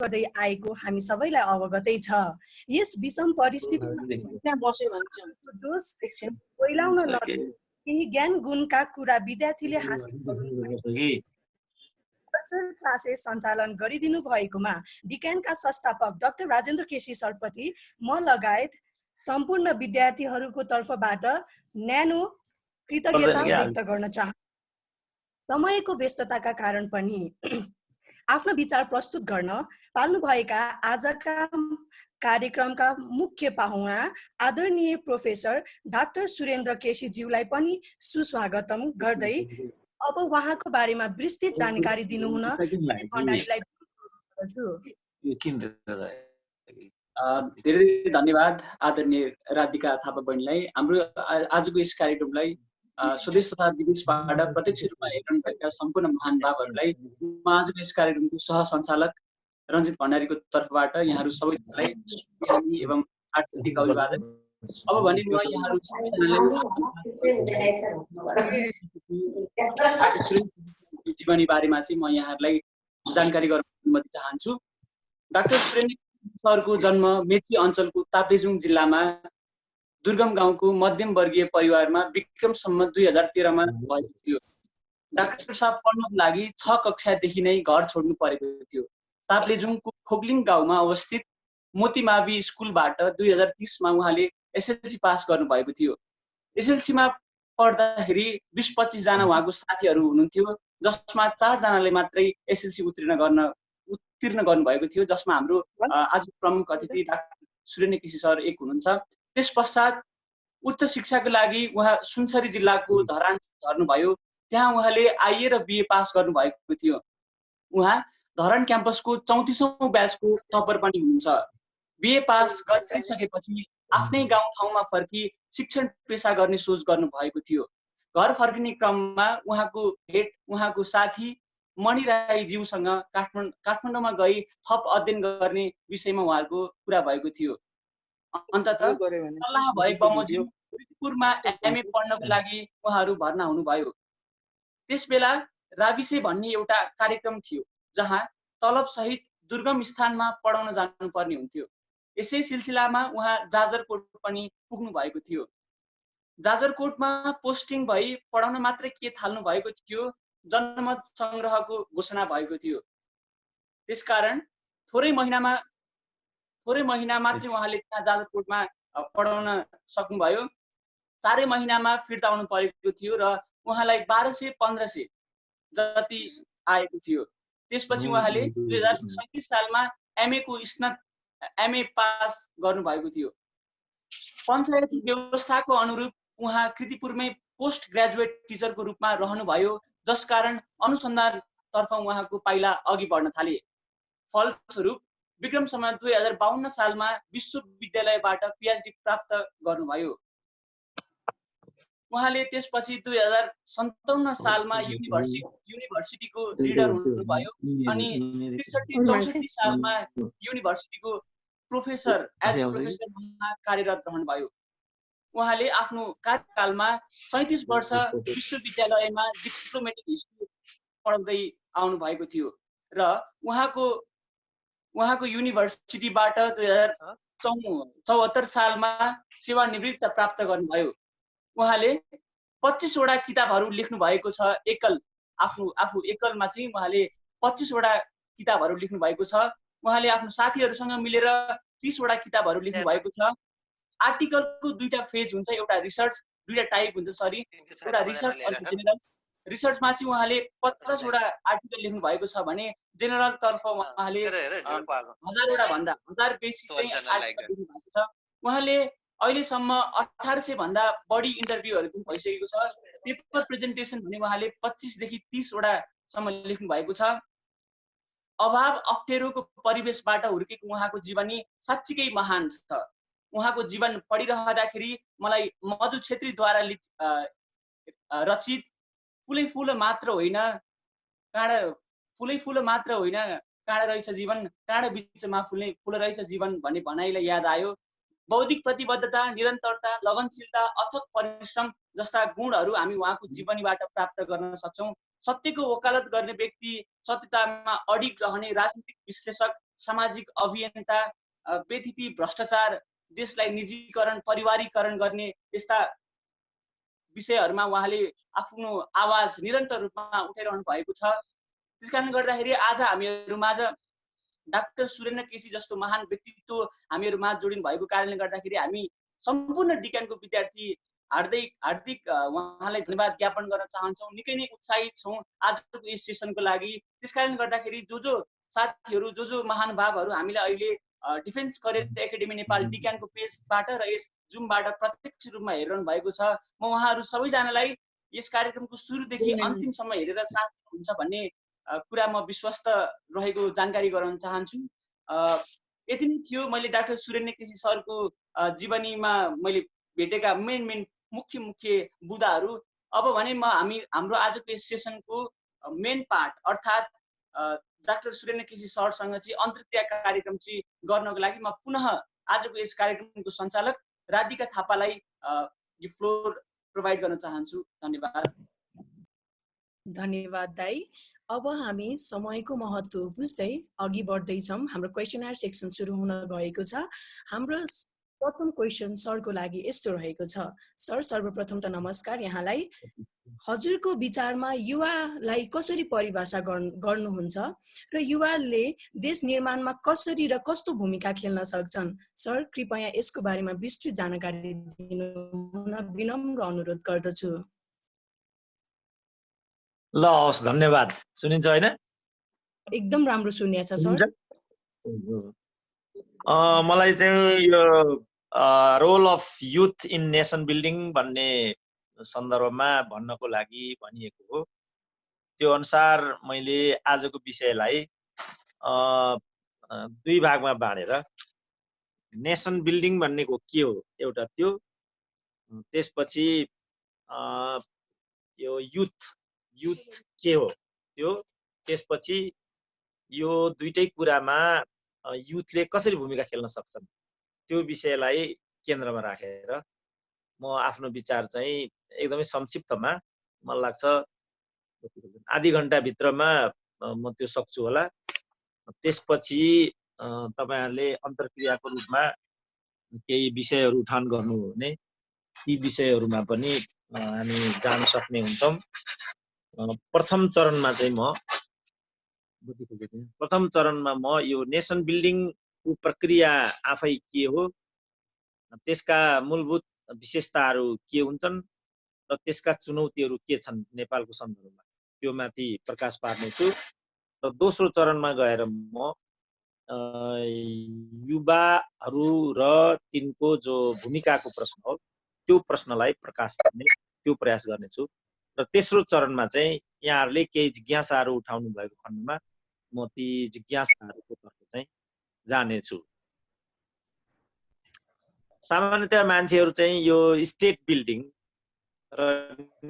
गर्दै आएको हामी सबैलाई अवगतै छ। यस विषम परिस्थितिमा जोश पहिलाउन नदिई केही ज्ञान गुणका कुरा विद्यार्थीले हासिल भर्चुअल क्लासेस सञ्चालन गरिदिनु भएकोमा डिक्यानका संस्थापक डाक्टर राजेन्द्र केसी सरप्रति म लगायत सम्पूर्ण विद्यार्थीहरूको तर्फबाट न्यानो कृतज्ञता व्यक्त गर्न चाहन्छु। समयको व्यस्तताका कारण पनि आफ्नो विचार प्रस्तुत गर्न पाल्नुभएका आजका कार्यक्रमका मुख्य पाहुना आदरणीय प्रोफेसर डाक्टर सुरेन्द्र केसीज्यूलाई पनि सुस्वागतम गर्दै अब उहाँको बारेमा विस्तृत जानकारी दिनुहुन भण्डारीलाई गर्छु। धेरै धन्यवाद आदरणीय राधिका थापा बहिनीलाई। हाम्रो आजको यस कार्यक्रमलाई स्वदेश तथा विदेशबाट प्रत्यक्ष रूपमा हेरिरहनु भएका सम्पूर्ण महानुभावहरूलाई म आजको यस कार्यक्रमको सहसञ्चालक रञ्जित भण्डारीको तर्फबाट यहाँहरू सबैजनालाई एवं हार्दिक अभिवादन। अब भने म यहाँहरू जीवनी बारेमा चाहिँ म यहाँहरूलाई जानकारी गराउन अनुमति चाहन्छु। डाक्टर सुरेन्द्र सरको जन्म मेची अञ्चलको ताप्लेजुङ जिल्लामा दुर्गम गाउँको मध्यम वर्गीय परिवारमा विक्रम सम्वत 2013 मा भएको थियो। डाक्टर साहब पढ्नको लागि 6 कक्षादेखि नै घर छोड्नु परेको थियो। ताप्लेजुङको खोगलिङ गाउँमा अवस्थित मोतीमावी स्कुलबाट 2030 मा उहाँले एसएलसी पास गर्नुभएको थियो। एसएलसीमा पढ्दाखेरि 20-25 जना उहाँको साथीहरू हुनुहुन्थ्यो, जसमा 4 जनाले मात्रै एसएलसी उत्तीर्ण गर्नुभएको थियो, जसमा हाम्रो आज प्रमुख अतिथि डाक्टर सुरेन्द्र केसी सर एक हुनुहुन्छ। त्यस पश्चात उच्च शिक्षाको लागि उहाँ सुनसरी जिल्लाको धरान झर्नुभयो। त्यहाँ उहाँले आइए र बिए पास गर्नुभएको थियो। उहाँ धरान क्याम्पसको 34औं ब्याचको टपर पनि हुनुहुन्छ। बिए पास गरिसकेपछि आफ्नै गाउँठाउँमा फर्की शिक्षण पेशा गर्ने सोच गर्नुभएको थियो। घर फर्किने क्रममा उहाँको भेट उहाँको साथी मणि राईज्यूसँग काठमाडौँमा गई थप अध्ययन गर्ने विषयमा उहाँको कुरा भएको थियो। अन्ततः सल्लाह भए बमोजिम कीर्तिपुरमा एमए पढ्नको लागि उहाँहरू भर्ना हुनुभयो। त्यसबेला राविसे भन्ने एउटा कार्यक्रम थियो, जहाँ तलब सहित दुर्गम स्थानमा पढाउन जानुपर्ने हुन्थ्यो। यसै सिलसिलामा उहाँ जाजरकोट पनि पुग्नु भएको थियो। जाजरकोटमा पोस्टिङ भई पढाउन मात्रै के थाल्नु भएको थियो, जनमत संग्रहको घोषणा भएको थियो। त्यसकारण थोरै महिना मात्रै उहाँले त्यहाँ जाजरकोटमा पढाउन सक्नुभयो। 4 महिनामा फिर्ता आउनु परेको थियो र उहाँलाई 1200-1500 जति आएको थियो। त्यसपछि उहाँले 2037 सालमा एमए पास गर्नुभएको थियो। पञ्चायती व्यवस्थाको अनुरूप उहाँ कीर्तिपुरमै पोस्ट ग्रेजुएट टिचरको रूपमा रहनुभयो, जसकारण अनुसन्धानतर्फ उहाँको पाइला अघि बढ्न थाले। फलस्वरूप विक्रम सम्वत 2052 सालमा विश्वविद्यालयबाट पीएचडी प्राप्त गर्नुभयो। उहाँले त्यसपछि 2057 सालमा युनिभर्सिटीको रिडर हुनुभयो अनि 63-64 सालमा युनिभर्सिटीको प्रोफेसर कार्यरत रहनुभयो। उहाँले आफ्नो कार्यकालमा 37 वर्ष विश्वविद्यालयमा डिप्लोमेटिक हिस्ट्री पढाउँदै आउनु भएको थियो र उहाँको युनिभर्सिटीबाट 2074 सालमा सेवानिवृत्त प्राप्त गर्नुभयो। उहाँले 25 वटा किताबहरू लेख्नु भएको छ। आफू एकलमा चाहिँ उहाँले 25 वटा किताबहरू लेख्नु भएको छ। उहाँले आफ्नो साथीहरूसँग मिलेर 30 वटा किताबहरू लेख्नु भएको छ। आर्टिकलको 2टा फेज हुन्छ, एउटा रिसर्च, 2टा टाइप हुन्छ, सरी, एउटा रिसर्च अनि जेनरल। रिसर्चमा चाहिँ उहाँले 50 वटा आर्टिकल लेख्नु भएको छ भने जेनरल तर्फ उहाँले 1000 वटा भन्दा 1000 बेसी चाहिँ आर्टिकल लेख्नु भएको छ। उहाँले अहिलेसम्म 1800 भन्दा बढी इन्टरभ्यूहरू पनि भइसकेको छ। पेपर प्रेजेन्टेसन भने उहाँले 25 देखि 30 वटा सम्म लेख्नु भएको छ। अभाव अप्ठ्यारोको परिवेशबाट हुर्केको उहाँको जीवनी साच्चीकै महान छ। उहाँको जीवन पढिरहँदाखेरि मलाई मधु छेत्रीद्वारा रचित फुलै फुल मात्र होइन काँडा रहेछ जीवन, काँडा बिचमा फुल रहेछ जीवन भन्ने भनाइलाई याद आयो। बौद्धिक प्रतिबद्धता, निरन्तरता, लगनशीलता, अथक परिश्रम जस्ता गुणहरू हामी उहाँको जीवनीबाट प्राप्त गर्न सक्छौँ। सत्यको वकालत गर्ने व्यक्ति, सत्यतामा अडिग रहने राजनीतिक विश्लेषक, सामाजिक अभियन्ता, व्यथिति भ्रष्टाचार, देशलाई निजीकरण परिवारीकरण गर्ने यस्ता विषयहरूमा उहाँले आफ्नो आवाज निरन्तर रूपमा उठाइरहनु भएको छ। त्यसकारणले गर्दाखेरि आज हामीहरूमाझ डाक्टर सुरेन्द्र केसी जस्तो महान व्यक्तित्व हामीहरूमा जोडिनु भएको कारणले गर्दाखेरि हामी सम्पूर्ण डिक्यानको विद्यार्थी हार्दिक उहाँलाई धन्यवाद ज्ञापन गर्न चाहन्छौँ। निकै नै उत्साहित छौँ आजको यस सेसनको लागि। त्यसकारणले गर्दाखेरि जो साथीहरू जो महानुभावहरू हामीले अहिले डिफेन्स करियर एकाडेमी नेपाल डिक्यानको पेजबाट र यस जुमबाट प्रत्यक्ष रूपमा हेरिरहनु भएको छ, म उहाँहरू सबैजनालाई यस कार्यक्रमको सुरुदेखि अन्तिमसम्म हेरेर साथ हुन्छ भन्ने कुरा म विश्वस्त रहेको जानकारी गराउन चाहन्छु। यति नै थियो मैले डाक्टर सुरेन्द्र केसी सरको जीवनीमा मैले भेटेका मेन मुख्य बुदाहरू। अब भने हाम्रो आजको यस सेसनको मेन पार्ट अर्थात् डाक्टर सुरेन्द्र केसी सरसँग चाहिँ अन्तर्क्रिया कार्यक्रम चाहिँ गर्नको लागि म पुनः आजको यस कार्यक्रमको सञ्चालक राधिका थापालाई यो फ्लोर प्रोभाइड गर्न चाहन्छु। धन्यवाद। धन्यवाद दाई। अब हामी समयको महत्त्व बुझ्दै अघि बढ्दैछौँ। हाम्रो क्वेसनर सेक्सन सुरु हुन गएको छ। हाम्रो प्रथम क्वेसन सरको लागि यस्तो रहेको छ। सर, सर्वप्रथम त नमस्कार यहाँलाई। हजुरको विचारमा युवालाई कसरी परिभाषा गर्नुहुन्छ र युवाले देश निर्माणमा कसरी र कस्तो भूमिका खेल्न सक्छन्? सर, कृपया यसको बारेमा विस्तृत जानकारी दिनु हुन विनम्र अनुरोध गर्दछु। ल हस्, धन्यवाद। सुनिन्छ होइन? एकदम राम्रो सुनिन्छ सर। मलाई चाहिँ यो role of youth in nation building भन्ने सन्दर्भमा भन्नको लागि भनिएको हो। त्यो अनुसार मैले आजको विषयलाई दुई भागमा बाँडेर नेसन बिल्डिङ भन्नेको के हो एउटा त्यो, त्यसपछि यो युथ के हो त्यो, त्यसपछि यो दुईटै कुरामा युथले कसरी भूमिका खेल्न सक्छन् त्यो विषयलाई केन्द्रमा राखेर म आफ्नो विचार चाहिँ एकदमै संक्षिप्तमा मलाई लाग्छ आधी घण्टाभित्रमा म त्यो सक्छु होला। त्यसपछि तपाईहरुले अन्तर्क्रियाको रूपमा केही विषयहरू उठान गर्नु हो भने ती विषयहरूमा पनि हामी जान सक्ने हुन्छौँ। प्रथम चरणमा म यो नेसन बिल्डिङको प्रक्रिया आफै के हो, त्यसका मूलभूत विशेषताहरू के हुन्छन् र त्यसका चुनौतीहरू के छन् नेपालको सन्दर्भमा त्यो माथि प्रकाश पार्नेछु। र दोस्रो चरणमा गएर म युवाहरू र तिनको जो भूमिकाको प्रश्न हो त्यो प्रश्नलाई प्रकाश पार्ने त्यो प्रयास गर्नेछु। र तेस्रो चरणमा चाहिँ यहाँहरूले केही जिज्ञासाहरू उठाउनु भएको खण्डमा म ती जिज्ञासाहरूको तर्फ चाहिँ जानेछु। सामान्यतया मान्छेहरू चाहिँ यो स्टेट बिल्डिङ र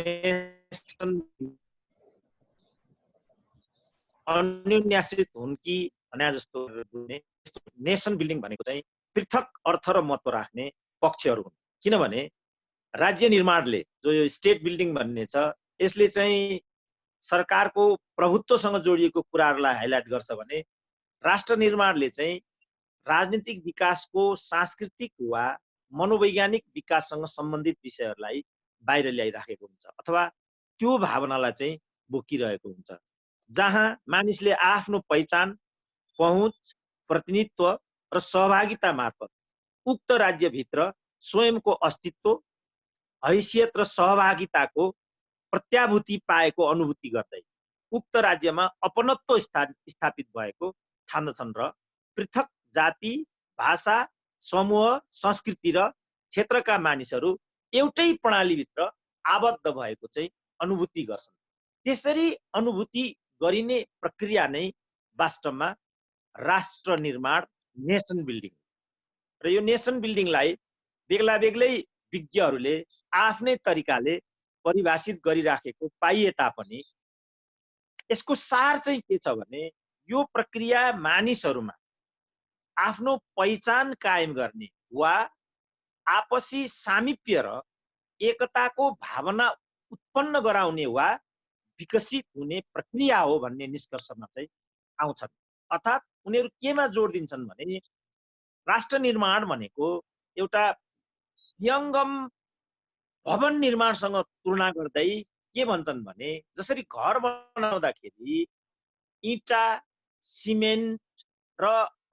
नेसन अन्योन्याश्रित हुन् कि भने जस्तो नेसन बिल्डिङ भनेको चाहिँ पृथक अर्थ र महत्त्व राख्ने पक्षहरू हुन्। किनभने राज्य निर्माणले जो यो स्टेट बिल्डिङ भन्ने छ यसले चाहिँ सरकारको प्रभुत्वसँग जोडिएको कुराहरूलाई हाइलाइट गर्छ भने राष्ट्र निर्माणले चाहिँ राजनीतिक विकासको सांस्कृतिक वा मनोवैज्ञानिक विकाससँग सम्बन्धित विषयहरूलाई बाहिर ल्याइराखेको हुन्छ अथवा त्यो भावनालाई चाहिँ बोकिरहेको हुन्छ, जहाँ मानिसले आफ्नो पहिचान, पहुँच, प्रतिनिधित्व र सहभागिता मार्फत उक्त राज्यभित्र स्वयंको अस्तित्व, हैसियत र सहभागिताको प्रत्याभूति पाएको अनुभूति गर्दै उक्त राज्यमा अपनत्व स्थापित भएको ठान्दछन् र पृथक जाति, भाषा, समूह, संस्कृति र क्षेत्रका मानिसहरू एउटै प्रणालीभित्र आबद्ध भएको चाहिँ अनुभूति गर्छन्। त्यसरी अनुभूति गरिने प्रक्रिया नै वास्तवमा राष्ट्र निर्माण, नेसन बिल्डिङ। र यो नेसन बिल्डिङलाई बेग्ला बेग्लै विज्ञहरूले आफ्नै तरिकाले परिभाषित गरिराखेको पाइए तापनि यसको सार चाहिँ के छ भने यो प्रक्रिया मानिसहरूमा आफ्नो पहिचान कायम गर्ने वा आपसी सामिप्य र एकताको भावना उत्पन्न गराउने वा विकसित हुने प्रक्रिया हो भन्ने निष्कर्षमा चाहिँ आउँछन्। अर्थात् उनीहरू केमा जोड दिन्छन् भने राष्ट्र निर्माण भनेको एउटा विहङ्गम भवन निर्माणसँग तुलना गर्दै के भन्छन् भने जसरी घर बनाउँदाखेरि इँटा सिमेन्ट र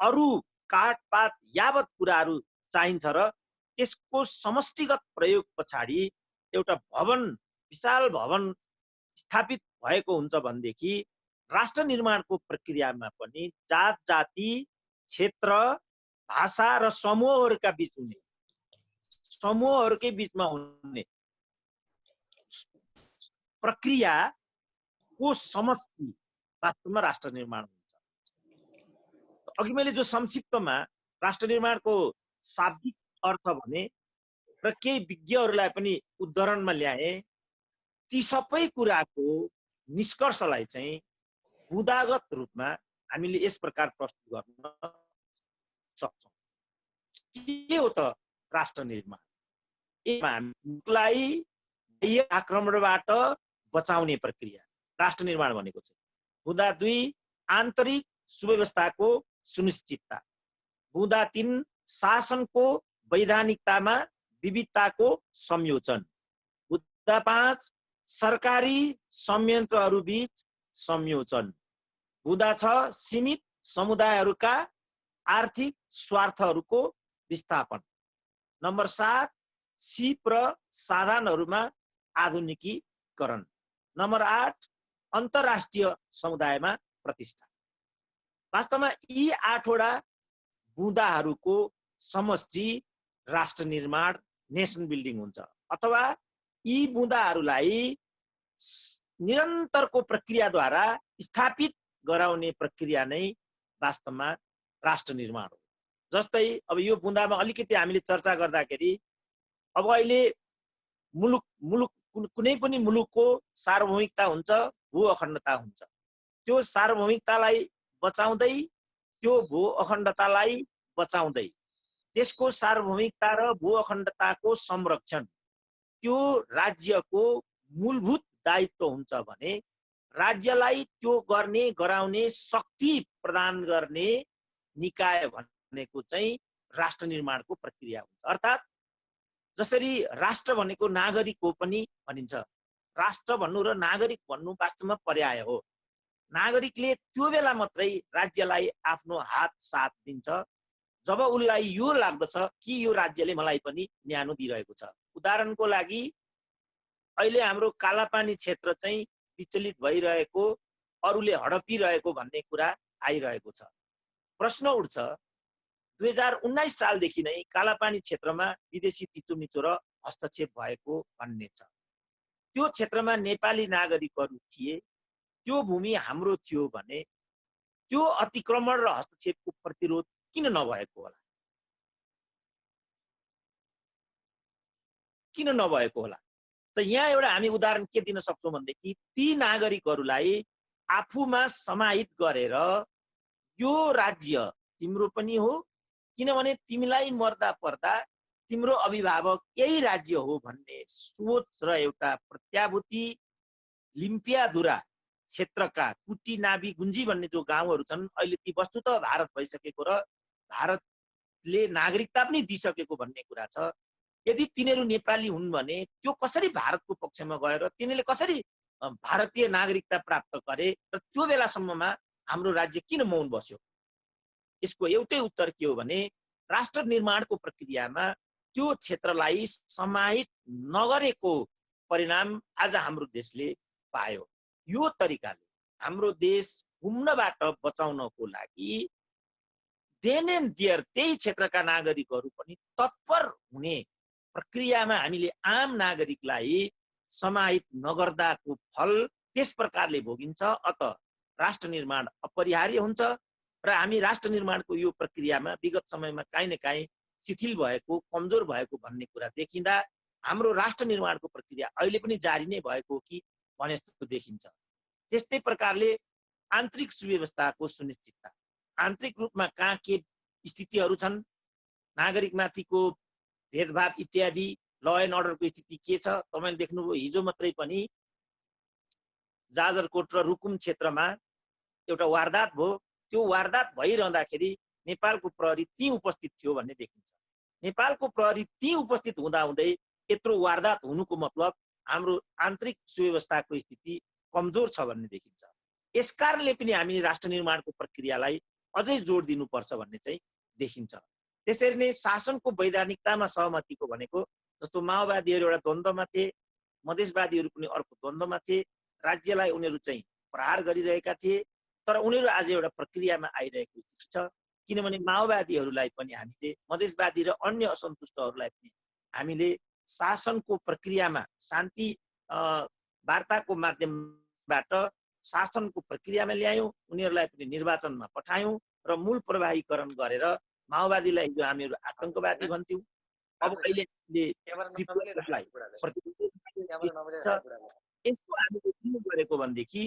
अरू काठपात यावत कुराहरू चाहिन्छ र त्यसको समष्टिगत प्रयोग पछाडि एउटा भवन विशाल भवन स्थापित भएको हुन्छ भनेदेखि राष्ट्र निर्माणको प्रक्रियामा पनि जात जाति क्षेत्र भाषा र समूहहरूका बीच हुने समूहहरूकै बीचमा हुने प्रक्रियाको समष्टि वास्तवमा राष्ट्र निर्माण हुन्छ। अघि मैले जो संक्षिप्तमा राष्ट्र निर्माणको शाब्दिक अर्थ भने र केही विज्ञहरूलाई पनि उदाहरणमा ल्याए, ती सबै कुराको निष्कर्षलाई चाहिँ बुँदागत रूपमा हामीले यस प्रकार प्रस्तुत गर्न सक्छौँ। के हो त राष्ट्र निर्माण? हामीलाई बाह्य आक्रमणबाट बचाउने प्रक्रिया राष्ट्र निर्माण भनेको चाहिँ। बुँदा 2 आन्तरिक सुव्यवस्थाको सुनिश्चितता। बुँदा 3 शासनको वैधानिकतामा विविधताको संयोजन। बुँदा 5 सरकारी संयन्त्रहरू बीच संयोजन। बुँदा 6 सीमित समुदायहरूका आर्थिक स्वार्थहरूको विस्थापन। नम्बर 7 सिप र साधनहरूमा आधुनिकीकरण। नम्बर 8 अन्तर्राष्ट्रिय समुदायमा प्रतिष्ठा। वास्तवमा यी 8 वटा बुँदाहरूको समष्टि राष्ट्र निर्माण नेसन बिल्डिङ हुन्छ, अथवा यी बुँदाहरूलाई निरन्तरको प्रक्रियाद्वारा स्थापित गराउने प्रक्रिया नै वास्तवमा राष्ट्र निर्माण हो। जस्तै अब यो बुँदामा अलिकति हामीले चर्चा गर्दाखेरि अब अहिले मुलुक कुनै पनि मुलुकको सार्वभौमिकता हुन्छ, भू अखण्डता हुन्छ। त्यो सार्वभौमिकतालाई बचाउँदै, त्यो भू अखण्डतालाई बचाउँदै, त्यसको सार्वभौमिकता र भू अखण्डताको संरक्षण त्यो राज्यको मूलभूत दायित्व हुन्छ भने राज्यलाई त्यो गर्ने गराउने शक्ति प्रदान गर्ने निकाय भनेको चाहिँ राष्ट्र निर्माणको प्रक्रिया हुन्छ। अर्थात् जसरी राष्ट्र भनेको नागरिक हो पनि भनिन्छ, राष्ट्र भन्नु र नागरिक भन्नु वास्तवमा पर्याय हो। नागरिकले त्यो बेला मात्रै राज्यलाई आफ्नो हात साथ दिन्छ जब उसलाई यो लाग्दछ कि यो राज्यले मलाई पनि न्यानो दिइरहेको छ। उदाहरणको लागि अहिले हाम्रो कालापानी क्षेत्र चाहिँ विचलित भइरहेको, अरूले हडपिरहेको भन्ने कुरा आइरहेको छ। प्रश्न उठ्छ 2019 सालदेखि नै कालापानी क्षेत्रमा विदेशी थिचोमिचो र हस्तक्षेप भएको भन्ने छ। त्यो क्षेत्रमा नेपाली नागरिकहरू थिए, त्यो भूमि हाम्रो थियो भने त्यो अतिक्रमण र हस्तक्षेपको प्रतिरोध किन नभएको होला? किन नभएको होला? त यहाँ एउटा हामी उदाहरण के दिन सक्छौँ भनेदेखि ती नागरिकहरूलाई आफूमा समाहित गरेर यो राज्य तिम्रो पनि हो, किनभने तिमीलाई मर्दा पर्दा तिम्रो अभिभावक यही राज्य हो भन्ने सोच र एउटा प्रत्याभूति लिम्पियाधुरा क्षेत्रका कुटी नाबी गुन्जी भन्ने जो गाउँहरू छन् अहिले ती वस्तुतः भारत भइसकेको र भारतले नागरिकता पनि दिइसकेको भन्ने कुरा छ। यदि तिनीहरू नेपाली हुन् भने त्यो कसरी भारतको पक्षमा गएर तिनीहरूले कसरी भारतीय नागरिकता प्राप्त गरे र त्यो बेलासम्ममा हाम्रो राज्य किन मौन बस्यो? यसको एउटै उत्तर के हो भने राष्ट्र निर्माणको प्रक्रियामा त्यो क्षेत्रलाई समाहित नगरेको परिणाम आज हाम्रो देशले पायो। यो तरिकाले हाम्रो देश घुम्नबाट बचाउनको लागि देन एन्ड देयर त्यही क्षेत्रका नागरिकहरू पनि तत्पर हुने प्रक्रियामा हामीले आम नागरिकलाई समाहित नगर्दाको फल त्यस प्रकारले भोगिन्छ। अत राष्ट्र निर्माण अपरिहार्य हुन्छ र हामी राष्ट्र निर्माणको यो प्रक्रियामा विगत समयमा काहीँ न काहीँ शिथिल भएको, कमजोर भएको भन्ने कुरा देखिँदा हाम्रो राष्ट्र निर्माणको प्रक्रिया अहिले पनि जारी नै भएको कि भने जस्तो देखिन्छ। त्यस्तै प्रकारले आन्तरिक सुव्यवस्थाको सुनिश्चितता, आन्तरिक रूपमा कहाँ के स्थितिहरू छन्, नागरिकमाथिको भेदभाव इत्यादि, ल एन्ड अर्डरको स्थिति के छ, तपाईँले देख्नुभयो हिजो मात्रै पनि जाजरकोट र रुकुम क्षेत्रमा एउटा वारदात भयो। त्यो वारदात भइरहँदाखेरि नेपालको प्रहरी त्यहीँ उपस्थित थियो भन्ने देखिन्छ। नेपालको प्रहरी त्यहीँ उपस्थित हुँदाहुँदै यत्रो वारदात हुनुको मतलब हाम्रो आन्तरिक सुव्यवस्थाको स्थिति कमजोर छ भन्ने देखिन्छ। यसकारणले पनि हामीले राष्ट्र निर्माणको प्रक्रियालाई अझै जोड दिनुपर्छ भन्ने चाहिँ देखिन्छ। त्यसरी नै शासनको वैधानिकतामा सहमतिको भनेको जस्तो माओवादीहरू एउटा द्वन्द्वमा थिए, मधेसवादीहरू पनि अर्को द्वन्द्वमा थिए, राज्यलाई उनीहरू चाहिँ प्रहार गरिरहेका थिए, तर उनीहरू आज एउटा प्रक्रियामा आइरहेको स्थिति छ। किनभने माओवादीहरूलाई पनि हामीले, मधेसवादी र अन्य असन्तुष्टहरूलाई पनि हामीले शासनको प्रक्रियामा शान्ति वार्ताको माध्यमबाट शासनको प्रक्रियामा ल्यायौँ, उनीहरूलाई पनि निर्वाचनमा पठायौँ र मूल प्रवाहीकरण गरेर माओवादीलाई हिजो हामीहरू आतंकवादी भन्थ्यौँ, अब अहिले यस्तो हामीले किन गरेको भनेदेखि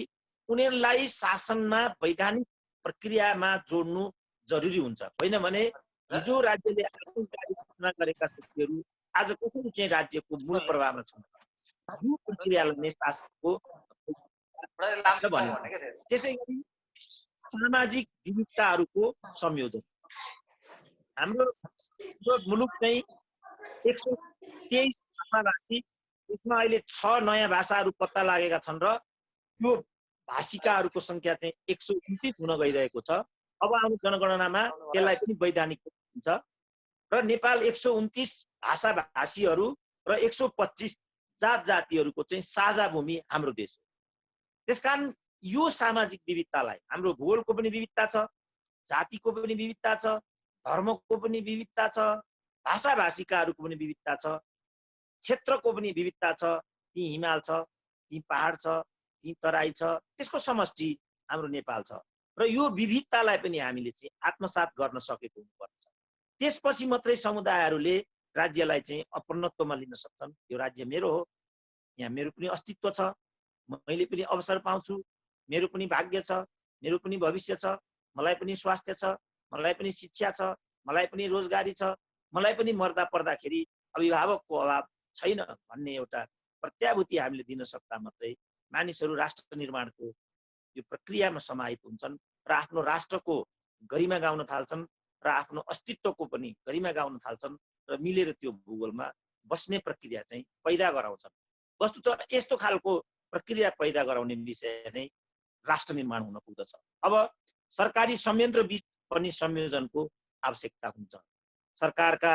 उनीहरूलाई शासनमा वैधानिक प्रक्रियामा जोड्नु जरुरी हुन्छ। होइन भने हिजो राज्यले आतंकवादी घोषणा गरेका शक्तिहरू आज कसरी चाहिँ राज्यको मूल प्रभावमा छन्, यो प्रक्रियालाई नै शासनको भनिन्छ। त्यसै गरी सामाजिक विविधताहरूको संयोजन, हाम्रो मुलुक चाहिँ 123 भाषाभाषी, यसमा अहिले 6 नयाँ भाषाहरू पत्ता लागेका छन् र त्यो भाषिकाहरूको संख्या चाहिँ 129 हुन गइरहेको छ। अब आउने जनगणनामा त्यसलाई पनि वैधानिक हुन्छ र नेपाल 129 भाषाभाषीहरू र 125 जात जातिहरूको चाहिँ साझा भूमि हाम्रो देश हो। त्यसकारण यो सामाजिक विविधतालाई, हाम्रो भूगोलको पनि विविधता छ, जातिको पनि विविधता छ, धर्मको पनि विविधता छ, भाषाभाषिकाहरूको पनि विविधता छ, क्षेत्रको पनि विविधता छ, ती हिमाल छ, ती पहाड छ, ती तराई छ, त्यसको समष्टि हाम्रो नेपाल छ र यो विविधतालाई पनि हामीले चाहिँ आत्मसात गर्न सकेको हुनुपर्छ। त्यसपछि मात्रै समुदायहरूले राज्यलाई चाहिँ अपनत्वमा लिन सक्छन्। यो राज्य मेरो हो, यहाँ मेरो पनि अस्तित्व छ, मैले पनि अवसर पाउँछु, मेरो पनि भाग्य छ, मेरो पनि भविष्य छ, मलाई पनि स्वास्थ्य छ, मलाई पनि शिक्षा छ, मलाई पनि रोजगारी छ, मलाई पनि मर्दा पर्दाखेरि अभिभावकको अभाव छैन भन्ने एउटा प्रत्याभूति हामीले दिन सक्दा मात्रै मानिसहरू राष्ट्र निर्माणको यो प्रक्रियामा समाहित हुन्छन् र आफ्नो राष्ट्रको गरिमा गाउन थाल्छन् र आफ्नो अस्तित्वको पनि गरिमा गाउन थाल्छन् र मिलेर त्यो भूगोलमा बस्ने प्रक्रिया चाहिँ पैदा गराउँछन्। वस्तुतः यस्तो खालको प्रक्रिया पैदा गराउने विषय नै राष्ट्र निर्माण हुन पुग्दछ। अब सरकारी संयन्त्र बीच पनि संयोजनको आवश्यकता हुन्छ। सरकारका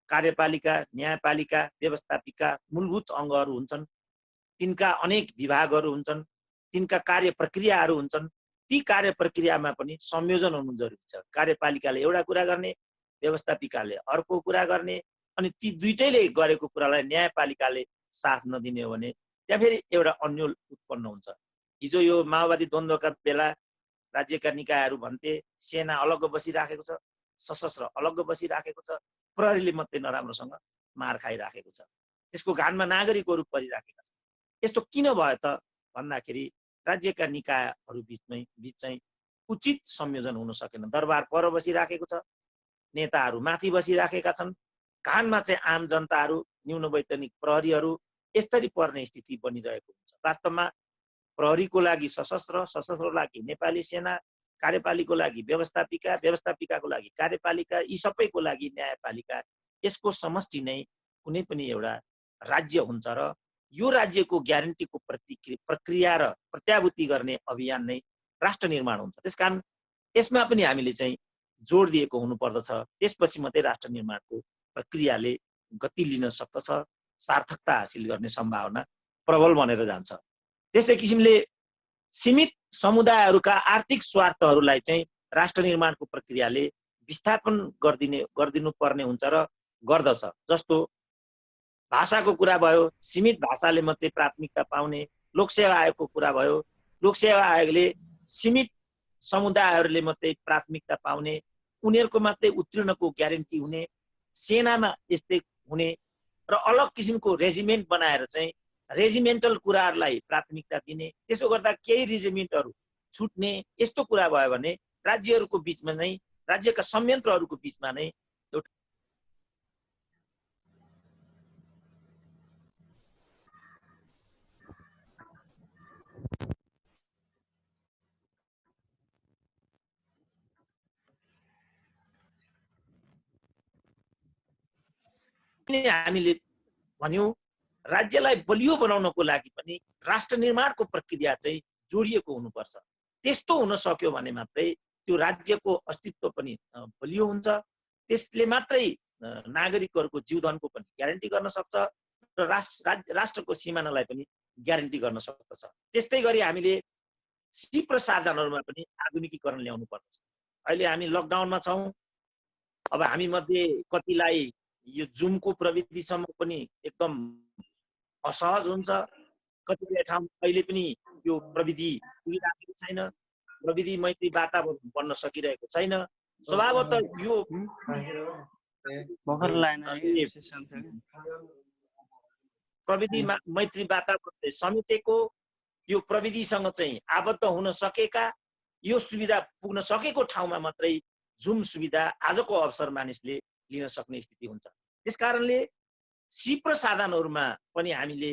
कार्यपालिका, न्यायपालिका, व्यवस्थापिका मूलभूत अङ्गहरू हुन्छन्, तिनका अनेक विभागहरू हुन्छन्, तिनका कार्य प्रक्रियाहरू हुन्छन्, ती कार्य प्रक्रियामा पनि संयोजन हुनु जरुरी छ। कार्यपालिकाले एउटा कुरा गर्ने, व्यवस्थापिकाले अर्को कुरा गर्ने, अनि ती दुईटैले गरेको कुरालाई न्यायपालिकाले साथ नदिने हो भने त्यहाँ फेरि एउटा अन्यल उत्पन्न हुन्छ। हिजो यो माओवादी द्वन्द्वका बेला राज्यका निकायहरू भन्थे सेना अलग्ग बसिराखेको छ, सशस्त्र अलग्ग बसिराखेको छ, प्रहरीले मात्रै नराम्रोसँग मार खाइराखेको छ, त्यसको घानमा नागरिकहरू परिराखेका छन्। यस्तो किन भयो त भन्दाखेरि राज्यका निकायहरू बीच चाहिँ उचित संयोजन हुन सकेन। दरबार पर बसिराखेको छ, नेताहरू माथि बसिराखेका छन्, घानमा चाहिँ आम जनताहरू, न्यून वैतनिक प्रहरीहरू यसरी पर्ने स्थिति बनिरहेको हुन्छ। वास्तवमा प्रहरीको लागि सशस्त्र, सशस्त्रको लागि नेपाली सेना, कार्यपालिकाको लागि व्यवस्थापिका, व्यवस्थापिकाको लागि कार्यपालिका, यी सबैको लागि न्यायपालिका, यसको समष्टि नै कुनै पनि एउटा राज्य हुन्छ र यो राज्यको ग्यारेन्टीको प्रक्रिया र प्रत्याभूति गर्ने अभियान नै राष्ट्र निर्माण हुन्छ। त्यसकारण यसमा पनि हामीले चाहिँ जोड दिएको हुनुपर्दछ। त्यसपछि मात्रै राष्ट्र निर्माणको प्रक्रियाले गति लिन सक्दछ, सार्थकता हासिल गर्ने सम्भावना प्रबल बनेर जान्छ। त्यस्तै किसिमले सीमित समुदायहरूका आर्थिक स्वार्थहरूलाई चाहिँ राष्ट्र निर्माणको प्रक्रियाले विस्थापन गरिदिनु पर्ने हुन्छ र गर्दछ। जस्तो भाषाको कुरा भयो, सीमित भाषाले मात्रै प्राथमिकता पाउने, लोकसेवा आयोगको कुरा भयो, लोकसेवा आयोगले सीमित समुदायहरूले मात्रै प्राथमिकता पाउने, उनीहरूको मात्रै उत्तीर्णको ग्यारेन्टी हुने, सेनामा यस्तै हुने र अलग किसिमको रेजिमेन्ट बनाएर चाहिँ रेजिमेन्टल कुराहरूलाई प्राथमिकता दिने, त्यसो गर्दा केही रेजिमेन्टहरू छुट्ने, यस्तो कुरा भयो भने राज्यहरूको बीचमा नै, राज्यका संयन्त्रहरूको बीचमा नै एउटा नै हामीले भन्यौं राज्यलाई बलियो बनाउनको लागि पनि राष्ट्र निर्माणको प्रक्रिया चाहिँ जोडिएको हुनुपर्छ। त्यस्तो हुन सक्यो भने मात्रै त्यो राज्यको अस्तित्व पनि बलियो हुन्छ। त्यसले मात्रै नागरिकहरूको जीवधनको पनि ग्यारेन्टी गर्न सक्छ र राष्ट्रको सिमानालाई पनि ग्यारेन्टी गर्न सक्दछ। त्यस्तै गरी हामीले सिप र साधनहरूमा पनि आधुनिकीकरण ल्याउनु पर्दछ। अहिले हामी लकडाउनमा छौं। अब हामी मध्ये कतिलाई यो जुमको प्रविधिसम्म पनि एकदम असहज हुन्छ। कतिपय ठाउँ अहिले पनि यो प्रविधि पुगिरहेको छैन, प्रविधि मैत्री वातावरण बन्न सकिरहेको छैन। स्वभावतः यो प्रविधि मैत्री वातावरणले समेटेको यो प्रविधिसँग चाहिँ आबद्ध हुन सकेका यो सुविधा पुग्न सकेको ठाउँमा मात्रै जुम सुविधा आजको अवसर मानिसले लिन सक्ने स्थिति हुन्छ। त्यसकारणले सिप र साधनहरूमा पनि हामीले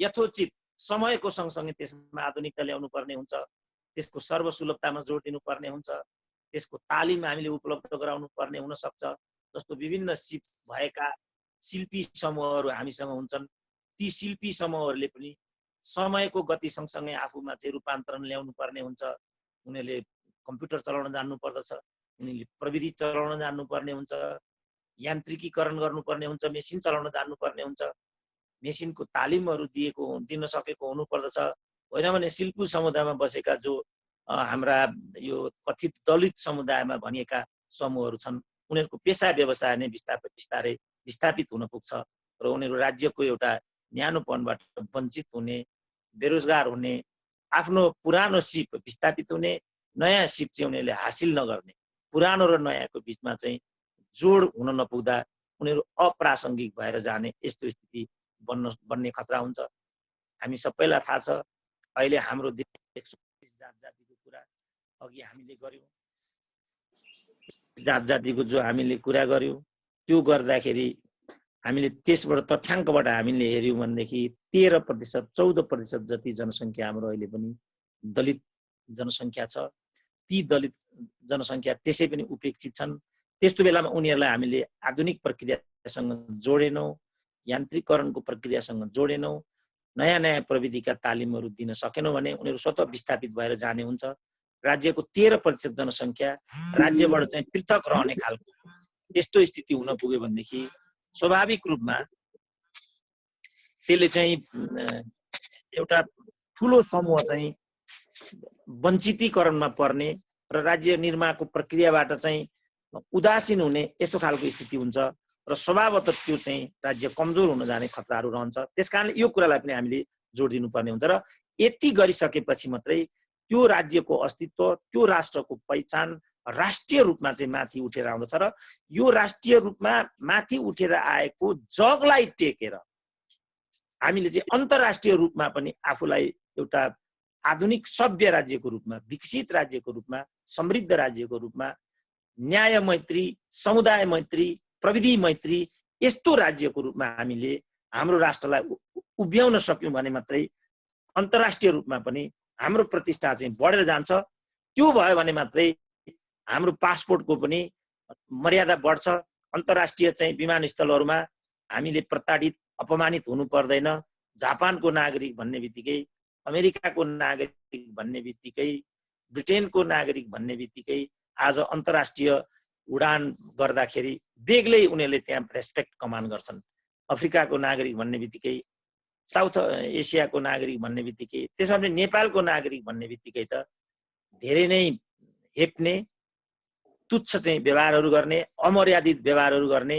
यथोचित समयको सँगसँगै त्यसमा आधुनिकता ल्याउनु पर्ने हुन्छ। त्यसको सर्वसुलभतामा जोड दिनुपर्ने हुन्छ। त्यसको तालिम हामीले उपलब्ध गराउनु पर्ने हुन सक्छ। जस्तो विभिन्न सिप भएका शिल्पी समूहहरू हामीसँग हुन्छन्। ती शिल्पी समूहहरूले पनि समयको गति सँगसँगै आफूमा चाहिँ रूपान्तरण ल्याउनु पर्ने हुन्छ। उनीहरूले कम्प्युटर चलाउन जान्नु पर्दछ, उनीहरूले प्रविधि चलाउन जान्नु पर्ने हुन्छ, यान्त्रिकीकरण गर्नुपर्ने हुन्छ, मेसिन चलाउन जान्नु पर्ने हुन्छ, मेसिनको तालिमहरू दिन सकेको हुनु पर्दछ। होइन भने शिल्पी समुदायमा बसेका जो हाम्रा यो कथित दलित समुदायमा भनिएका समूहहरू छन् उनीहरूको पेसा व्यवसाय नै बिस्तारै विस्थापित हुन पुग्छ र उनीहरू राज्यको एउटा न्यानोपनबाट वञ्चित हुने, बेरोजगार हुने, आफ्नो पुरानो सिप विस्थापित हुने, नयाँ सिप चाहिँ उनीहरूले हासिल नगर्ने, पुरानो र नयाँको बिचमा चाहिँ जोड हुन नपुग्दा उनीहरू अप्रासङ्गिक भएर जाने यस्तो स्थिति बन्ने खतरा हुन्छ। हामी सबैलाई थाहा छ अहिले हाम्रो देश जात जातिको कुरा अघि हामीले गर्यौं। जात जातिको जो हामीले कुरा गर्यौं त्यो गर्दाखेरि हामीले त्यसबाट तथ्याङ्कबाट हामीले हेर्यौं भनेदेखि 13%, 14% जति जनसङ्ख्या हाम्रो अहिले पनि दलित जनसङ्ख्या छ। ती दलित जनसङ्ख्या त्यसै पनि उपेक्षित छन्। त्यस्तो बेलामा उनीहरूलाई हामीले आधुनिक प्रक्रियासँग जोडेनौं, यान्त्रिकीकरणको प्रक्रियासँग जोडेनौं, नयाँ नयाँ प्रविधिका तालिमहरू दिन सकेनौं भने उनीहरू स्वतः विस्थापित भएर जाने हुन्छ। राज्यको 13% जनसङ्ख्या राज्यबाट चाहिँ पृथक रहने खालको त्यस्तो स्थिति हुन पुग्यो भनेदेखि स्वाभाविक रूपमा त्यसले चाहिँ एउटा ठुलो समूह चाहिँ वञ्चितीकरणमा पर्ने र राज्य निर्माणको प्रक्रियाबाट चाहिँ उदासीन हुने यस्तो खालको स्थिति हुन्छ र स्वभावतः त्यो चाहिँ राज्य कमजोर हुन जाने खतराहरू रहन्छ। त्यसकारणले यो कुरालाई पनि हामीले जोड दिनुपर्ने हुन्छ र यति गरिसकेपछि मात्रै त्यो राज्यको अस्तित्व, त्यो राष्ट्रको पहिचान राष्ट्रिय रूपमा चाहिँ माथि उठेर आउँदछ र यो राष्ट्रिय रूपमा माथि उठेर आएको जगलाई टेकेर हामीले चाहिँ अन्तर्राष्ट्रिय रूपमा पनि आफूलाई एउटा आधुनिक सभ्य राज्यको रूपमा, विकसित राज्यको रूपमा, समृद्ध राज्यको रूपमा, न्याय मैत्री, समुदाय मैत्री, प्रविधि मैत्री यस्तो राज्यको रूपमा हामीले हाम्रो राष्ट्रलाई उभ्याउन सक्यौं भने मात्रै अन्तर्राष्ट्रिय रूपमा पनि हाम्रो प्रतिष्ठा चाहिँ बढेर जान्छ। त्यो भयो भने मात्रै हाम्रो पासपोर्टको पनि मर्यादा बढ्छ। अन्तर्राष्ट्रिय चाहिँ विमानस्थलहरूमा हामीले प्रताडित, अपमानित हुनु पर्दैन। जापानको नागरिक भन्ने बित्तिकै, अमेरिकाको नागरिक भन्ने बित्तिकै, ब्रिटेनको नागरिक भन्ने बित्तिकै आज अन्तर्राष्ट्रिय उडान गर्दाखेरि बेग्लै उनीहरूले त्यहाँ रेस्पेक्ट कमान्ड गर्छन्। अफ्रिकाको नागरिक भन्ने बित्तिकै, साउथ एसियाको नागरिक भन्ने बित्तिकै, त्यसमा पनि नेपालको नागरिक भन्ने बित्तिकै त धेरै नै हेप्ने, तुच्छ चाहिँ व्यवहारहरू गर्ने, अमर्यादित व्यवहारहरू गर्ने।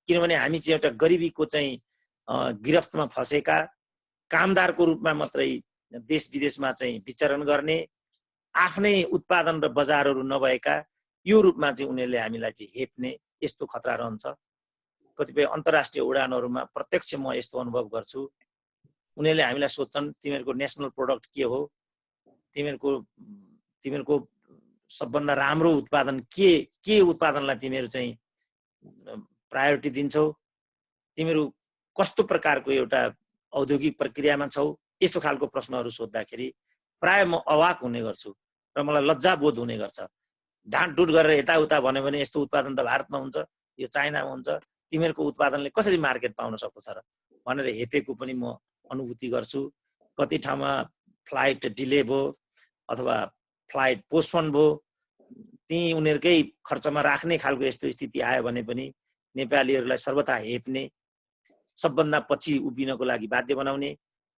किनभने हामी चाहिँ एउटा गरिबीको चाहिँ गिरफ्तमा फसेका, कामदारको रूपमा मात्रै देश विदेशमा चाहिँ विचरण गर्ने, आफ्नै उत्पादन र बजारहरू नभएका यो रूपमा चाहिँ उनीहरूले हामीलाई चाहिँ हेप्ने यस्तो खतरा रहन्छ। कतिपय अन्तर्राष्ट्रिय उडानहरूमा प्रत्यक्ष म यस्तो अनुभव गर्छु। उनीहरूले हामीलाई सोध्छन् तिमीहरूको नेसनल प्रोडक्ट के हो, तिमीहरूको सबभन्दा राम्रो उत्पादन के उत्पादनलाई तिमीहरू चाहिँ प्रायोरिटी दिन्छौ, तिमीहरू कस्तो प्रकारको एउटा औद्योगिक प्रक्रियामा छौ, यस्तो खालको प्रश्नहरू सोद्धाखेरि प्राय म अवाक हुने गर्छु र मलाई लज्जा बोध हुने गर्छ। ढाँटडुट गरेर यताउता भन्यो भने यस्तो उत्पादन त भारतमा हुन्छ, यो चाइनामा हुन्छ, तिमीहरूको उत्पादनले कसरी मार्केट पाउन सक्दछ र भनेर हेपेको पनि म अनुभूति गर्छु। कति ठाउँमा फ्लाइट डिले भयो अथवा फ्लाइट पोस्टपोन भयो, त्यही उनीहरूकै खर्चमा राख्ने खालको यस्तो स्थिति आयो भने पनि नेपालीहरूलाई सर्वथा हेप्ने, सबभन्दा पछि उभिनको लागि बाध्य बनाउने,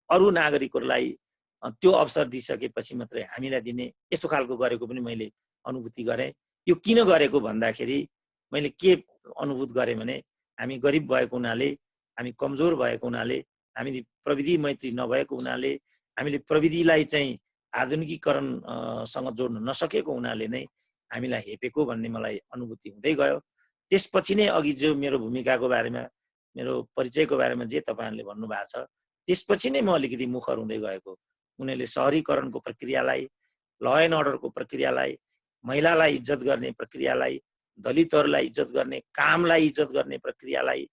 अरू नागरिकहरूलाई त्यो अवसर दिइसकेपछि मात्रै हामीलाई दिने, यस्तो खालको गरेको पनि मैले अनुभूति गरेँ। यो किन गरेको भन्दाखेरि मैले के अनुभूत गरेँ भने हामी गरिब भएको हुनाले, हामी कमजोर भएको हुनाले, हामीले प्रविधि मैत्री नभएको हुनाले, हामीले प्रविधिलाई चाहिँ आधुनिकीकरणसँग जोड्न नसकेको हुनाले नै हामीलाई हेपेको भन्ने मलाई अनुभूति हुँदै गयो। त्यसपछि नै अघि जो मेरो भूमिकाको बारेमा, मेरो परिचयको बारेमा जे तपाईँहरूले भन्नुभएको छ, त्यसपछि नै म अलिकति मुखर हुँदै गएको। उनीहरूले सहरीकरणको प्रक्रियालाई, ल एन्ड अर्डरको प्रक्रियालाई, महिलालाई इज्जत गर्ने प्रक्रियालाई, दलितहरूलाई इज्जत गर्ने, कामलाई इज्जत गर्ने प्रक्रियालाई,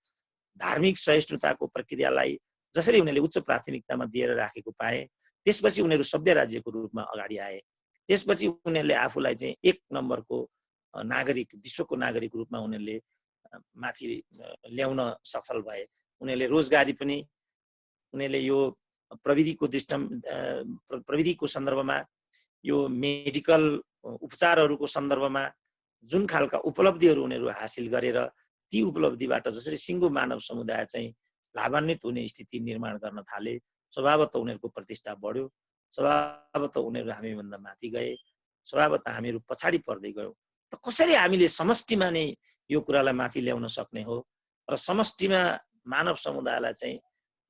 धार्मिक सहिष्णुताको प्रक्रियालाई जसरी उनीहरूले उच्च प्राथमिकतामा दिएर राखेको पाए, त्यसपछि उनीहरू सभ्य राज्यको रूपमा अगाडि आए। त्यसपछि उनीहरूले आफूलाई चाहिँ एक नम्बरको नागरिक, विश्वको नागरिक रूपमा उनीहरूले माथि ल्याउन सफल भए। उनीहरूले रोजगारी पनि, उनीहरूले यो प्रविधिको सन्दर्भमा, यो मेडिकल उपचारहरूको सन्दर्भमा जुन खालका उपलब्धिहरू उनीहरू हासिल गरेर ती उपलब्धिबाट जसरी सिङ्गो मानव समुदाय चाहिँ लाभान्वित हुने स्थिति निर्माण गर्न थाले, स्वभावतः उनीहरूको प्रतिष्ठा बढ्यो, स्वभावतः उनीहरू हामीभन्दा माथि गए, स्वभावतः हामीहरू पछाडि पर्दै गयौँ। त कसरी हामीले समष्टिमा नै यो कुरालाई माथि ल्याउन सक्ने हो र समष्टिमा मानव समुदायलाई चाहिँ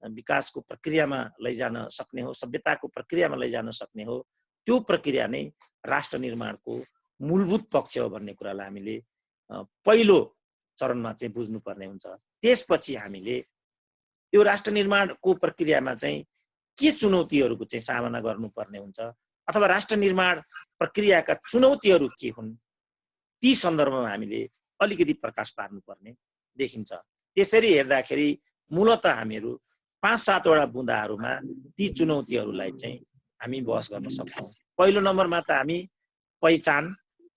विकासको प्रक्रियामा लैजान सक्ने हो, सभ्यताको प्रक्रियामा लैजान सक्ने हो, त्यो प्रक्रिया नै राष्ट्र निर्माणको मूलभूत पक्ष हो भन्ने कुरालाई हामीले पहिलो चरणमा चाहिँ बुझ्नुपर्ने हुन्छ। त्यसपछि हामीले यो राष्ट्र निर्माणको प्रक्रियामा चाहिँ के चुनौतीहरूको चाहिँ सामना गर्नुपर्ने हुन्छ अथवा राष्ट्र निर्माण प्रक्रियाका चुनौतीहरू के हुन्, ती सन्दर्भमा हामीले अलिकति प्रकाश पार्नुपर्ने देखिन्छ। त्यसरी हेर्दाखेरि मूलतः हामीहरू 5-7 वटा बुँदाहरूमा ती चुनौतीहरूलाई चाहिँ हामी बहस गर्न सक्छौँ। पहिलो नम्बरमा त हामी पहिचान,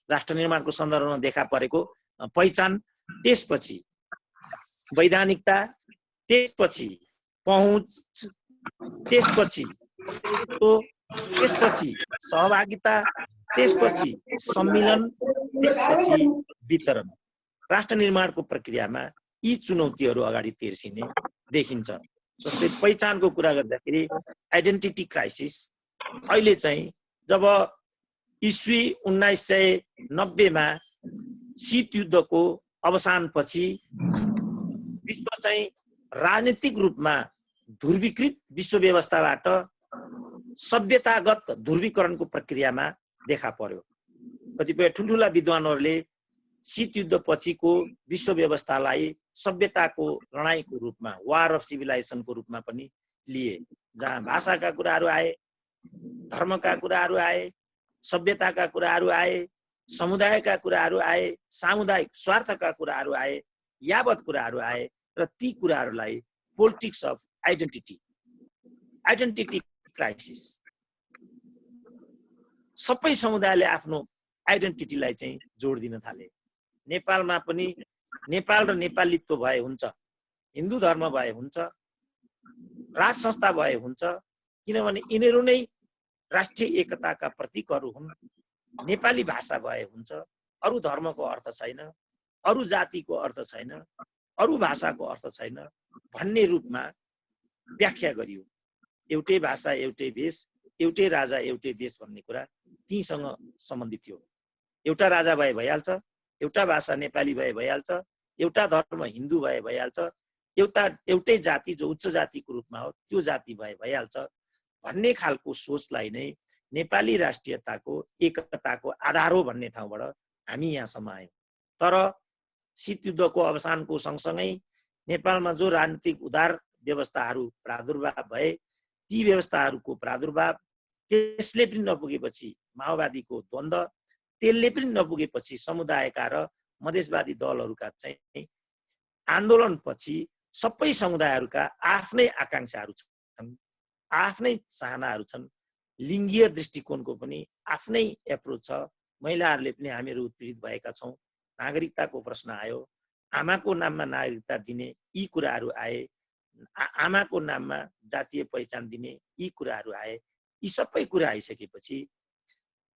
राष्ट्र निर्माणको सन्दर्भमा देखा परेको पहिचान, त्यसपछि वैधानिकता, त्यसपछि पहुँच, त्यसपछि सहभागिता, त्यसपछि सम्मिलन, त्यसपछि वितरण। राष्ट्र निर्माणको प्रक्रियामा यी चुनौतीहरू अगाडि तेर्सिने देखिन्छ। जस्तै पहिचानको कुरा गर्दाखेरि आइडेन्टिटी क्राइसिस, अहिले चाहिँ जब इस्वी 1990 मा शीत युद्धको अवसानपछि विश्व चाहिँ राजनीतिक रूपमा ध्रुवीकृत विश्व व्यवस्थाबाट सभ्यतागत ध्रुवीकरणको प्रक्रियामा देखा पर्यो। कतिपय ठुल्ठुला विद्वानहरूले शीत युद्ध पछिको विश्व व्यवस्थालाई सभ्यताको लडाईँको रूपमा, वार अफ सिभिलाइजेसनको रूपमा पनि लिए, जहाँ भाषाका कुराहरू आए, धर्मका कुराहरू आए, सभ्यताका कुराहरू आए, समुदायका कुराहरू आए, सामुदायिक स्वार्थका कुराहरू आए, यावत कुराहरू आए र ती कुराहरूलाई पोलिटिक्स अफ आइडेन्टिटी क्राइसिस, सबै समुदायले आफ्नो आइडेन्टिटीलाई चाहिँ जोड दिन थाले। नेपालमा पनि नेपाल र नेपालीत्व भए हुन्छ, हिन्दू धर्म भए हुन्छ, राज संस्था भए हुन्छ, किनभने यिनीहरू नै राष्ट्रिय एकताका प्रतीकहरू हुन्। नेपाली भाषा भए हुन्छ, अरू धर्मको अर्थ छैन, अरू जातिको अर्थ छैन, अरू भाषाको अर्थ छैन भन्ने रूपमा व्याख्या गरियो। एउटै भाषा, एउटै भेष, एउटै राजा, एउटै देश भन्ने कुरा तीसँग सम्बन्धित थियो। एउटा राजा भए भइहाल्छ, एउटा भाषा नेपाली भए भइहाल्छ, एउटा धर्म हिन्दू भए भइहाल्छ, एउटै जाति जो उच्च जातिको रूपमा हो त्यो जाति भए भइहाल्छ भन्ने खालको सोचलाई नै नेपाली राष्ट्रियताको एकताको आधार हो भन्ने ठाउँबाट हामी यहाँसम्म आयौँ। तर शीत युद्धको अवसानको सँगसँगै नेपालमा जो राजनीतिक उदार व्यवस्थाहरू प्रादुर्भाव भए, ती व्यवस्थाहरूको प्रादुर्भाव, त्यसले पनि नपुगेपछि माओवादीको द्वन्द्व, त्यसले पनि नपुगेपछि समुदायका र मधेसवादी दलहरूका चाहिँ आन्दोलनपछि सबै समुदायहरूका आफ्नै आकांक्षाहरू छन्, आफ्नै चाहनाहरू छन्, लिङ्गीय दृष्टिकोणको पनि आफ्नै एप्रोच छ। महिलाहरूले पनि हामीहरू उत्पीडित भएका छौँ, नागरिकताको प्रश्न आयो, आमाको नाममा नागरिकता दिने यी कुराहरू आए, आमाको नाममा जातीय पहिचान दिने यी कुराहरू आए। यी सबै कुरा आइसकेपछि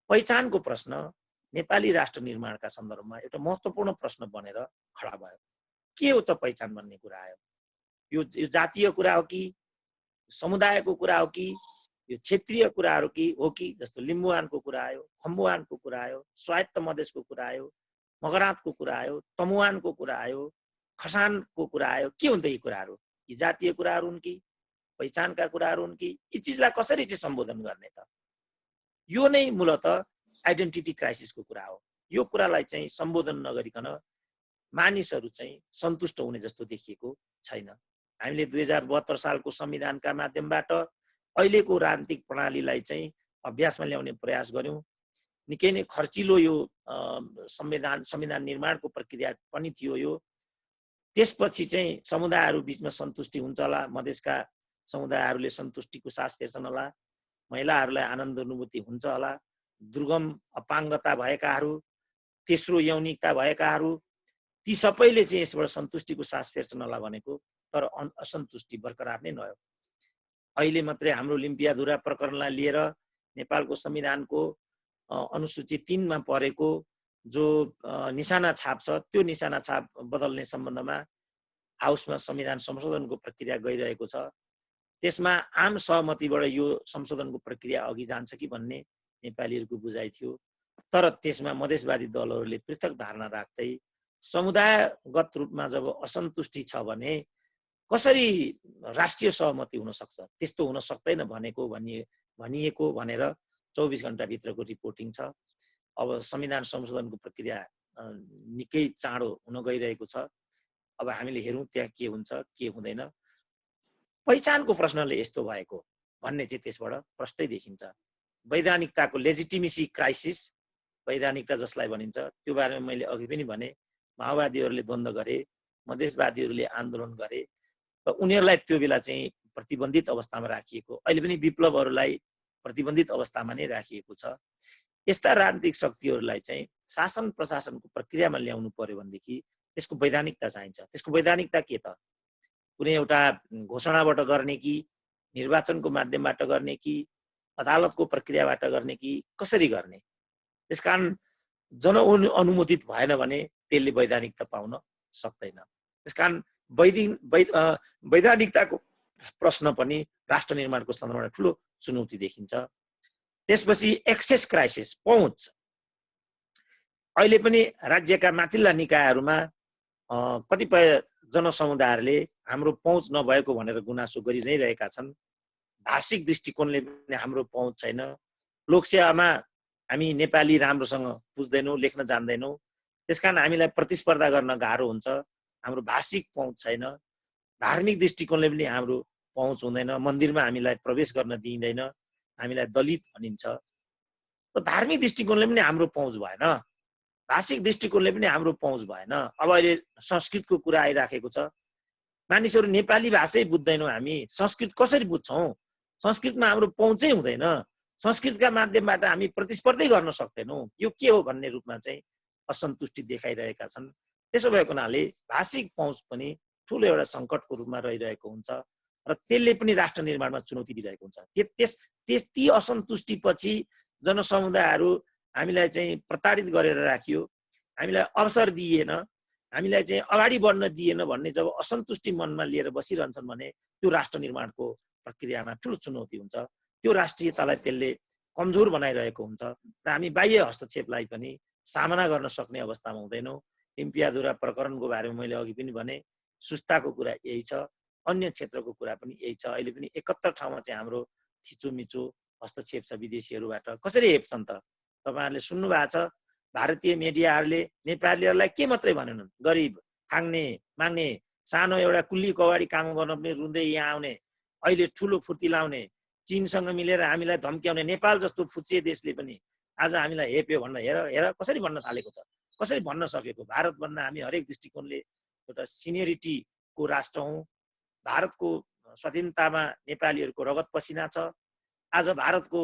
पहिचानको प्रश्न नेपाली राष्ट्र निर्माणका सन्दर्भमा एउटा महत्त्वपूर्ण प्रश्न बनेर खडा भयो। के हो त पहिचान भन्ने कुरा आयो। यो जातीय कुरा हो कि, समुदायको कुरा हो कि, यो क्षेत्रीय कुराहरू हो कि, जस्तो लिम्बुवानको कुरा आयो, खम्बुवानको कुरा आयो, स्वायत्त मधेसको कुरा आयो, मगरातको कुरा आयो, तमुवानको कुरा आयो, खसानको कुरा आयो। के हुन् त यी कुराहरू? यी जातीय कुराहरू हुन् कि पहिचानका कुराहरू हुन् कि? यी चिजलाई कसरी चाहिँ सम्बोधन गर्ने त? यो नै मूलत आइडेन्टिटी क्राइसिसको कुरा हो। यो कुरालाई चाहिँ सम्बोधन नगरिकन मानिसहरू चाहिँ सन्तुष्ट हुने जस्तो देखिएको छैन। हामीले 2072 सालको संविधानका माध्यमबाट अहिलेको राजनीतिक प्रणालीलाई चाहिँ अभ्यासमा ल्याउने प्रयास गर्यौं। निकै नै खर्चिलो यो संविधान निर्माणको प्रक्रिया पनि थियो। यो त्यसपछि चाहिँ समुदायहरू बीचमा सन्तुष्टि हुन्छ होला, मधेसका समुदायहरूले सन्तुष्टिको सास फेर्छन् होला, महिलाहरूलाई आनन्द अनुभूति हुन्छ होला, दुर्गम अपाङ्गता भएकाहरू, तेस्रो यौनिकता भएकाहरू, ती सबैले चाहिँ यसबाट सन्तुष्टिको सास फेर्छन् होला भनेको, तर असन्तुष्टि बरकरार नै रह्यो। अहिले मात्रै हाम्रो लिम्पियाधुरा प्रकरणलाई लिएर नेपालको संविधानको अनुसूची 3 मा परेको जो निशाना छाप छ, त्यो निशाना छाप बदल्ने सम्बन्धमा हाउसमा संविधान संशोधनको प्रक्रिया गइरहेको छ। त्यसमा आम सहमतिबाट यो संशोधनको प्रक्रिया अघि जान्छ कि भन्ने नेपालीहरूको बुझाइ थियो। तर त्यसमा मधेसवादी दलहरूले पृथक धारणा राख्दै समुदायगत रूपमा जब असन्तुष्टि छ भने कसरी राष्ट्रिय सहमति हुन सक्छ, त्यस्तो हुन सक्दैन भनिएको भनेर 24 घण्टाभित्रको रिपोर्टिङ छ। अब संविधान संशोधनको प्रक्रिया निकै चाँडो हुन गइरहेको छ। अब हामीले हेरौँ त्यहाँ के हुन्छ के हुँदैन। पहिचानको प्रश्नले यस्तो भएको भन्ने चाहिँ त्यसबाट प्रष्टै देखिन्छ। वैधानिकताको लेजिटिमेसी क्राइसिस, वैधानिकता जसलाई भनिन्छ, त्यो बारेमा मैले अघि पनि भने, माओवादीहरूले द्वन्द्व गरे, मधेसवादीहरूले आन्दोलन गरे, त उनीहरूलाई त्यो बेला चाहिँ प्रतिबन्धित अवस्थामा राखिएको, अहिले पनि विप्लवहरूलाई प्रतिबन्धित अवस्थामा नै राखिएको छ। यस्ता राजनीतिक शक्तिहरूलाई चाहिँ शासन प्रशासनको प्रक्रियामा ल्याउनु पर्यो भनेदेखि त्यसको वैधानिकता चाहिन्छ। त्यसको वैधानिकता के त? कुनै एउटा घोषणाबाट गर्ने कि, निर्वाचनको माध्यमबाट गर्ने कि, अदालतको प्रक्रियाबाट गर्ने कि, कसरी गर्ने? त्यसकारण जनअनुमोदित भएन भने त्यसले वैधानिकता पाउन सक्दैन। त्यसकारण वैधानिकताको प्रश्न पनि राष्ट्र निर्माणको सन्दर्भमा ठुलो चुनौती देखिन्छ। त्यसपछि एक्सेस क्राइसिस, पहुँच। अहिले पनि राज्यका माथिल्ला निकायहरूमा कतिपय जनसमुदायहरूले हाम्रो पहुँच नभएको भनेर गुनासो गरि नै रहेका छन्। भाषिक दृष्टिकोणले पनि हाम्रो पहुँच छैन। लोकसेवामा हामी नेपाली राम्रोसँग बुझ्दैनौँ, लेख्न जान्दैनौँ, त्यसकारण हामीलाई प्रतिस्पर्धा गर्न गाह्रो हुन्छ। हाम्रो भाषिक पहुँच छैन। धार्मिक दृष्टिकोणले पनि हाम्रो पहुँच हुँदैन। मन्दिरमा हामीलाई प्रवेश गर्न दिइँदैन, हामीलाई दलित भनिन्छ। धार्मिक दृष्टिकोणले पनि हाम्रो पहुँच भएन, भाषिक दृष्टिकोणले पनि हाम्रो पहुँच भएन। अब अहिले संस्कृतको कुरा आइराखेको छ। मानिसहरू नेपाली भाषै बुझ्दैनौँ, हामी संस्कृत कसरी बुझ्छौँ? संस्कृतमा हाम्रो पहुँचै हुँदैन। संस्कृतका माध्यमबाट हामी प्रतिस्पर्धै गर्न सक्दैनौँ। यो के हो भन्ने रूपमा चाहिँ असन्तुष्टि देखाइरहेका छन्। त्यसो भएको हुनाले भाषिक पहुँच पनि ठुलो एउटा सङ्कटको रूपमा रहिरहेको हुन्छ र त्यसले पनि राष्ट्र निर्माणमा चुनौती दिइरहेको हुन्छ। ती असन्तुष्टिपछि जनसमुदायहरू हामीलाई चाहिँ प्रताडित गरेर राखियो, हामीलाई अवसर दिइएन, हामीलाई चाहिँ अगाडि बढ्न दिएन भन्ने जब असन्तुष्टि मनमा लिएर बसिरहन्छन् भने त्यो राष्ट्र निर्माणको प्रक्रियामा ठुलो चुनौती हुन्छ। त्यो राष्ट्रियतालाई त्यसले कमजोर बनाइरहेको हुन्छ र हामी बाह्य हस्तक्षेपलाई पनि सामना गर्न सक्ने अवस्थामा हुँदैनौँ। लिम्पियाधुरा प्रकरणको बारेमा मैले अघि पनि भने, सुस्ताको कुरा यही छ, अन्य क्षेत्रको कुरा पनि यही छ। अहिले पनि 71 ठाउँमा चाहिँ हाम्रो थिचोमिचो हस्तक्षेप छ विदेशीहरूबाट। कसरी हेप्छन् त? तपाईँहरूले सुन्नु भएको छ, भारतीय मिडियाहरूले नेपालीहरूलाई के मात्रै भनेनन्? गरिब, खाङ्ने, माग्ने, सानो एउटा कुल्ली कवाडी काम गर्न पनि रुँदै यहाँ आउने, अहिले ठुलो फुर्ती लाउने, चीनसँग मिलेर हामीलाई धम्क्याउने नेपाल जस्तो फुच्चे देशले पनि आज हामीलाई हेप्यो भन्न हेर कसरी भन्न थालेको त? कसरी भन्न सकेको? भारतभन्दा हामी हरेक दृष्टिकोणले एउटा सिनियरिटीको राष्ट्र हौँ। भारतको स्वाधीनतामा नेपालीहरूको रगत पसिना छ। आज भारतको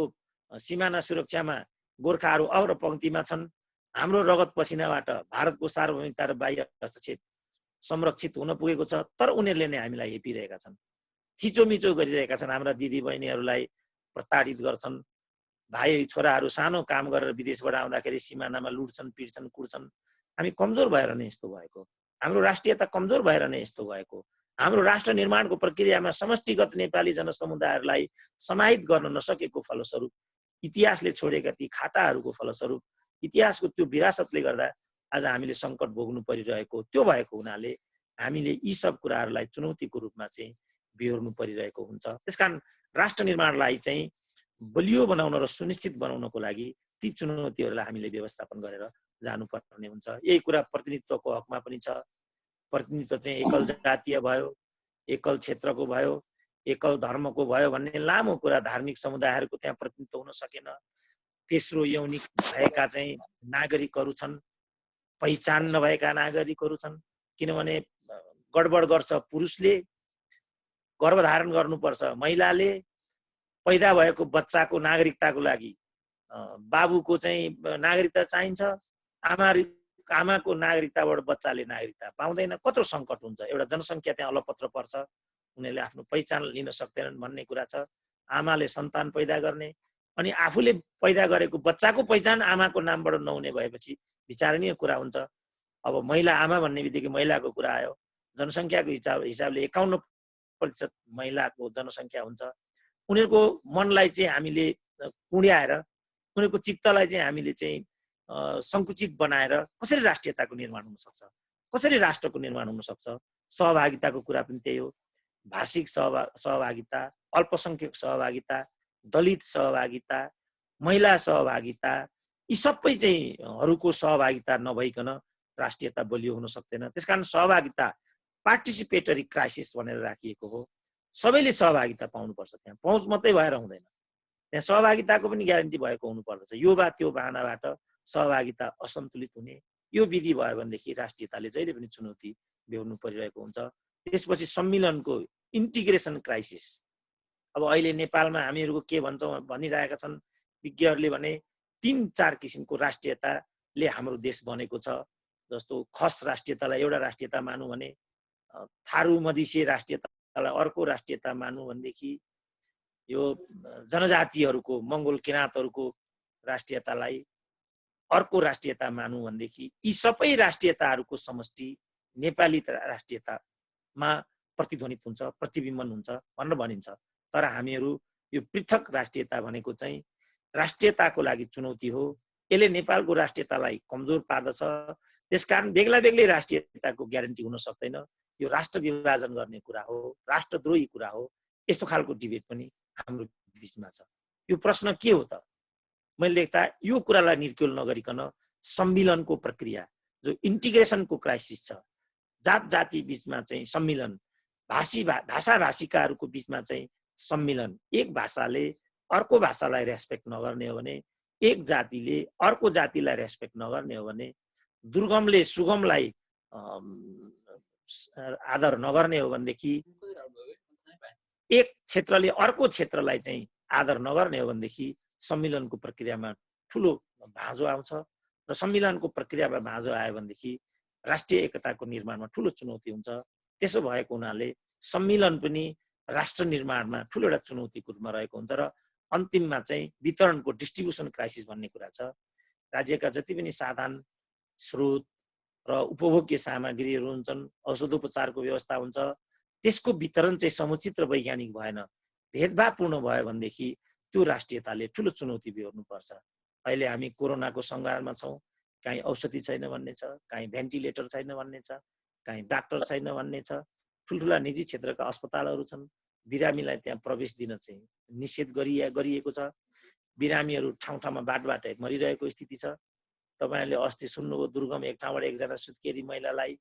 सिमाना सुरक्षामा गोर्खाहरू अग्र पङ्क्तिमा छन्। हाम्रो रगत पसिनाबाट भारतको सार्वभौमिकता र बाह्य हस्तक्षेप संरक्षित हुन पुगेको छ, तर उनीहरूले नै हामीलाई हेपिरहेका छन्, थिचोमिचो गरिरहेका छन्। हाम्रा दिदीबहिनीहरूलाई प्रताडित गर्छन्, भाइ छोराहरू सानो काम गरेर विदेशबाट आउँदाखेरि सिमानामा लुट्छन्, पिट्छन्, कुट्छन्। हामी कमजोर भएर नै यस्तो भएको, हाम्रो राष्ट्रियता कमजोर भएर नै यस्तो भएको। हाम्रो राष्ट्र निर्माणको प्रक्रियामा समष्टिगत नेपाली जनसमुदायहरूलाई समाहित गर्न नसकेको फलस्वरूप, इतिहासले छोडेका ती खाटाहरूको फलस्वरूप, इतिहासको त्यो विरासतले गर्दा आज हामीले सङ्कट भोग्नु परिरहेको त्यो भएको हुनाले हामीले यी सब कुराहरूलाई चुनौतीको रूपमा चाहिँ बिहोर्नु परिरहेको हुन्छ। त्यसकारण राष्ट्र निर्माणलाई चाहिँ बलियो बनाउन र सुनिश्चित बनाउनको लागि ती चुनौतीहरूलाई हामीले व्यवस्थापन गरेर जानुपर्ने हुन्छ। यही कुरा प्रतिनिधित्वको हकमा पनि छ। प्रतिनिधित्व चाहिँ एकल जातीय भयो, एकल क्षेत्रको भयो, एकल धर्मको भयो भन्ने लामो कुरा। धार्मिक समुदायहरूको त्यहाँ प्रतिनिधित्व हुन सकेन। तेस्रो यौनिक भएका चाहिँ नागरिकहरू छन्, पहिचान नभएका नागरिकहरू छन्। किनभने गडबड गर्छ पुरुषले, गर्भधारण गर्नुपर्छ महिलाले, पैदा भएको बच्चाको नागरिकताको लागि बाबुको चाहिँ नागरिकता चाहिन्छ, आमाको नागरिकताबाट बच्चाले नागरिकता पाउँदैन। कत्रो सङ्कट हुन्छ। एउटा जनसङ्ख्या त्यहाँ अलपत्र पर्छ, उनीहरूले आफ्नो पहिचान लिन सक्दैनन् भन्ने कुरा छ। आमाले सन्तान पैदा गर्ने अनि आफूले पैदा गरेको बच्चाको पहिचान आमाको नामबाट नहुने भएपछि विचारणीय कुरा हुन्छ। अब महिला आमा भन्ने बित्तिकै महिलाको कुरा आयो। जनसङ्ख्याको हिसाबले 51% महिलाको जनसङ्ख्या हुन्छ। उनीहरूको मनलाई चाहिँ हामीले कुँड्याएर, उनीहरूको चित्तलाई चाहिँ हामीले चाहिँ सङ्कुचित बनाएर कसरी राष्ट्रियताको निर्माण हुन सक्छ, कसरी राष्ट्रको निर्माण हुन सक्छ? सहभागिताको कुरा पनि त्यही हो। भाषिक सहभागिता, अल्पसङ्ख्यक सहभागिता, दलित सहभागिता, महिला सहभागिता, यी सबै चाहिँ हरूको सहभागिता नभइकन राष्ट्रियता बलियो हुन सक्दैन। त्यसकारण सहभागिता पार्टिसिपेटरी क्राइसिस भनेर राखिएको हो। सबैले सहभागिता पाउनुपर्छ। त्यहाँ पहुँच मात्रै भएर हुँदैन, त्यहाँ सहभागिताको पनि ग्यारेन्टी भएको हुनुपर्दछ। यो वा त्यो बहानाबाट सहभागिता असन्तुलित हुने यो विधि भयो भनेदेखि राष्ट्रियताले जहिले पनि चुनौती बेहोर्नु परिरहेको हुन्छ। त्यसपछि सम्मिलनको इन्टिग्रेसन क्राइसिस। अब अहिले नेपालमा हामीहरूको के भन्छौँ भनिरहेका छन् विज्ञहरूले भने 3-4 किसिमको राष्ट्रियताले हाम्रो देश बनेको छ। जस्तो खस राष्ट्रियतालाई एउटा राष्ट्रियता मानौँ भने, थारू मधेसी राष्ट्रियतालाई अर्को राष्ट्रियता मानौँ भनेदेखि, यो जनजातिहरूको मङ्गोल किराँतहरूको राष्ट्रियतालाई अर्को राष्ट्रियता मानौँ भनेदेखि, यी सबै राष्ट्रियताहरूको समष्टि नेपाली राष्ट्रियतामा प्रतिध्वनित हुन्छ, प्रतिबिम्बन हुन्छ भनेर भनिन्छ। तर हामीहरू यो पृथक राष्ट्रियता भनेको चाहिँ राष्ट्रियताको लागि चुनौती हो। यसले नेपालको राष्ट्रियतालाई कमजोर पार्दछ। त्यसकारण बेग्ला बेग्लै राष्ट्रियताको ग्यारेन्टी हुन सक्दैन। यो राष्ट्र विभाजन गर्ने कुरा हो, राष्ट्रद्रोही कुरा हो। यस्तो खालको डिबेट पनि हाम्रो बिचमा छ। यो प्रश्न के हो त? मैले देख्दा यो कुरालाई निर्क्युल नगरिकन सम्मिलनको प्रक्रिया, जो इन्टिग्रेसनको क्राइसिस छ, जात जाति बिचमा चाहिँ सम्मिलन, भाषा भाषिकाहरूको बिचमा चाहिँ सम्मिलन, एक भाषाले अर्को भाषालाई रेस्पेक्ट नगर्ने हो भने, एक जातिले अर्को जातिलाई रेस्पेक्ट नगर्ने हो भने, दुर्गमले सुगमलाई आदर नगर्ने हो भनेदेखि, एक क्षेत्रले अर्को क्षेत्रलाई चाहिँ आदर नगर्ने हो भनेदेखि सम्मिलनको प्रक्रियामा ठुलो भाँजो आउँछ। र सम्मिलनको प्रक्रियामा भाँजो आयो भनेदेखि राष्ट्रिय एकताको निर्माणमा ठुलो चुनौती हुन्छ। त्यसो भएको हुनाले सम्मिलन पनि राष्ट्र निर्माणमा ठुलो एउटा चुनौतीको रूपमा रहेको हुन्छ। र अन्तिममा चाहिँ वितरणको डिस्ट्रिब्युसन क्राइसिस भन्ने कुरा छ। राज्यका जति पनि साधन स्रोत र उपभोग्य सामग्रीहरू हुन्छन्, औषधोपचारको व्यवस्था हुन्छ, त्यसको वितरण चाहिँ समुचित र वैज्ञानिक भएन, भेदभावपूर्ण भयो भनेदेखि त्यो राष्ट्रियताले ठुलो चुनौती बिहोर्नुपर्छ। अहिले हामी कोरोनाको सङ्घारमा छौँ। कहीँ औषधि छैन भन्ने छ, कहीँ भेन्टिलेटर छैन भन्ने छ, कहीँ डाक्टर छैन भन्ने छ। ठुल्ठुला निजी क्षेत्रका अस्पतालहरू छन्, बिरामीलाई त्यहाँ प्रवेश दिन चाहिँ निषेध गरिएको छ। बिरामीहरू ठाउँ ठाउँमा बाटै मरिरहेको स्थिति छ। तपाईँहरूले अस्ति सुन्नुभयो, दुर्गम एक ठाउँबाट एकजना सुत्केरी महिलालाई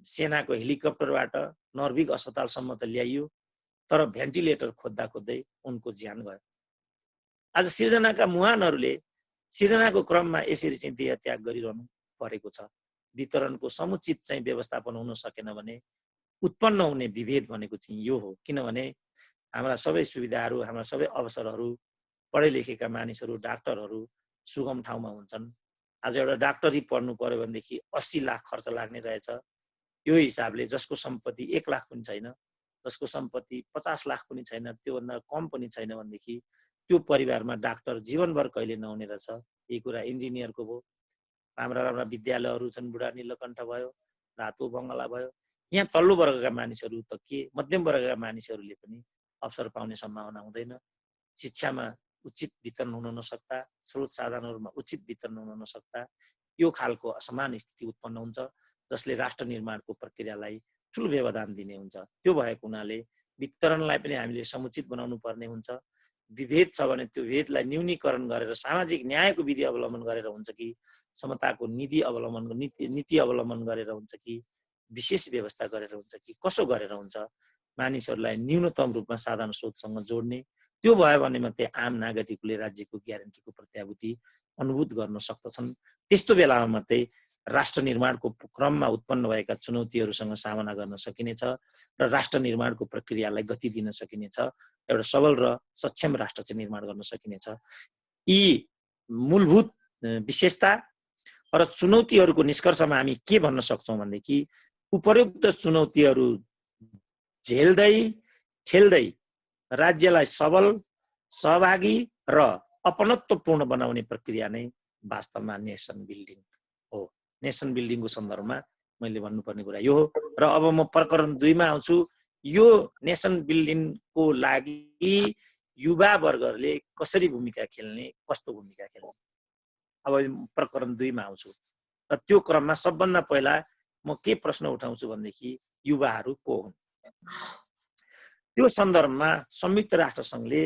सेनाको हेलिकप्टरबाट नर्भिक अस्पतालसम्म त ल्याइयो, तर भेन्टिलेटर खोज्दा खोज्दै उनको ज्यान गयो। आज सिर्जनाका मुहानहरूले सिर्जनाको क्रममा यसरी चाहिँ देह त्याग गरिरहनु परेको छ। वितरणको समुचित चाहिँ व्यवस्थापन हुन सकेन भने उत्पन्न हुने विभेद भनेको चाहिँ यो हो। किनभने हाम्रा सबै सुविधाहरू, हाम्रा सबै अवसरहरू, पढे लेखेका मानिसहरू, डाक्टरहरू सुगम ठाउँमा हुन्छन्। आज एउटा डाक्टरी पढ्नु पर्यो भनेदेखि 80 लाख खर्च लाग्ने रहेछ। यो हिसाबले जसको सम्पत्ति 1 लाख पनि छैन, जसको सम्पत्ति 50 लाख पनि छैन, त्योभन्दा कम पनि छैन भनेदेखि त्यो परिवारमा डाक्टर जीवनभर कहिले नहुने रहेछ। यही कुरा इन्जिनियरको भयो, राम्रा राम्रा विद्यालयहरू छन्, बुढा नीलकण्ठ भयो, रातो बङ्गला भयो। यहाँ तल्लो वर्गका मानिसहरू त के, मध्यम वर्गका मानिसहरूले पनि अवसर पाउने सम्भावना हुँदैन। शिक्षामा उचित वितरण हुन नसक्दा, स्रोत साधनहरूमा उचित वितरण हुन नसक्दा यो खालको असमान स्थिति उत्पन्न हुन्छ, जसले राष्ट्र निर्माणको प्रक्रियालाई ठुलो व्यवधान दिने हुन्छ। त्यो भएको हुनाले वितरणलाई पनि हामीले समुचित बनाउनु पर्ने हुन्छ। विभेद छ भने त्यो भेदलाई न्यूनीकरण गरेर सामाजिक न्यायको विधि अवलम्बन गरेर हुन्छ कि समताको नीति अवलम्बन गरेर हुन्छ कि विशेष व्यवस्था गरेर हुन्छ कि कसो गरेर हुन्छ, मानिसहरूलाई न्यूनतम रूपमा साधन स्रोतसँग जोड्ने। त्यो भयो भने मात्रै आम नागरिकले राज्यको ग्यारेन्टीको प्रत्याभूति अनुभूत गर्न सक्दछन्। त्यस्तो बेलामा मात्रै राष्ट्र निर्माणको क्रममा उत्पन्न भएका चुनौतीहरूसँग सामना गर्न सकिनेछ र राष्ट्र निर्माणको प्रक्रियालाई गति दिन सकिनेछ। एउटा सबल र सक्षम राष्ट्र चाहिँ निर्माण गर्न सकिनेछ। यी मूलभूत विशेषता र चुनौतीहरूको निष्कर्षमा हामी के भन्न सक्छौँ भनेदेखि उपरोक्त चुनौतीहरू झेल्दै ठेल्दै राज्यलाई सबल, सहभागी र अपनत्वपूर्ण बनाउने प्रक्रिया नै वास्तवमा नेसन बिल्डिङ हो। नेसन बिल्डिङको सन्दर्भमा मैले भन्नुपर्ने कुरा यो हो। र अब म प्रकरण 2 मा आउँछु। यो नेसन बिल्डिङको लागि युवा वर्गहरूले कसरी भूमिका खेल्ने, कस्तो भूमिका खेल्ने, अब प्रकरण 2 मा आउँछु। र त्यो क्रममा सबभन्दा पहिला म के प्रश्न उठाउँछु भनेदेखि युवाहरू को हुन्। त्यो सन्दर्भमा संयुक्त राष्ट्र संघले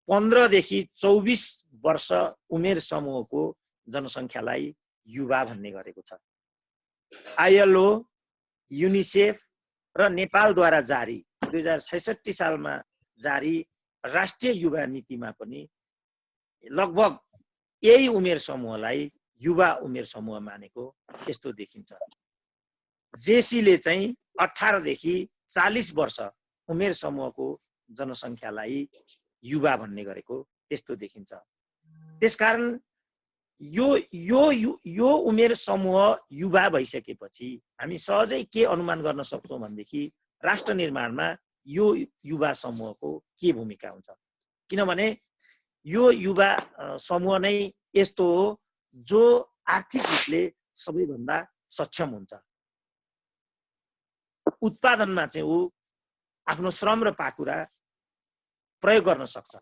15 देखि 24 वर्ष उमेर समूहको जनसङ्ख्यालाई युवा भन्ने गरेको छ। ILO, युनिसेफ र नेपालद्वारा जारी 2066 सालमा जारी राष्ट्रिय युवा नीतिमा पनि लगभग यही उमेर समूहलाई युवा उमेर समूह मानेको यस्तो देखिन्छ। जेसीले चाहिँ 18 देखि 40 वर्ष उमेर समूहको जनसङ्ख्यालाई युवा भन्ने गरेको त्यस्तो देखिन्छ। त्यसकारण यो उमेर समूह युवा भइसकेपछि हामी सहजै के अनुमान गर्न सक्छौँ भनेदेखि राष्ट्र निर्माणमा यो युवा समूहको के भूमिका हुन्छ। किनभने यो युवा समूह नै यस्तो हो जो आर्थिक रूपले सबैभन्दा सक्षम हुन्छ। उत्पादनमा चाहिँ ऊ आफ्नो श्रम र पाखुरा प्रयोग गर्न सक्छ।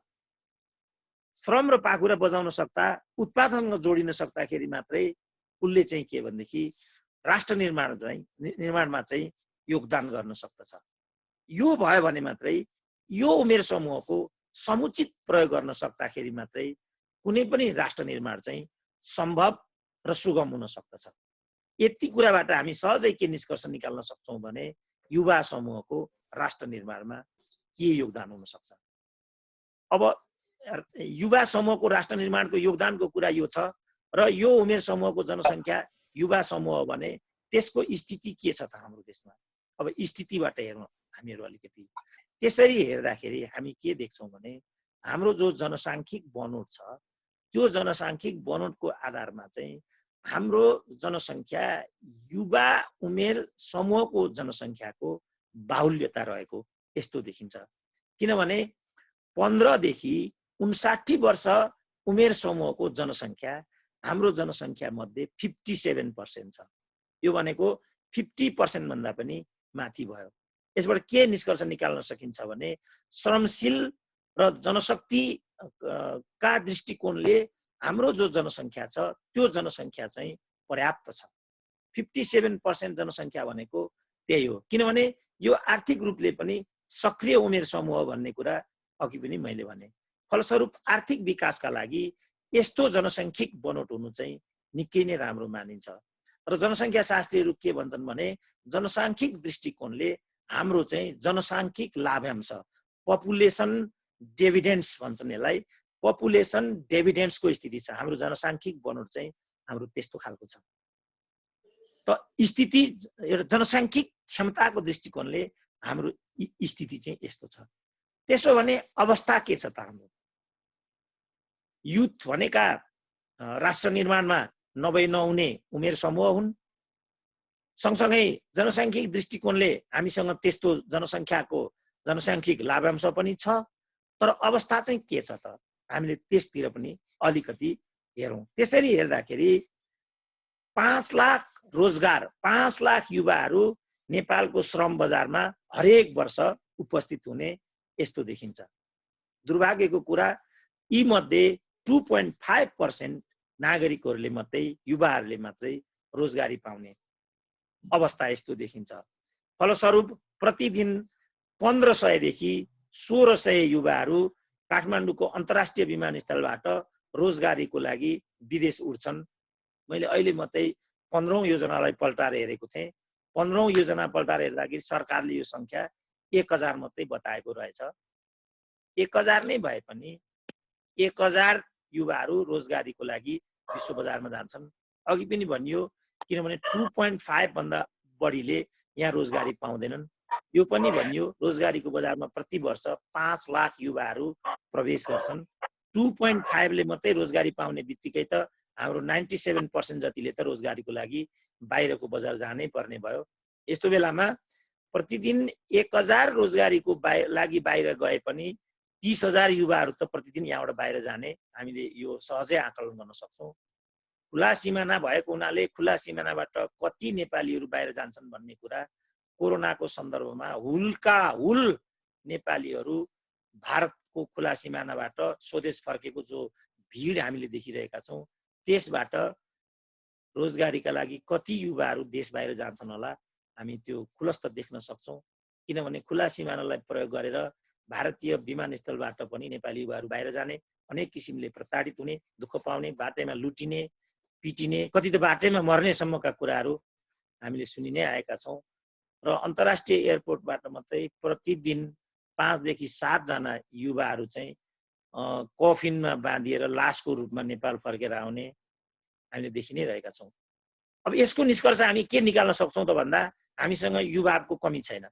श्रम र पाखुरा बजाउन सक्दा, उत्पादनमा जोडिन सक्दाखेरि मात्रै उसले चाहिँ के भनेदेखि राष्ट्र निर्माणमा चाहिँ योगदान गर्न सक्दछ। यो भयो भने मात्रै यो उमेर समूहको समुचित प्रयोग गर्न सक्दाखेरि मात्रै कुनै पनि राष्ट्र निर्माण चाहिँ सम्भव र सुगम हुन सक्दछ। यति कुराबाट हामी सहजै के निष्कर्ष निकाल्न सक्छौँ भने युवा समूहको राष्ट्र निर्माणमा के योगदान हुन सक्छ। अब युवा समूहको राष्ट्र निर्माणको योगदानको कुरा यो छ र यो उमेर समूहको जनसङ्ख्या युवा समूह भने त्यसको स्थिति के छ त हाम्रो देशमा। अब स्थितिबाट हेर्नु हामीहरू अलिकति त्यसरी हेर्दाखेरि हामी के देख्छौँ भने हाम्रो जो जनसाङ्ख्यिक बनोट छ त्यो जनसाङ्ख्यिक बनोटको आधारमा चाहिँ हाम्रो जनसङ्ख्या युवा उमेर समूहको जनसङ्ख्याको बाहुल्यता रहेको यस्तो देखिन्छ। किनभने 15 देखि 59 वर्ष उमेर समूहको जनसङ्ख्या हाम्रो जनसङ्ख्या मध्ये 57% छ। यो भनेको 50% भन्दा पनि माथि भयो। यसबाट के निष्कर्ष निकाल्न सकिन्छ भने श्रमशील र जनशक्ति का दृष्टिकोणले हाम्रो जो जनसङ्ख्या छ त्यो जनसङ्ख्या चाहिँ पर्याप्त छ। 57% जनसङ्ख्या भनेको त्यही हो। किनभने यो आर्थिक रूपले पनि सक्रिय उमेर समूह भन्ने कुरा अघि पनि मैले भने। फलस्वरूप आर्थिक विकासका लागि यस्तो जनसङ्ख्यिक बनोट हुनु चाहिँ निकै नै राम्रो मानिन्छ। र जनसङ्ख्या शास्त्रीहरू के भन्छन् भने जनसाङ्ख्यिक दृष्टिकोणले हाम्रो चाहिँ जनसाङ्ख्यिक लाभांश पपुलेसन डिभिडेन्ड्स भन्छन् यसलाई, पपुलेसन डिभिडेन्ड्सको स्थिति छ। हाम्रो जनसाङ्ख्यिक बनोट चाहिँ हाम्रो त्यस्तो खालको छ। त स्थिति जनसाङ्ख्यिक क्षमताको दृष्टिकोणले हाम्रो स्थिति चाहिँ यस्तो छ। त्यसो भने अवस्था के छ त हाम्रो? युथ भनेका राष्ट्र निर्माणमा नभई नहुने उमेर समूह हुन्। सँगसँगै जनसाङ्ख्यिक दृष्टिकोणले हामीसँग त्यस्तो जनसाङ्ख्यिक लाभांश पनि छ, तर अवस्था चाहिँ के छ त हामीले त्यसतिर पनि अलिकति हेरौँ। त्यसरी हेर्दाखेरि 5 लाख रोजगार, 5 लाख युवाहरू नेपालको श्रम बजारमा हरेक वर्ष उपस्थित हुने यस्तो देखिन्छ। दुर्भाग्यको कुरा यी मध्ये 2.5% नागरिकहरूले मात्रै, युवाहरूले मात्रै रोजगारी पाउने अवस्था यस्तो देखिन्छ। फलस्वरूप प्रतिदिन 1500 देखि 1600 युवाहरू काठमाडौँको अन्तर्राष्ट्रिय विमानस्थलबाट रोजगारीको लागि विदेश उड्छन्। मैले अहिले मात्रै 15औं योजनालाई पल्टाएर हेरेको थिएँ। 15औं योजना पल्टाएर हेर्दाखेरि सरकारले यो संख्या 1000 मात्रै बताएको रहेछ। 1000 नै भए पनि 1000 युवाहरू रोजगारीको लागि विश्व बजारमा जान्छन्। अघि पनि भनियो, किनभने 2.5 भन्दा बढीले यहाँ रोजगारी पाउँदैनन्। यो पनि भनियो, रोजगारीको बजारमा प्रति वर्ष 5 लाख युवाहरू प्रवेश गर्छन्। 2.5 ले मात्रै रोजगारी पाउने बित्तिकै त हाम्रो 97% जतिले त रोजगारीको लागि बाहिरको बजार जानै पर्ने भयो। यस्तो बेलामा प्रतिदिन 1000 रोजगारीको लागि बाहिर गए पनि 30,000 युवाहरू त प्रतिदिन यहाँबाट बाहिर जाने हामीले यो सहजै आकलन गर्न सक्छौँ। खुला सिमाना भएको हुनाले खुला सिमानाबाट कति नेपालीहरू बाहिर जान्छन् भन्ने कुरा कोरोनाको सन्दर्भमा हुलका हुल नेपालीहरू भारतको खुला सिमानाबाट स्वदेश फर्केको जो भिड हामीले देखिरहेका छौँ, त्यसबाट रोजगारीका लागि कति युवाहरू देश बाहिर जान्छन् होला हामी त्यो खुलस्त देख्न सक्छौँ। किनभने खुला सिमानालाई प्रयोग गरेर भारतीय विमानस्थलबाट पनि नेपाली युवाहरू बाहिर जाने, अनेक किसिमले प्रताडित हुने, दुःख पाउने, बाटैमा लुटिने, पिटिने, कति त बाटैमा मर्नेसम्मका कुराहरू हामीले सुनि नै आएका छौँ। र अन्तर्राष्ट्रिय एयरपोर्टबाट मात्रै प्रतिदिन 5 देखि 7 जना युवाहरू चाहिँ कफिनमा बाँधिएर लासको रूपमा नेपाल फर्केर आउने हामीले देखि नै रहेका छौँ। अब यसको निष्कर्ष हामी के निकाल्न सक्छौँ त भन्दा हामीसँग युवाको कमी छैन।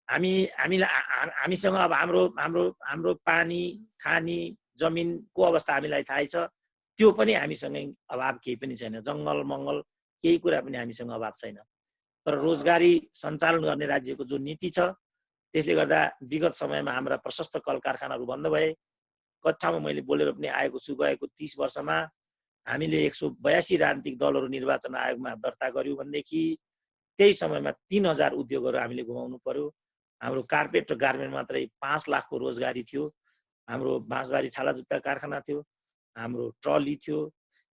हामीसँग अब हाम्रो पानी, खानी, जमिनको अवस्था हामीलाई थाहै छ। त्यो पनि हामीसँग अभाव केही पनि छैन। जङ्गल मङ्गल केही कुरा पनि हामीसँग अभाव छैन। तर रोजगारी सञ्चालन गर्ने राज्यको जो नीति छ, त्यसले गर्दा विगत समयमा हाम्रा प्रशस्त कल कारखानाहरू बन्द भए। कति ठाउँमा मैले बोलेर पनि आएको छु, गएको 30 वर्षमा हामीले 182 राजनीतिक दलहरू निर्वाचन आयोगमा दर्ता गर्यौँ भनेदेखि त्यही समयमा 3000 उद्योगहरू हामीले गुमाउनु पर्यो। हाम्रो कार्पेट र गार्मेन्ट मात्रै 5 लाखको रोजगारी थियो। हाम्रो बाँसबारी छाला जुत्ता कारखाना थियो, हाम्रो ट्रली थियो,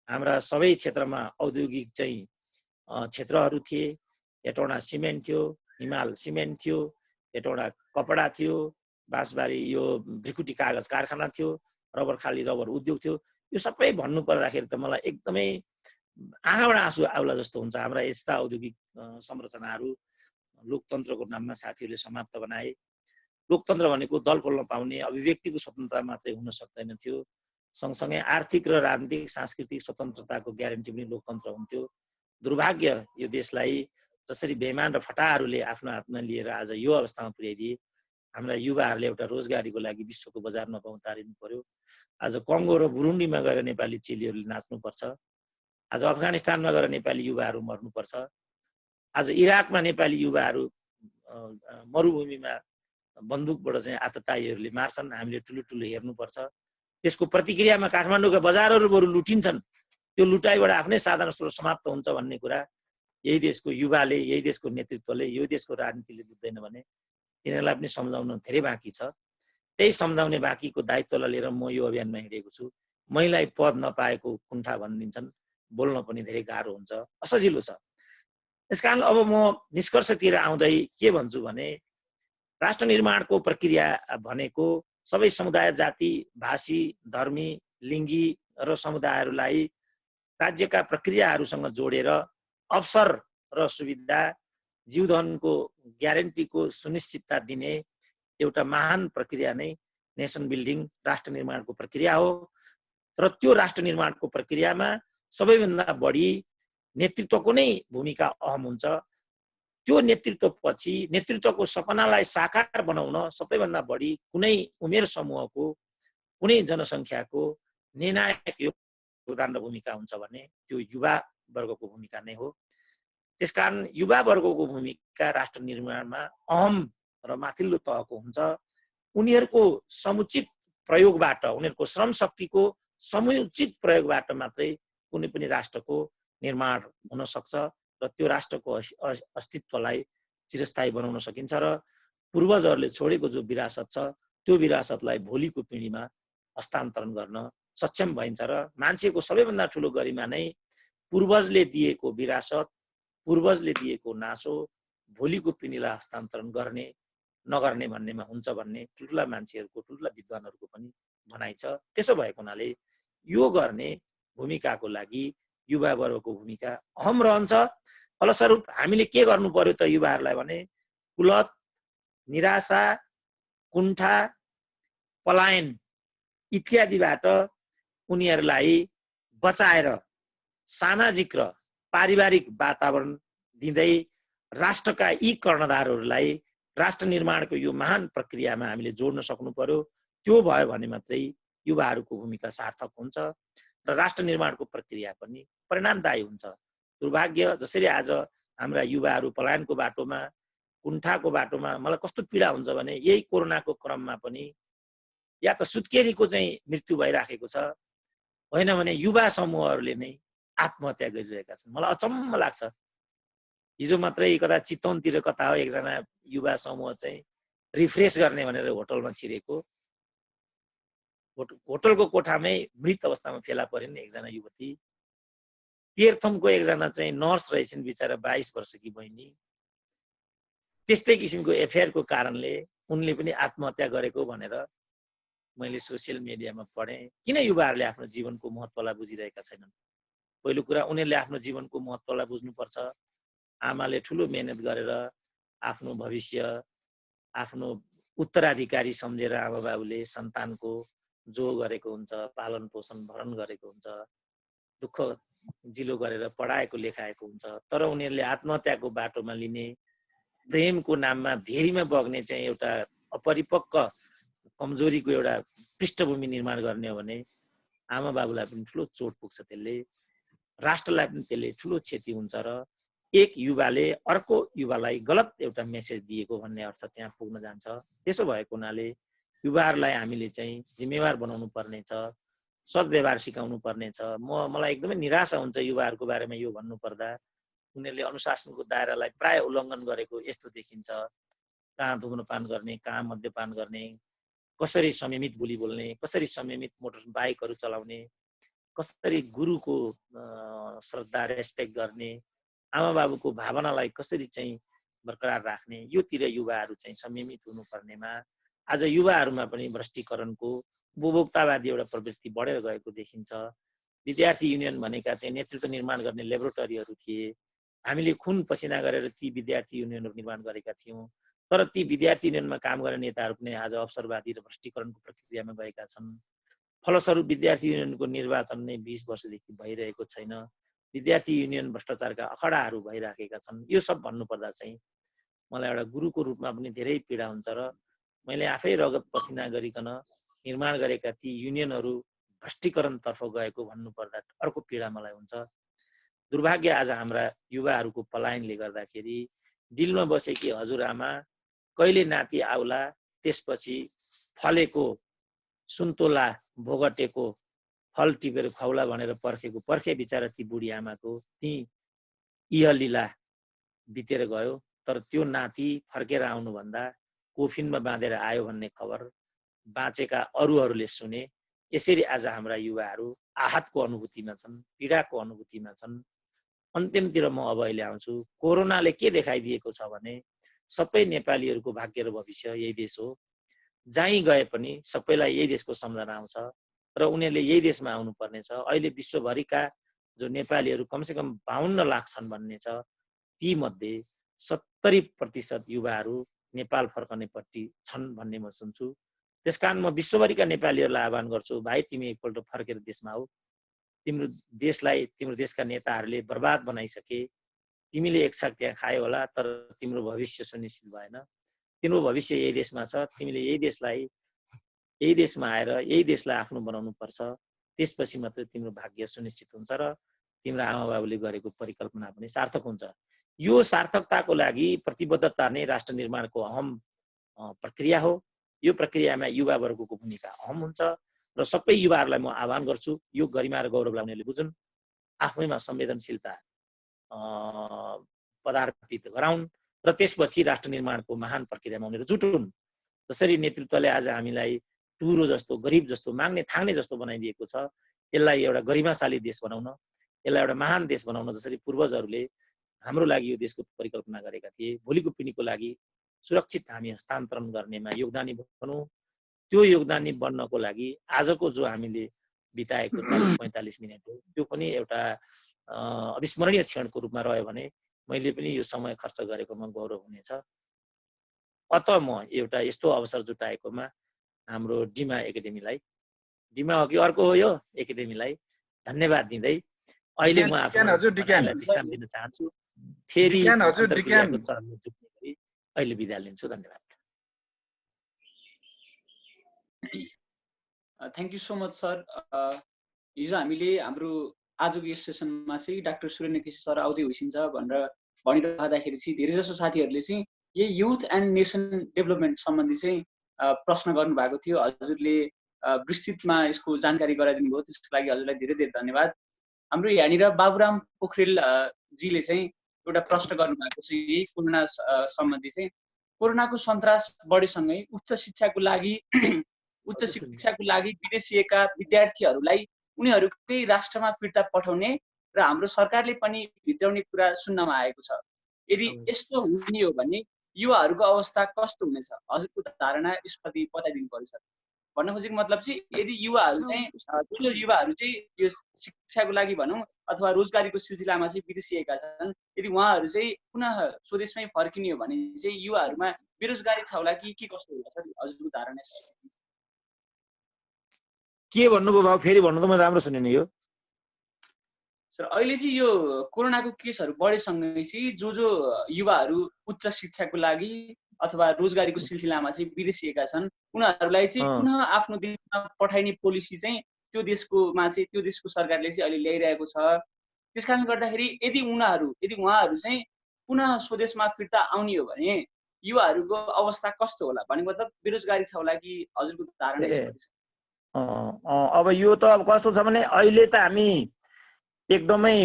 हाम्रा सबै क्षेत्रमा औद्योगिक चाहिँ क्षेत्रहरू थिए। एटौडा सिमेन्ट थियो, हिमाल सिमेन्ट थियो, एटौडा कपडा थियो, बाँसबारी यो भ्रिकुटी कागज कारखाना थियो, रबर खाली रबर उद्योग थियो। यो सबै भन्नु पर्दाखेरि त मलाई एकदमै आँखाबाट आँसु आउला जस्तो हुन्छ। हाम्रा यस्ता औद्योगिक संरचनाहरू लोकतन्त्रको नाममा साथीहरूले समाप्त बनाए। लोकतन्त्र भनेको दल खोल्न पाउने अभिव्यक्तिको स्वतन्त्रता मात्रै हुन सक्दैन थियो, सँगसँगै आर्थिक र राजनीतिक सांस्कृतिक स्वतन्त्रताको ग्यारेन्टी पनि लोकतन्त्र हुन्थ्यो। दुर्भाग्य यो देशलाई जसरी बेइमान र फटाहरूले आफ्नो हातमा लिएर आज यो अवस्थामा पुर्याइदिए। हाम्रा युवाहरूले एउटा रोजगारीको लागि विश्वको बजारमा पहुँचारिनु पर्यो। आज कङ्गो र बुरुन्डीमा गएर नेपाली चेलीहरूले नाच्नुपर्छ। आज अफगानिस्तानमा गएर नेपाली युवाहरू मर्नुपर्छ। आज इराकमा नेपाली युवाहरू मरुभूमिमा बन्दुकबाट चाहिँ आततायीहरूले मार्छन्। हामीले ठुलो ठुलो हेर्नुपर्छ। त्यसको प्रतिक्रियामा काठमाडौँका बजारहरू बरु लुटिन्छन्। त्यो लुटाइबाट आफ्नै साधन स्रोत समाप्त हुन्छ भन्ने कुरा यही देशको युवाले, यही देशको नेतृत्वले, यही देशको राजनीतिले बुझ्दैन भने तिनीहरूलाई पनि सम्झाउन धेरै बाँकी छ। त्यही सम्झाउने बाँकीको दायित्वलाई लिएर म यो अभियानमा हिँडेको छु। महिलाई पद नपाएको कुण्ठा भनिदिन्छन्, बोल्न पनि धेरै गाह्रो हुन्छ, असजिलो छ। त्यसकारण अब म निष्कर्षतिर आउँदै के भन्छु भने राष्ट्र निर्माणको प्रक्रिया भनेको सबै समुदाय, जाति, भाषी, धर्मी, लिङ्गी र समुदायहरूलाई राज्यका प्रक्रियाहरूसँग जोडेर अवसर र सुविधा, जीवधनको ग्यारेन्टीको सुनिश्चितता दिने एउटा महान प्रक्रिया नै नेसन बिल्डिङ राष्ट्र निर्माणको प्रक्रिया हो। र त्यो राष्ट्र निर्माणको प्रक्रियामा सबैभन्दा बढी नेतृत्वको नै भूमिका अहम हुन्छ। त्यो नेतृत्वपछि नेतृत्वको सपनालाई साकार बनाउन सबैभन्दा बढी कुनै उमेर समूहको, कुनै जनसङ्ख्याको निर्णायक योगदान र भूमिका हुन्छ भने त्यो युवा वर्गको भूमिका नै हो। त्यसकारण युवा वर्गको भूमिका राष्ट्र निर्माणमा अहम र माथिल्लो तहको हुन्छ। उनीहरूको समुचित प्रयोगबाट, उनीहरूको श्रम शक्तिको समुचित प्रयोगबाट मात्रै कुनै पनि राष्ट्रको निर्माण हुन सक्छ र त्यो राष्ट्रको अस्तित्वलाई चिरस्थायी बनाउन सकिन्छ र पूर्वजहरूले छोडेको जो विरासत छ त्यो विरासतलाई भोलिको पिँढीमा हस्तान्तरण गर्न सक्षम भइन्छ र मान्छेको सबैभन्दा ठुलो गरिमा नै पूर्वजले दिएको विरासत, पूर्वजले दिएको नासो भोलिको पिँढीलाई हस्तान्तरण गर्ने नगर्ने भन्नेमा हुन्छ भन्ने ठुल्ठुला मान्छेहरूको, ठुल्ठुला विद्वानहरूको पनि भनाइ छ। त्यसो भएको हुनाले यो गर्ने भूमिकाको लागि युवा वर्गको भूमिका अहम रहन्छ। फलस्वरूप हामीले के गर्नु पर्यो त युवाहरूलाई भने कुलत, निराशा, कुण्ठा, पलायन इत्यादिबाट उनीहरूलाई बचाएर सामाजिक र पारिवारिक वातावरण दिँदै राष्ट्रका यी कर्णधारहरूलाई राष्ट्र निर्माणको यो महान प्रक्रियामा हामीले जोड्न सक्नु पर्यो। त्यो भयो भने मात्रै युवाहरूको भूमिका सार्थक हुन्छ र राष्ट्र निर्माणको प्रक्रिया पनि परिणामदायी हुन्छ। दुर्भाग्य जसरी आज हाम्रा युवाहरू पलायनको बाटोमा, कुण्ठाको बाटोमा, मलाई कस्तो पीडा हुन्छ भने यही कोरोनाको क्रममा पनि या त सुत्केरीको चाहिँ मृत्यु भइराखेको छ, होइन भने युवा समूहहरूले नै आत्महत्या गरिरहेका छन्। मलाई अचम्म लाग्छ। हिजो मात्रै कता चितवनतिर कता हो एकजना युवा समूह चाहिँ रिफ्रेस गर्ने भनेर होटलमा छिरेको, होटलको कोठामै मृत अवस्थामा फेला परिन् एकजना युवती। तेर्थमको एकजना चाहिँ नर्स रहेछन् बिचरा, 22 वर्षकी बहिनी। त्यस्तै किसिमको एफआइआरको कारणले उनले पनि आत्महत्या गरेको भनेर मैले सोसियल मिडियामा पढेँ। किन युवाहरूले आफ्नो जीवनको महत्त्वलाई बुझिरहेका छैनन्? पहिलो कुरा उनीहरूले आफ्नो जीवनको महत्त्वलाई बुझ्नुपर्छ। आमाले ठुलो मेहनत गरेर आफ्नो भविष्य, आफ्नो उत्तराधिकारी सम्झेर आमा बाबुले सन्तानको जो गरेको हुन्छ, पालन पोषण भरण गरेको हुन्छ, दुःख जिलो गरेर पढाएको लेखाएको हुन्छ। तर उनीहरूले आत्महत्याको बाटोमा लिने, प्रेमको नाममा भेरीमा बग्ने चाहिँ एउटा अपरिपक्व कमजोरीको एउटा पृष्ठभूमि निर्माण गर्ने हो भने आमा बाबुलाई पनि ठुलो चोट पुग्छ, त्यसले राष्ट्रलाई पनि त्यसले ठुलो क्षति हुन्छ र एक युवाले अर्को युवालाई गलत एउटा मेसेज दिएको भन्ने अर्थ त्यहाँ पुग्न जान्छ। त्यसो भएको हुनाले युवाहरूलाई हामीले चाहिँ जिम्मेवार बनाउनु पर्नेछ, सद्व्यवहार सिकाउनु पर्नेछ। मलाई एकदमै निराशा हुन्छ युवाहरूको बारेमा यो भन्नुपर्दा। उनीहरूले अनुशासनको दायरालाई प्राय उल्लङ्घन गरेको यस्तो देखिन्छ। कहाँ धुम्रपान गर्ने, कहाँ मद्यपान गर्ने, कसरी संयमित बोली बोल्ने, कसरी संयमित मोटर बाइकहरू चलाउने, कसरी गुरुको श्रद्धा रेस्पेक्ट गर्ने, आमा बाबुको भावनालाई कसरी चाहिँ बरकरार राख्ने, योतिर युवाहरू चाहिँ संयमित हुनुपर्नेमा आज युवाहरूमा पनि भ्रष्टीकरणको उपभोक्तावादी एउटा प्रवृत्ति बढेर गएको देखिन्छ। विद्यार्थी युनियन भनेका चाहिँ नेतृत्व निर्माण गर्ने लेबोरेटरीहरू थिए। हामीले खुन पसिना गरेर ती विद्यार्थी युनियनहरू निर्माण गरेका थियौँ। तर ती विद्यार्थी युनियनमा काम गर्ने नेताहरू पनि आज अवसरवादी र भ्रष्टीकरणको प्रक्रियामा गएका छन्। फलस्वरूप विद्यार्थी युनियनको निर्वाचन नै 20 वर्षदेखि भइरहेको छैन। विद्यार्थी युनियन भ्रष्टाचारका अखडाहरू भइराखेका छन्। यो सब भन्नुपर्दा चाहिँ मलाई एउटा गुरुको रूपमा पनि धेरै पीडा हुन्छ र मैले आफै रगत पसिना गरिकन निर्माण गरेका ती युनियनहरू भ्रष्टीकरणतर्फ गएको भन्नुपर्दा अर्को पीडा मलाई हुन्छ। दुर्भाग्य आज हाम्रा युवाहरूको पलायनले गर्दाखेरि दिलमा बसेकी हजुरआमा कहिले नाति आउला, त्यसपछि फलेको सुन्तोला भोगटेको फल टिपेर खुवाउला भनेर पर्खे बिचारा ती बुढी आमाको ती इहलीला बितेर गयो। तर त्यो नाति फर्केर आउनुभन्दा कोफिनमा बाँधेर आयो भन्ने खबर बाँचेका अरूहरूले सुने। यसरी आज हाम्रा युवाहरू आहतको अनुभूतिमा छन्, पीडाको अनुभूतिमा छन्। अन्तिमतिर म अब अहिले आउँछु। कोरोनाले के देखाइदिएको छ भने सबै नेपालीहरूको भाग्य र भविष्य यही देश हो। जहीँ गए पनि सबैलाई यही देशको सम्झना आउँछ र उनीहरूले यही देशमा आउनुपर्ने छ। अहिले विश्वभरिका जो नेपालीहरू कमसेकम 52 लाख छन् भन्ने छ, ती मध्ये 70% युवाहरू नेपाल फर्कनेपट्टि छन् भन्ने म सुन्छु। त्यसकारण म विश्वभरिका नेपालीहरूलाई आह्वान गर्छु, भाइ तिमी एकपल्ट फर्केर देशमा आऊ। तिम्रो देशलाई तिम्रो देशका नेताहरूले बर्बाद बनाइसके। तिमीले एक छाक त्यहाँ खायो होला, तर तिम्रो भविष्य सुनिश्चित भएन। तिम्रो भविष्य यही देशमा छ। तिमीले यही देशमा आएर यही देशलाई आफ्नो बनाउनु पर्छ। त्यसपछि मात्रै तिम्रो भाग्य सुनिश्चित हुन्छ र तिम्रो आमा बाबुले गरेको परिकल्पना पनि सार्थक हुन्छ। यो सार्थकताको लागि प्रतिबद्धता नै राष्ट्र निर्माणको अहम प्रक्रिया हो। यो प्रक्रियामा युवावर्गको भूमिका अहम हुन्छ र सबै युवाहरूलाई म आह्वान गर्छु, यो गरिमा र गौरवलाई उनीहरूले बुझुन्, आफैमा संवेदनशीलता पदार्पित गराउन् र त्यसपछि राष्ट्र निर्माणको महान प्रक्रियामा उनीहरू जुटुन्। जसरी नेतृत्वले आज हामीलाई टुरो जस्तो, गरिब जस्तो, माग्ने थाङ्ने जस्तो बनाइदिएको छ, यसलाई एउटा गरिमाशाली देश बनाउन, यसलाई एउटा महान देश बनाउन जसरी पूर्वजहरूले हाम्रो लागि यो देशको परिकल्पना गरेका थिए, भोलिको पिँढीको लागि सुरक्षित हामी हस्तान्तरण गर्नेमा योगदानी बनौँ। त्यो योगदानी बन्नको लागि आजको जो हामीले बिताएको 40-45 मिनट हो, त्यो पनि एउटा अविस्मरणीय क्षणको रूपमा रह्यो भने मैले पनि यो समय खर्च गरेकोमा गौरव हुनेछ। अत म एउटा यस्तो अवसर जुटाएकोमा हाम्रो डिमा एकाडेमीलाई, डिमा हो कि अर्को हो यो एकाडेमीलाई धन्यवाद दिँदै अहिले म आफ्नो विश्राम दिन चाहन्छु। फेरि अन्तर्क्रियाको चरणमा जुट्ने गरी अहिले बिदा लिन्छु। धन्यवाद। Thank you so much sir. हिजो हामीले हाम्रो आजको यो सेसनमा चाहिँ डाक्टर सुरेन्द्र केसी सर आउँदै होइसिन्छ भनेर भनिरहँदाखेरि चाहिँ धेरै जसो साथीहरूले चाहिँ यही युथ एन्ड नेसन डेभलपमेन्ट सम्बन्धी चाहिँ प्रश्न गर्नुभएको थियो। हजुरले विस्तृतमा यसको जानकारी गराइदिनु भयो, त्यसको लागि हजुरलाई धेरै धेरै धन्यवाद। हाम्रो यहाँनिर बाबुराम पोखरेल जीले चाहिँ एउटा प्रश्न गर्नुभएको छ यही कोरोना सम्बन्धी चाहिँ। कोरोनाको सन्तास बढेसँगै उच्च शिक्षाको लागि विदेशिएका विद्यार्थीहरूलाई उनीहरूकै राष्ट्रमा फिर्ता पठाउने र हाम्रो सरकारले पनि भित्राउने कुरा सुन्नमा आएको छ। यदि यस्तो हुने हो भने युवाहरूको अवस्था कस्तो हुनेछ? हजुरको धारणा यसप्रति बताइदिनु पर्यो सर। भन्न खोजेको मतलब चाहिँ यदि युवाहरू चाहिँ जो युवाहरू चाहिँ यो शिक्षाको लागि भनौँ अथवा रोजगारीको सिलसिलामा चाहिँ विदेशिएका छन्, यदि उहाँहरू चाहिँ पुनः स्वदेशमै फर्किने हो भने चाहिँ युवाहरूमा बेरोजगारी छ होला कि के कस्तो होला सर? हजुरको धारणा छ? के भन्नुभयो बाबु? फेरि भन्नु त, म राम्रो सुनेन यो। सर अहिले चाहिँ यो कोरोनाको केसहरू बढेसँगै चाहिँ जो युवाहरू उच्च शिक्षाको लागि अथवा रोजगारीको सिलसिलामा चाहिँ विदेशिएका छन्, उनीहरूलाई चाहिँ पुनः आफ्नो देशमा पठाइने पोलिसी चाहिँ त्यो देशको सरकारले चाहिँ अहिले ल्याइरहेको छ। त्यसकारणले गर्दाखेरि यदि उहाँहरू चाहिँ पुनः स्वदेशमा फिर्ता आउने हो भने युवाहरूको अवस्था कस्तो होला? भनेको मतलब बेरोजगारी छ होला कि? हजुरको धारणा छ? अब यो त अब कस्तो छ भने अहिले त हामी एकदमै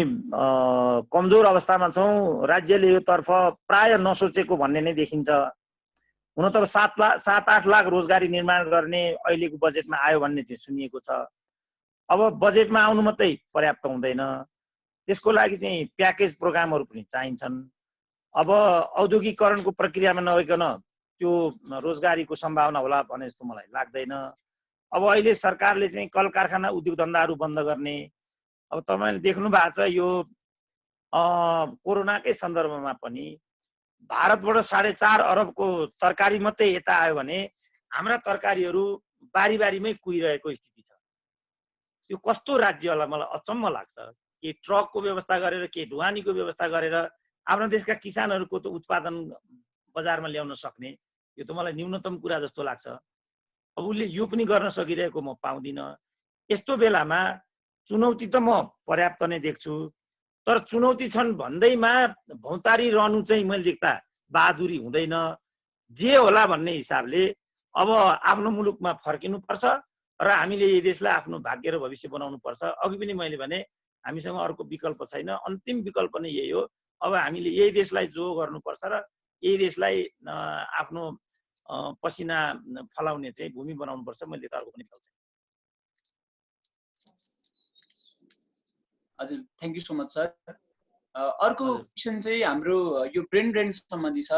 कमजोर अवस्थामा छौँ। राज्यले यो तर्फ प्राय नसोचेको भन्ने नै देखिन्छ। हुन त 7-8 लाख रोजगारी निर्माण गर्ने अहिलेको बजेटमा आयो भन्ने चाहिँ सुनिएको छ। अब बजेटमा आउनु मात्रै पर्याप्त हुँदैन, त्यसको लागि चाहिँ प्याकेज प्रोग्रामहरू पनि चाहिन्छन्। अब औद्योगिकरणको प्रक्रियामा नभइकन त्यो रोजगारीको सम्भावना होला भने जस्तो मलाई लाग्दैन। अब अहिले सरकारले चाहिँ कल कारखाना उद्योग धन्दाहरू बन्द गर्ने, अब तपाईँले देख्नु भएको छ यो कोरोनाकै सन्दर्भमा पनि भारतबाट 4.5 अरबको तरकारी मात्रै यता आयो भने हाम्रा तरकारीहरू बारीमै कुहिरहेको स्थिति छ। यो कस्तो राज्य होला मलाई अचम्म लाग्छ। के ट्रकको व्यवस्था गरेर, के ढुवानीको व्यवस्था गरेर आफ्नो देशका किसानहरूको त उत्पादन बजारमा ल्याउन सक्ने, यो त मलाई न्यूनतम कुरा जस्तो लाग्छ। अब उसले यो पनि गर्न सकिरहेको म पाउँदिनँ। यस्तो बेलामा चुनौती त म पर्याप्त नै देख्छु, तर चुनौती छन् भन्दैमा भौतारी रहनु चाहिँ मैले देख्दा बहादुरी हुँदैन। जे होला भन्ने हिसाबले अब आफ्नो मुलुकमा फर्किनुपर्छ र हामीले यो देशलाई आफ्नो भाग्य र भविष्य बनाउनु पर्छ। अघि पनि मैले भने हामीसँग अर्को विकल्प छैन, अन्तिम विकल्प नै यही हो। अब हामीले यही देशलाई जो गर्नुपर्छ र यही देशलाई आफ्नो पसिना फलाउने चाहिँ भूमि बनाउनु पर्छ। मैले त अर्को पनि विकल्प छैन। हजुर, thank you so much sir. अर्को क्वेसन चाहिँ हाम्रो यो ब्रेन ड्रेन सम्बन्धी छ।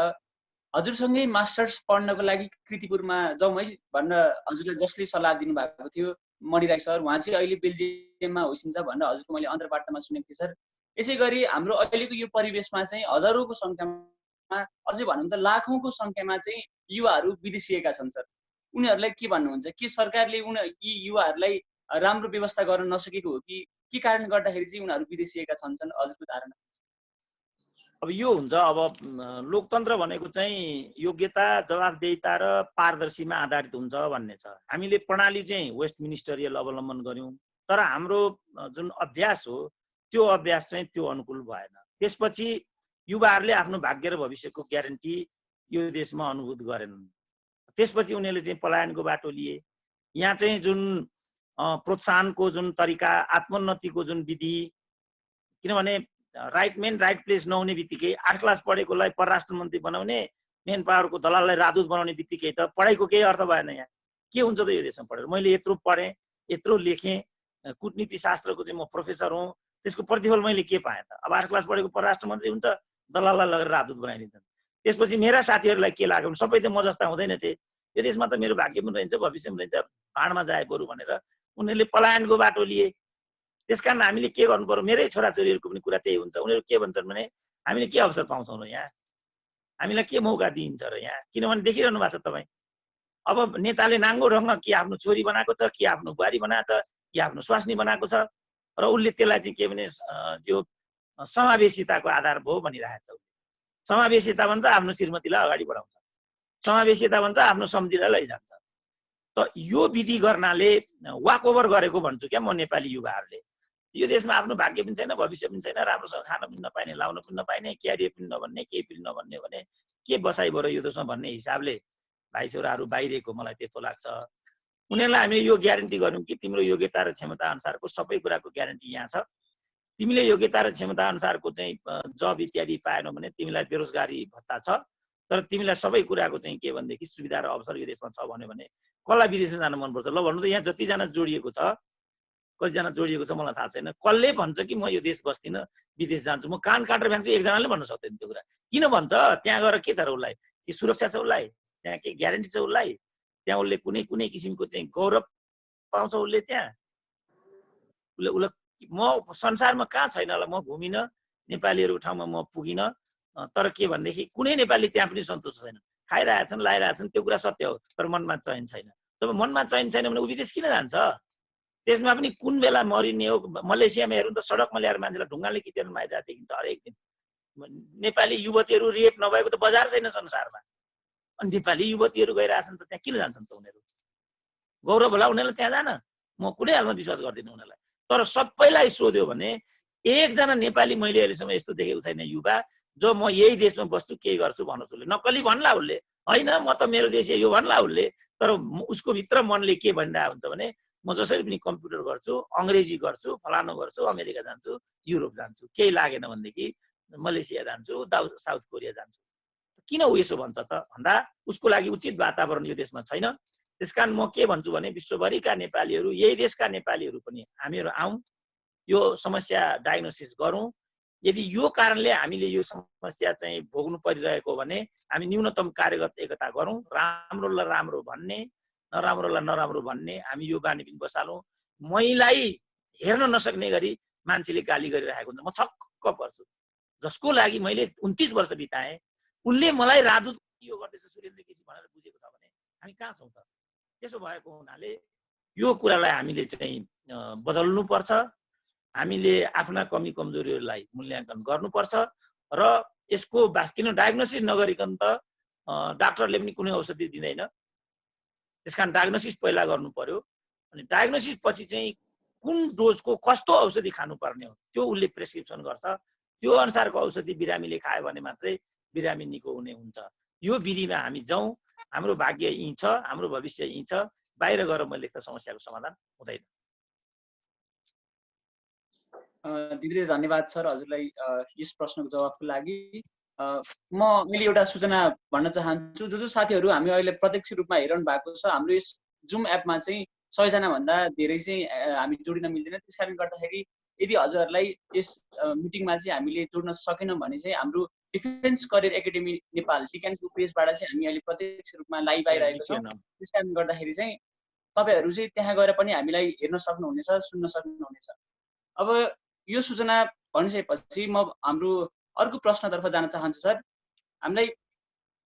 हजुरसँगै मास्टर्स पढ्नको लागि कृतिपुरमा जाउँ है भनेर हजुरले जसले सल्लाह दिनुभएको थियो मणिराई सर, उहाँ चाहिँ अहिले बेल्जियममा होइसिन्छ भनेर हजुरको मैले अन्तर्वार्तामा सुनेको थिएँ सर। यसै गरी हाम्रो अहिलेको यो परिवेशमा चाहिँ हजारौँको सङ्ख्यामा, अझै भनौँ त लाखौँको सङ्ख्यामा चाहिँ युवाहरू विदेशिएका छन् सर। उनीहरूलाई के भन्नुहुन्छ? के सरकारले यी युवाहरूलाई राम्रो व्यवस्था गर्न नसकेको हो कि के कारण गर्दाखेरि चाहिँ उनीहरू विदेशिएका छन्? हजुरको धारणा? अब यो हुन्छ, अब लोकतन्त्र भनेको चाहिँ योग्यता, जवाफदेहिता र पारदर्शीमा आधारित हुन्छ भन्ने छ। हामीले प्रणाली चाहिँ वेस्ट मिनिस्टरियल अवलम्बन गर्यौँ, तर हाम्रो जुन अभ्यास हो त्यो अभ्यास चाहिँ त्यो अनुकूल भएन। त्यसपछि युवाहरूले आफ्नो भाग्य र भविष्यको ग्यारेन्टी यो देशमा अनुभूत गरेनन्। त्यसपछि उनीहरूले चाहिँ पलायनको बाटो लिए। यहाँ चाहिँ जुन प्रोत्साहनको जुन तरिका, आत्मोन्नतिको जुन विधि, किनभने राइट मेन राइट प्लेस नहुने बित्तिकै 8 क्लास पढेकोलाई परराष्ट्र मन्त्री बनाउने, मेन पावरको दलाललाई राजदूत बनाउने बित्तिकै त पढाइको केही अर्थ भएन। यहाँ के हुन्छ त यो देशमा पढेर? मैले यत्रो पढेँ, यत्रो लेखेँ, कूटनीति शास्त्रको चाहिँ म प्रोफेसर हुँ, त्यसको प्रतिफल मैले के पाएँ त? अब 8 क्लास पढेको परराष्ट्र मन्त्री हुन्छ, दलाललाई लगेर राजदूत बनाइदिन्छन्। त्यसपछि मेरा साथीहरूलाई के लाग्यो भने सबै त म जस्ता हुँदैन थिए, यो देशमा त मेरो भाग्य पनि रहन्छ, भविष्य पनि रहन्छ, भाँडमा जाए बरु भनेर उनीहरूले पलायनको बाटो लिए। त्यसकारण हामीले के गर्नु पर्यो? मेरै छोराछोरीहरूको पनि कुरा त्यही हुन्छ। उनीहरू के भन्छन् भने हामीले के अवसर पाउँछौँ र यहाँ, हामीलाई के मौका दिइन्छ र यहाँ? किनभने देखिरहनु भएको छ तपाईँ, अब नेताले नाङ्गो ढङ्ग कि आफ्नो छोरी बनाएको छ, कि आफ्नो बुहारी बनाएको छ, कि आफ्नो स्वास्नी बनाएको छ, र उसले त्यसलाई चाहिँ के भने त्यो समावेशिताको आधार भयो भनिरहेको छ। समावेशिता भन्छ आफ्नो श्रीमतीलाई अगाडि बढाउँछ, समावेशिता भन्छ आफ्नो सम्झीलाई लैजान्छ। त यो विधि गर्नाले वाकओभर गरेको भन्छु क्या म नेपाली युवाहरूले। यो देशमा आफ्नो भाग्य पनि छैन, भविष्य पनि छैन, राम्रोसँग खान पनि नपाइने, लाउन पनि नपाइने, क्यारियर पनि नभन्ने, केही पनि नभन्ने भने के बसाइ भयो यो देशमा भन्ने हिसाबले भाइ छोराहरू बाहिरिएको मलाई त्यस्तो लाग्छ। उनीहरूलाई हामीले यो ग्यारेन्टी गऱ्यौँ कि तिम्रो योग्यता र क्षमता अनुसारको सबै कुराको ग्यारेन्टी यहाँ छ। तिमीले योग्यता र क्षमता अनुसारको चाहिँ जब इत्यादि पाएनौ भने तिमीलाई बेरोजगारी भत्ता छ, तर तिमीलाई सबै कुराको चाहिँ के भनेदेखि सुविधा र अवसर यो देशमा छ भन्यो भने कसलाई विदेशमा जान मनपर्छ? ल भन्नु त, यहाँ जतिजना जोडिएको छ, कतिजना जोडिएको छ मलाई थाहा छैन, कसले भन्छ कि म यो देश बस्दिनँ, विदेश जान्छु? म कान काटेर भ्यान्छु, एकजनाले भन्न सक्दैन त्यो कुरा। किन भन्छ? त्यहाँ गएर के छ र उसलाई? के सुरक्षा छ उसलाई? त्यहाँ के ग्यारेन्टी छ उसलाई? त्यहाँ उसले कुनै कुनै किसिमको चाहिँ गौरव पाउँछ उसले? त्यहाँ उसले म संसारमा कहाँ छैन होला, म घुमिनँ, नेपालीहरूको ठाउँमा म पुगिनँ, तर के भनेदेखि कुनै नेपाली त्यहाँ पनि सन्तुष्ट छैन। खाइरहेछन्, लाइरहेछन्, त्यो कुरा सत्य हो, तर मनमा चयन छैन। तब मनमा चयन छैन भने ऊ विदेश किन जान्छ? त्यसमा पनि कुन बेला मरिने हो? मलेसियामा हेर्नु त सडकमा ल्याएर मान्छेलाई ढुङ्गाले खिचेर मारिरहेको देखिन्छ हरेक दिन। नेपाली युवतीहरू रेप नभएको त बजार छैन संसारमा। अनि नेपाली युवतीहरू गइरहेछन् त त्यहाँ किन जान्छन् त उनीहरू? गौरव होला उनीहरूलाई त्यहाँ जान? म कुनै हालमा विश्वास गर्दिनँ उनीहरूलाई। तर सबैलाई सोध्यो भने एकजना नेपाली मैले अहिलेसम्म यस्तो देखेको छैन युवा जो म यही देशमा बस्छु केही गर्छु भन्नुहोस्। उसले नक्कली भन्ला, उसले होइन म त मेरो देश यो भन्ला उसले, तर उसको भित्र मनले के भनिरहेको हुन्छ भने म जसरी पनि कम्प्युटर गर्छु, अङ्ग्रेजी गर्छु, फलानु गर्छु, अमेरिका जान्छु, युरोप जान्छु, केही लागेन भनेदेखि मलेसिया जान्छु, साउथ कोरिया जान्छु। किन ऊ यसो भन्छ त भन्दा उसको लागि उचित वातावरण यो देशमा छैन। त्यसकारण म के भन्छु भने विश्वभरिका नेपालीहरू, यही देशका नेपालीहरू पनि हामीहरू आउँ, यो समस्या डायग्नोसिस गरौँ। यदि यो कारणले हामीले यो समस्या चाहिँ भोग्नु परिरहेको हो भने हामी न्यूनतम कार्यगत एकता गरौँ, राम्रोलाई राम्रो भन्ने, नराम्रोलाई नराम्रो भन्ने हामी यो बानी पनि बसालौँ। मैलाई हेर्न नसक्ने गरी मान्छेले गाली गरिरहेको हुन्छ, म छक्क पर्छु। जसको लागि मैले 29 वर्ष बिताएँ, उसले मलाई राजदूत यो गर्दैछ सुरेन्द्र केसी भनेर बुझेको छ भने हामी कहाँ छौँ त? त्यसो भएको हुनाले यो कुरालाई हामीले चाहिँ बदल्नुपर्छ। हामीले आफ्ना कमी कमजोरीहरूलाई मूल्याङ्कन गर्नुपर्छ र यसको किन डायग्नोसिस नगरिकन त डाक्टरले पनि कुनै औषधि दिँदैन। त्यसकारण डायग्नोसिस पहिला गर्नु पर्यो, अनि डायग्नोसिस पछि चाहिँ कुन डोजको कस्तो औषधि खानुपर्ने हो त्यो उसले प्रेस्क्रिप्सन गर्छ। त्यो अनुसारको औषधि बिरामीले खायो भने मात्रै बिरामी निको हुने हुन्छ। यो विधिमा हामी जाउँ, हाम्रो भाग्य यहीँ छ, हाम्रो भविष्य यहीँ छ, बाहिर गएर मैले त समस्याको समाधान हुँदैन। धेरै धन्यवाद सर हजुरलाई यस प्रश्नको जवाफको लागि। मैले एउटा सूचना भन्न चाहन्छु। जो साथीहरू हामी अहिले प्रत्यक्ष रूपमा हेरिरहनु भएको छ, हाम्रो यस जुम एपमा चाहिँ 100 जना भन्दा धेरै चाहिँ हामी जोडिन मिल्दैन। त्यसकारण गर्दाखेरि यदि हजुरहरूलाई यस मिटिङमा चाहिँ हामीले जोड्न सकेनौँ भने चाहिँ हाम्रो डिफेन्स करियर एकाडेमी नेपाल डिक्यानको पेजबाट चाहिँ हामी अहिले प्रत्यक्ष रूपमा लाइभ आइरहेको छौँ। त्यसकारण गर्दाखेरि चाहिँ तपाईँहरू चाहिँ त्यहाँ गएर पनि हामीलाई हेर्न सक्नुहुनेछ, सुन्न सक्नुहुनेछ। अब यो सूचना भनिसकेपछि म हाम्रो अर्को प्रश्नतर्फ जान चाहन्छु सर। हामीलाई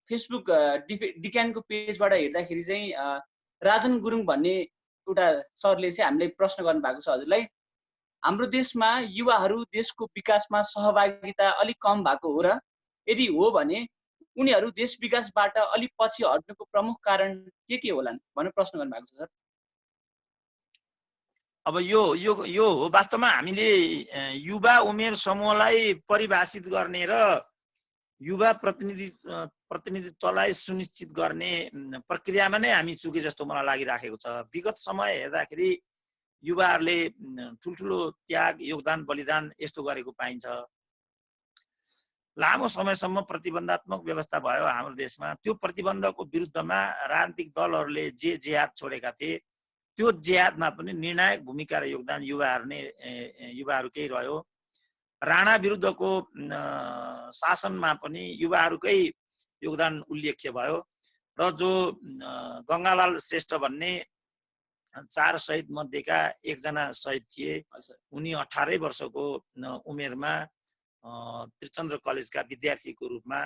फेसबुक डिक्यानको पेजबाट हेर्दाखेरि चाहिँ राजन गुरुङ भन्ने एउटा सरले चाहिँ हामीलाई प्रश्न गर्नुभएको छ हजुरलाई। हाम्रो देशमा युवाहरू देशको विकासमा सहभागिता अलिक कम भएको हो र? यदि हो भने उनीहरू देश विकासबाट अलिक पछि हट्नुको प्रमुख कारण के होलान् भनेर प्रश्न गर्नुभएको छ सर। अब यो हो वास्तवमा हामीले युवा उमेर समूहलाई परिभाषित गर्ने र युवा प्रतिनिधित्वलाई सुनिश्चित गर्ने प्रक्रियामा नै हामी चुके जस्तो मलाई लागिराखेको छ। विगत समय हेर्दाखेरि युवाहरूले ठुल्ठुलो त्याग, योगदान, बलिदान यस्तो गरेको पाइन्छ। लामो समयसम्म प्रतिबन्धात्मक व्यवस्था भयो हाम्रो देशमा। त्यो प्रतिबन्धको विरुद्धमा राजनीतिक दलहरूले जे जेहाद छोडेका थिए त्यो जेहादमा पनि निर्णायक भूमिका र योगदान युवाहरूकै रह्यो। राणा विरुद्धको शासनमा पनि युवाहरूकै योगदान उल्लेख्य भयो र जो गङ्गालाल श्रेष्ठ भन्ने 4 शहीद मध्येका एकजना शहीद थिए। उनी 18 वर्षको उमेरमा त्रिचन्द्र कलेजका विद्यार्थीको रूपमा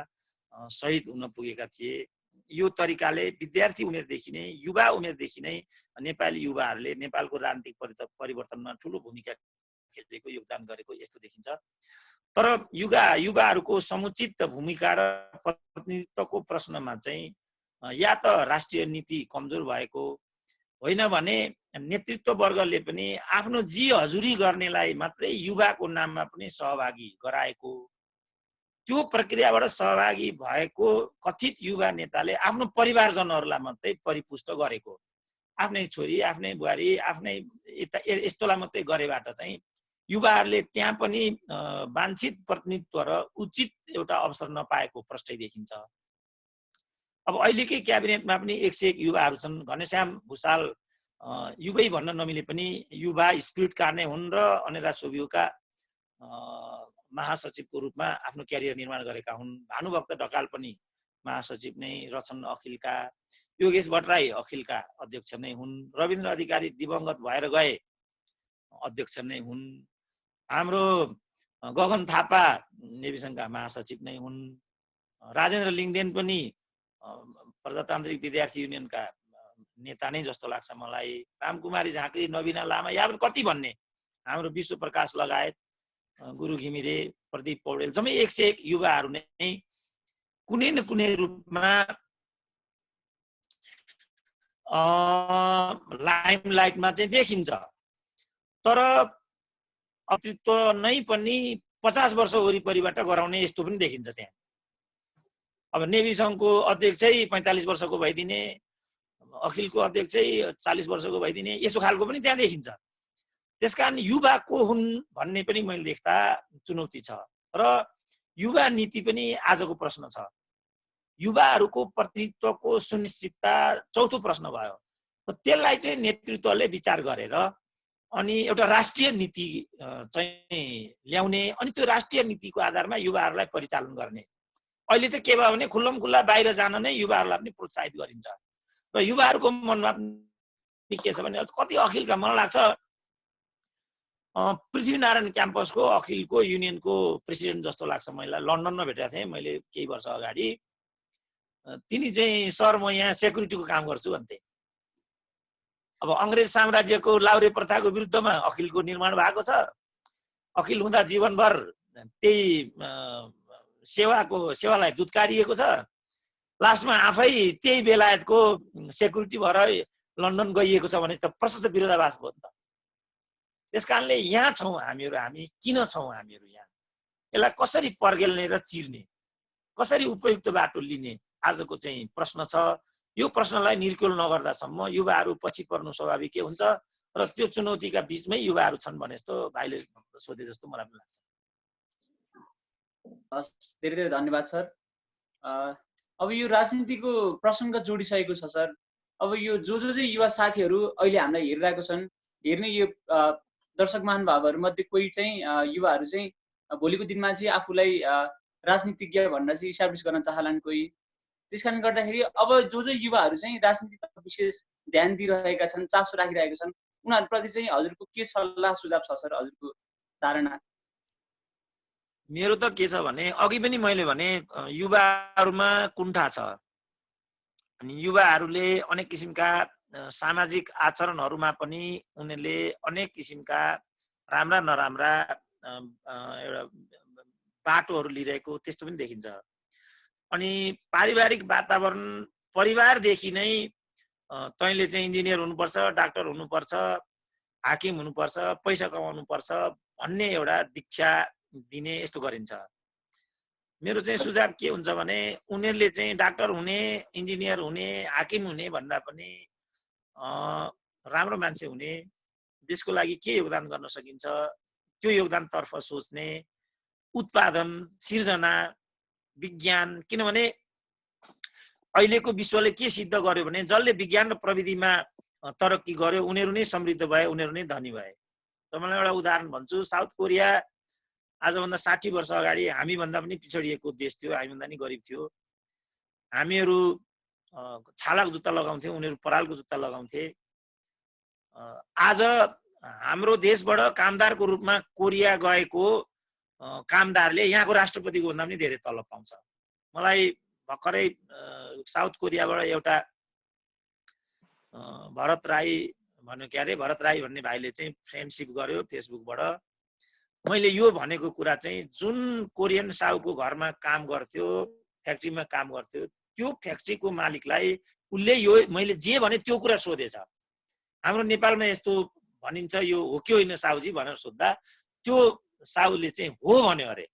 शहीद हुन पुगेका थिए। यो तरिकाले विद्यार्थी उमेरदेखि नै, युवा उमेरदेखि नै नेपाली युवाहरूले नेपालको राजनीतिक परिवर्तनमा ठुलो भूमिका खेलेको, योगदान गरेको यस्तो देखिन्छ। तर युवाहरूको समुचित भूमिका र प्रतिनिधित्वको प्रश्नमा चाहिँ या त राष्ट्रिय नीति कमजोर भएको होइन भने नेतृत्व वर्गले पनि आफ्नो जी हजुरी गर्नेलाई मात्रै युवाको नाममा पनि सहभागी गराएको, त्यो प्रक्रियाबाट सहभागी भएको कथित युवा नेताले आफ्नो परिवारजनहरूलाई मात्रै परिपुष्ट गरेको, आफ्नै छोरी, आफ्नै बुहारी, आफ्नै यस्तोलाई मात्रै गरेबाट चाहिँ युवाहरूले त्यहाँ पनि वाञ्छित प्रतिनिधित्व र उचित एउटा अवसर नपाएको प्रष्टै देखिन्छ। अब अहिलेकै क्याबिनेटमा पनि 101 युवाहरू छन्। घनश्याम भुषाल युवै भन्न नमिले पनि युवा स्पिरिटका नै हुन् र अनेरा सोभियोका महासचिवको रूपमा आफ्नो क्यारियर निर्माण गरेका हुन्। भानुभक्त ढकाल पनि महासचिव नै रहेछन् अखिलका। योगेश भट्टराई अखिलका अध्यक्ष नै हुन्। रविन्द्र अधिकारी दिवंगत भएर गए, अध्यक्ष नै हुन्। हाम्रो गगन थापा नेविसङ्घका महासचिव नै हुन्। राजेन्द्र लिङदेन पनि प्रजातान्त्रिक विद्यार्थी युनियनका नेता नै जस्तो लाग्छ मलाई। रामकुमारी झाँक्री, नवीना लामा, या कति भन्ने, हाम्रो विश्व प्रकाश लगायत गुरु घिमिरे, प्रदीप पौडेल, जम्मै 101 युवाहरू नै कुनै न कुनै रूपमा लाइमलाइटमा चाहिँ देखिन्छ। तर अस्तित्व नै पनि 50 वर्ष वरिपरिबाट गराउने यस्तो पनि देखिन्छ त्यहाँ। अब नेभी सङ्घको अध्यक्षै 45 वर्षको भइदिने, अखिलको अध्यक्षै 40 वर्षको भइदिने, यस्तो खालको पनि त्यहाँ देखिन्छ। त्यसकारण युवा को हुन् भन्ने पनि मैले देख्दा चुनौती छ र युवा नीति पनि आजको प्रश्न छ। युवाहरूको प्रतिनिधित्वको सुनिश्चितता चौथो प्रश्न भयो। त्यसलाई चाहिँ नेतृत्वले विचार गरेर अनि एउटा राष्ट्रिय नीति चाहिँ ल्याउने, अनि त्यो राष्ट्रिय नीतिको आधारमा युवाहरूलाई परिचालन गर्ने। अहिले त के भयो भने खुल्लमखुल्ला बाहिर जान नै युवाहरूलाई पनि प्रोत्साहित गरिन्छ र युवाहरूको मनमा पनि के छ भने कति अखिलका, मलाई लाग्छ पृथ्वीनारायण क्याम्पसको अखिलको युनियनको प्रेसिडेन्ट जस्तो लाग्छ मलाई। लन्डनमा भेटेको थिएँ मैले केही वर्ष अगाडि। तिनी चाहिँ सर म यहाँ सेक्युरिटीको काम गर्छु भन्थे। अब अङ्ग्रेज साम्राज्यको लाउरे प्रथाको विरुद्धमा अखिलको निर्माण भएको छ। अखिल हुँदा जीवनभर त्यही सेवालाई दुत्कारिएको छ। लास्टमा आफै त्यही बेलायतको सेक्युरिटी भएर लन्डन गइएको छ भने त प्रशस्त विरोधाभास भयो नि त। त्यसकारणले यहाँ छौँ हामीहरू, हामी किन छौँ हामीहरू यहाँ, यसलाई कसरी पर्गेल्ने र चिर्ने, कसरी उपयुक्त बाटो लिने आजको चाहिँ प्रश्न छ। यो प्रश्नलाई निर्कुल नगर्दासम्म युवाहरू पछि पर्नु स्वाभाविकै हुन्छ र त्यो चुनौतीका बीचमै युवाहरू छन् भने जस्तो भाइले सोधे जस्तो मलाई पनि लाग्छ। धेरै धेरै धन्यवाद सर। अब यो राजनीतिको प्रसङ्ग जोडिसकेको छ सर। अब यो जो चाहिँ युवा साथीहरू अहिले हामीलाई हेरिरहेको छन्, हेर्ने यो दर्शक महानुभावहरू मध्ये कोही चाहिँ युवाहरू चाहिँ भोलिको दिनमा चाहिँ आफूलाई राजनीतिज्ञ भनेर चाहिँ इस्टाब्लिस गर्न चाहलान् कोही। त्यस कारणले गर्दाखेरि अब जो युवाहरू चाहिँ राजनीतितर्फ विशेष ध्यान दिइरहेका छन्, चासो राखिरहेका छन्, उनीहरूप्रति चाहिँ हजुरको के सल्लाह सुझाव छ सर, हजुरको धारणा? मेरो त के छ भने अघि पनि मैले भने युवाहरूमा कुण्ठा छ। अनि युवाहरूले अनेक किसिमका सामाजिक आचरणहरूमा पनि उनीहरूले अनेक किसिमका राम्रा नराम्रा एउटा बाटोहरू लिइरहेको त्यस्तो पनि देखिन्छ। अनि पारिवारिक वातावरण परिवारदेखि नै तैँले चाहिँ इन्जिनियर हुनुपर्छ, डाक्टर हुनुपर्छ, हाकिम हुनुपर्छ, पैसा कमाउनुपर्छ भन्ने एउटा दीक्षा दिने यस्तो गरिन्छ। मेरो चाहिँ सुझाव के हुन्छ भने उनीहरूले चाहिँ डाक्टर हुने, इन्जिनियर हुने, हाकिम हुने भन्दा पनि राम्रो मान्छे हुने, देशको लागि के योगदान गर्न सकिन्छ त्यो योगदानतर्फ सोच्ने, उत्पादन, सिर्जना, विज्ञान, किनभने अहिलेको विश्वले के सिद्ध गर्यो भने जसले विज्ञान र प्रविधिमा तरक्की गर्यो उनीहरू नै समृद्ध भए, उनीहरू नै धनी भए। तपाईँलाई एउटा उदाहरण भन्छु, साउथ कोरिया आजभन्दा 60 वर्ष अगाडि हामीभन्दा पनि पिछडिएको देश थियो, हामीभन्दा नि गरिब थियो। हामीहरू छालाको जुत्ता लगाउँथ्यौँ, उनीहरू परालको जुत्ता लगाउँथे। आज हाम्रो देशबाट कामदारको रूपमा कोरिया गएको कामदारले यहाँको राष्ट्रपतिको भन्दा पनि धेरै तलब पाउँछ। मलाई भर्खरै साउथ कोरियाबाट एउटा भरत राई भन्यो के अरे, भरत राई भन्ने भाइले चाहिँ फ्रेन्डसिप गर्यो फेसबुकबाट। मैले यो भनेको कुरा चाहिँ जुन कोरियन साहुको घरमा काम गर्थ्यो, फ्याक्ट्रीमा काम गर्थ्यो, त्यो फ्याक्ट्रीको मालिकलाई उसले यो मैले जे भने त्यो कुरा सोधेछ। हाम्रो नेपालमा यस्तो भनिन्छ यो हो कि होइन साहुजी भनेर सोद्धा त्यो साहुले चाहिँ हो भन्यो अरे।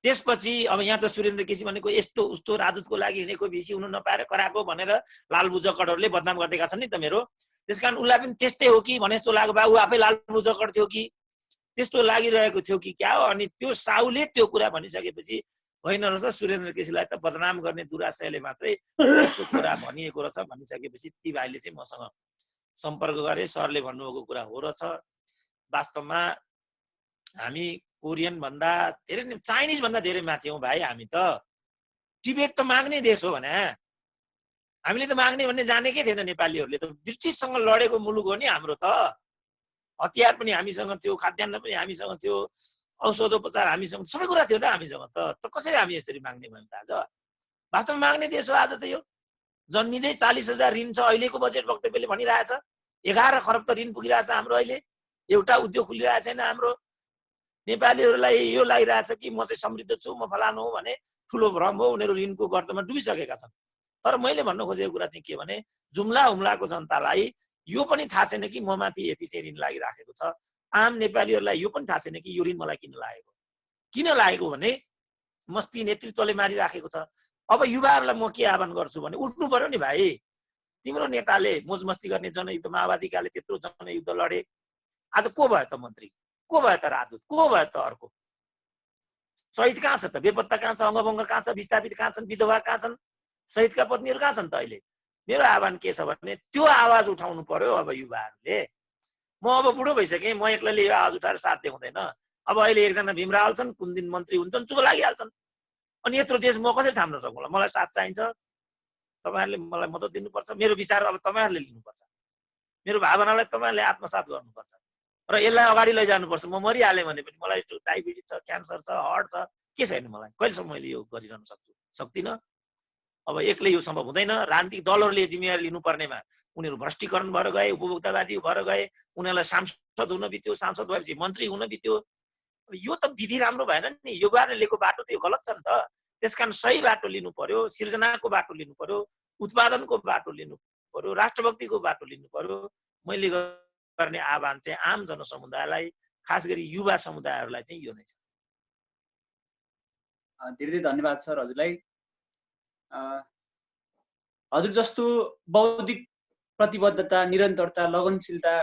त्यसपछि अब यहाँ त सुरेन्द्र केसी भनेको यस्तो उस्तो राजदूतको लागि हिँडेको, भिसी हुनु नपाएर कराएको भनेर लालबु जक्कडहरूले बदनाम गर्दैका छन् नि त मेरो। त्यसकारण उसलाई पनि त्यस्तै हो कि भने जस्तो लाग्यो, बाबु आफै लालबु जक्कड थियो कि त्यस्तो लागिरहेको थियो कि क्या हो। अनि त्यो साहुले त्यो कुरा भनिसकेपछि होइन रहेछ, सुरेन्द्र केसीलाई त बदनाम गर्ने दुराशयले मात्रै यस्तो कुरा भनिएको रहेछ भनिसकेपछि ती भाइले चाहिँ मसँग सम्पर्क गरे। सरले भन्नुभएको कुरा हो रहेछ, वास्तवमा हामी कोरियन भन्दा धेरै, चाइनिज भन्दा धेरै माथि हौँ भाइ। हामी त टिबेट त माग्ने देश हो भने हामीले त माग्ने भन्ने जानेकै थिएन नेपालीहरूले। त ब्रिटिससँग लडेको मुलुक हो नि हाम्रो त। हतियार पनि हामीसँग थियो, खाद्यान्न पनि हामीसँग थियो, औषधोपचार हामीसँग, सबै कुरा थियो त हामीसँग। त कसरी हामी यसरी माग्ने भयो त? आज वास्तवमा माग्ने देश हो आज त। यो जन्मिँदै 40,000 ऋण छ। अहिलेको बजेट वक्तव्यले भनिरहेछ 11 खरब त ऋण पुगिरहेछ हाम्रो। अहिले एउटा उद्योग खुलिरहेको छैन हाम्रो। नेपालीहरूलाई यो लागिरहेछ कि म चाहिँ समृद्ध छु, म फलानु हो भने ठुलो भ्रम हो। उनीहरू ऋणको गर्तमा डुबिसकेका छन्। तर मैले भन्नु खोजेको कुरा चाहिँ के भने जुम्ला हुम्लाको जनतालाई यो पनि थाहा छैन कि म माथि यति चाहिँ ऋण लागिराखेको छ। आम नेपालीहरूलाई यो पनि थाहा छैन कि यो ऋण मलाई किन लागेको। किन लागेको भने मस्ती नेतृत्वले मारिराखेको छ। अब युवाहरूलाई म के आह्वान गर्छु भने उठ्नु पर्यो नि भाइ। तिम्रो नेताले मोज मस्ती गर्ने जनयुद्ध, माओवादीकाले त्यत्रो जनयुद्ध लडे, आज को भयो त मन्त्री, को भयो त राजदूत, को भयो त अर्को? शहीद कहाँ छ त? बेपत्ता कहाँ छ? अङ्गभङ्ग कहाँ छ? विस्थापित कहाँ छन्? विधवा कहाँ छन्? शहीदका पत्नीहरू कहाँ छन् त अहिले? मेरो आह्वान के छ भने त्यो आवाज उठाउनु पर्यो अब युवाहरूले। म अब बुढो भइसकेँ, म एक्लैले यो आवाज उठाएर साथ देखाउँदैन। अब अहिले एकजना भीमरावल छन्, कुन दिन मन्त्री हुन्छन् चुप लागिहाल्छन्। अनि यत्रो देश म कसरी थाम्न सक्छु? मलाई साथ चाहिन्छ, तपाईँहरूले मलाई मद्दत दिनुपर्छ। मेरो विचार अब तपाईँहरूले लिनुपर्छ, मेरो भावनालाई तपाईँहरूले आत्मसात गर्नुपर्छ र यसलाई अगाडि लैजानुपर्छ। म मरिहालेँ भने पनि मलाई डायबिटिज छ, क्यान्सर छ, हार्ट छ, के छैन मलाई। कहिलेसम्म मैले यो गरिरहन सक्दिनँ। अब एक्लै यो सम्भव हुँदैन। राजनीतिक दलहरूले जिम्मेवारी लिनुपर्नेमा उनीहरू भ्रष्टीकरण भएर गए, उपभोक्तावादी भएर गए, उनीहरूलाई सांसद हुन बित्यो, सांसद भएपछि मन्त्री हुन बित्यो। यो त विधि राम्रो भएन नि। युवाले लिएको बाटो त यो गलत छ नि त। त्यसकारण सही बाटो लिनु पर्यो, सिर्जनाको बाटो लिनु पर्यो, उत्पादनको बाटो लिनु पर्यो, राष्ट्रभक्तिको बाटो लिनु पर्यो। मैले गर्ने आह्वान चाहिँ आम जनसमुदायलाई, खास गरी युवा समुदायहरूलाई चाहिँ यो नै छ। धेरै धेरै धन्यवाद सर हजुरलाई। हजुर जस्तो बौद्धिक प्रतिबद्धता, निरन्तरता, लगनशीलता,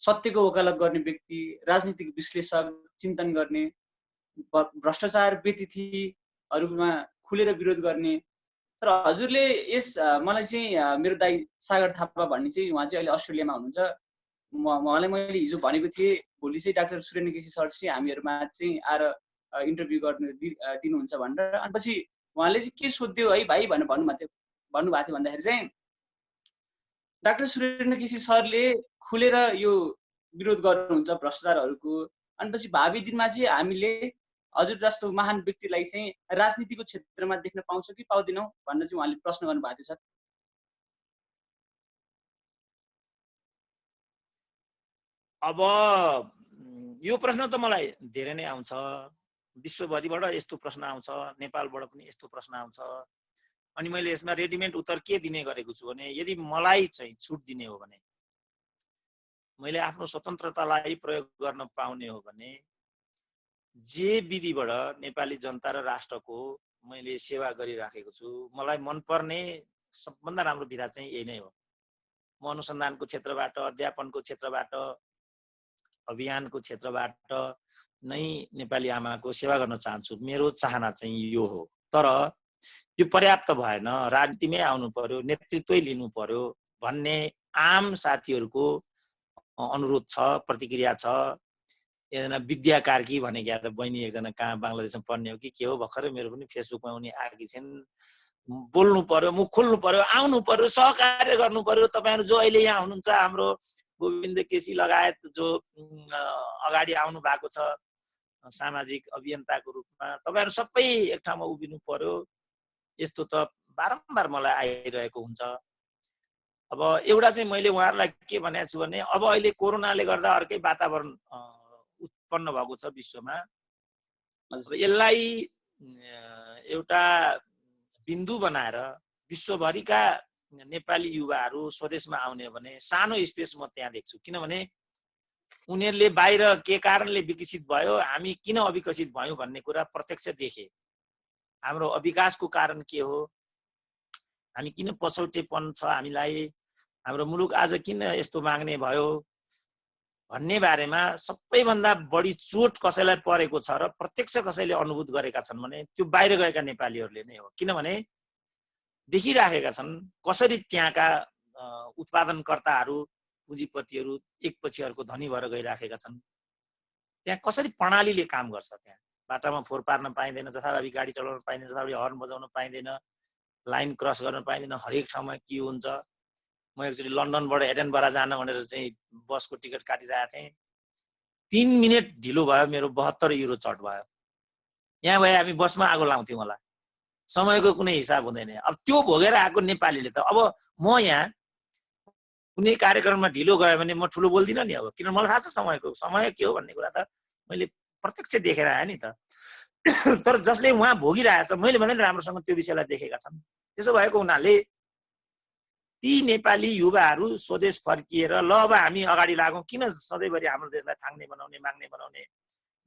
सत्यको वकालत गर्ने व्यक्ति, राजनीतिक विश्लेषक, चिन्तन गर्ने, भ्रष्टाचार व्यतिथिहरूमा खुलेर विरोध गर्ने। तर हजुरले यस मलाई चाहिँ मेरो दाइ सागर थापा भन्ने चाहिँ उहाँ चाहिँ अहिले अस्ट्रेलियामा हुनुहुन्छ। उहाँलाई मैले हिजो भनेको थिएँ भोलि चाहिँ डाक्टर सुरेन्द्र केसी सर चाहिँ हामीहरूमा चाहिँ आएर इन्टरभ्यू गर्नु दिनुहुन्छ भनेर। अनि पछि उहाँले चाहिँ के सोध्यो है भाइ भनेर भन्नुभएको थियो भन्दाखेरि चाहिँ डाक्टर सुरेन्द्र केसी सरले खुलेर यो विरोध गर्नुहुन्छ भ्रष्टाचारहरूको। अनि पछि भावी दिनमा चाहिँ हामीले हजुर जस्तो महान व्यक्तिलाई चाहिँ राजनीतिको क्षेत्रमा देख्न पाउँछौँ कि पाउँदैनौँ भनेर चाहिँ उहाँले प्रश्न गर्नुभएको थियो सर। अब यो प्रश्न त मलाई धेरै नै आउँछ। विश्वभरिबाट यस्तो प्रश्न आउँछ, नेपालबाट पनि यस्तो प्रश्न आउँछ। अनि मैले यसमा रेडिमेड उत्तर के दिने गरेको छु भने यदि मलाई चाहिँ छुट दिने हो भने, मैले आफ्नो स्वतन्त्रतालाई प्रयोग गर्न पाउने हो भने जे विधिबाट नेपाली जनता र राष्ट्रको मैले सेवा गरिराखेको छु। मलाई मनपर्ने सबभन्दा राम्रो विधा चाहिँ यही नै हो। म अनुसन्धानको क्षेत्रबाट, अध्यापनको क्षेत्रबाट, अभियानको क्षेत्रबाट नै नेपाली आमाको सेवा गर्न चाहन्छु। मेरो चाहना चाहिँ यो हो। तर यो पर्याप्त भएन, राजनीतिमै आउनु पर्यो, नेतृत्वै लिनु पर्यो भन्ने आम साथीहरूको अनुरोध छ, प्रतिक्रिया छ। एकजना विद्या कार्की भनेकी बहिनी एकजना कहाँ बङ्गलादेशमा पढ्ने हो कि के हो, भर्खरै मेरो पनि फेसबुकमा उनी आएकी छिन्। बोल्नु पर्यो, मुख खोल्नु पर्यो, आउनु पर्यो, सहकार्य गर्नु पर्यो। तपाईहरु जो अहिले यहाँ हुनुहुन्छ, हाम्रो गोविन्द केसी लगायत जो अगाडि आउनु भएको छ सामाजिक अभियन्ताको रूपमा, तपाईहरु सबै एक ठाउँमा उभिनु पर्यो। यस्तो त बारम्बार मलाई आइरहेको हुन्छ। अब एउटा चाहिँ मैले उहाँहरुलाई के भनेको छु भने, अब अहिले कोरोनाले गर्दा अर्कै वातावरण उत्पन्न भएको छ विश्वमा। यसलाई एउटा बिन्दु बनाएर विश्वभरिका नेपाली युवाहरू स्वदेशमा आउने भने सानो स्पेस म त्यहाँ देख्छु। किनभने उनीहरूले बाहिर के कारणले विकसित भयो, हामी किन अविकसित भयौं भन्ने कुरा प्रत्यक्ष देखे। हाम्रो अविकासको कारण के हो, हामी किन पछौटेपन छ हामीलाई, हाम्रो मुलुक आज किन यस्तो माग्ने भयो भन्ने बारेमा सबैभन्दा बढी चोट कसैलाई परेको छ र प्रत्यक्ष कसैले अनुभूत गरेका छन् भने त्यो बाहिर गएका नेपालीहरूले नै हो। किनभने देखिराखेका छन् कसरी त्यहाँका उत्पादनकर्ताहरू, पुँजीपतिहरू एकपछि अर्को धनी भएर गइराखेका छन्। त्यहाँ कसरी प्रणालीले काम गर्छ। त्यहाँ बाटामा फोहोर पार्न पाइँदैन, जथाभावी गाडी चलाउन पाइँदैन, जथाभावी हर्न बजाउन पाइँदैन, लाइन क्रस गर्न पाइँदैन, हरेक ठाउँमा के हुन्छ। म एकचोटि लन्डनबाट एडेनबरा जान भनेर चाहिँ बसको टिकट काटिरहेको थिएँ। 3 मिनेट ढिलो भयो, मेरो 72 युरो चट भयो। यहाँ भए हामी बसमा आगो लाउँथ्यौँ होला, समयको कुनै हिसाब हुँदैन। अब त्यो भोगेर आएको नेपालीले त, अब म यहाँ कुनै कार्यक्रममा ढिलो गयो भने म ठुलो बोल्दिनँ नि। अब किन, मलाई थाहा छ समय के हो भन्ने कुरा त मैले प्रत्यक्ष देखेर आएँ नि त। तर जसले उहाँ भोगिरहेछ, मैले भने राम्रोसँग त्यो विषयलाई देखेका छन्। त्यसो भएको हुनाले ती नेपाली युवाहरू स्वदेश फर्किएर ल अब हामी अगाडि लागौँ, किन सधैँभरि हाम्रो देशलाई थाङ्ने बनाउने, माग्ने बनाउने।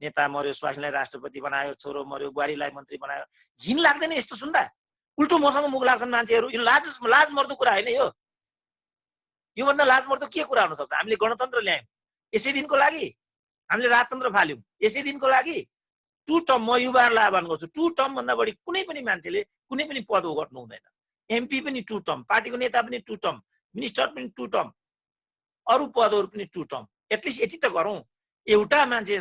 नेता मर्यो, स्वास्नीलाई राष्ट्रपति बनायो, छोरो मर्यो, बुहारीलाई मन्त्री बनायो। घिन लाग्दैन यस्तो सुन्दा? उल्टो मसँग मुख लाग्छन् मान्छेहरू। यो लाज मर्दो कुरा होइन यो। योभन्दा लाज मर्दो के कुरा हुन सक्छ? हामीले गणतन्त्र ल्यायौँ यसै दिनको लागि, हामीले राजतन्त्र फाल्यौँ यसै दिनको लागि। 2 टर्म, म युवाहरूलाई आह्वान गर्छु, 2 टर्म भन्दा बढी कुनै पनि मान्छेले कुनै पनि पद ओगट्नु हुँदैन। एमपी पनि 2 टर्म, पार्टीको नेता पनि 2 टर्म, मिनिस्टर पनि 2 टर्म, अरू पदहरू पनि 2 टर्म। एटलिस्ट यति त गरौँ। एउटा मान्छे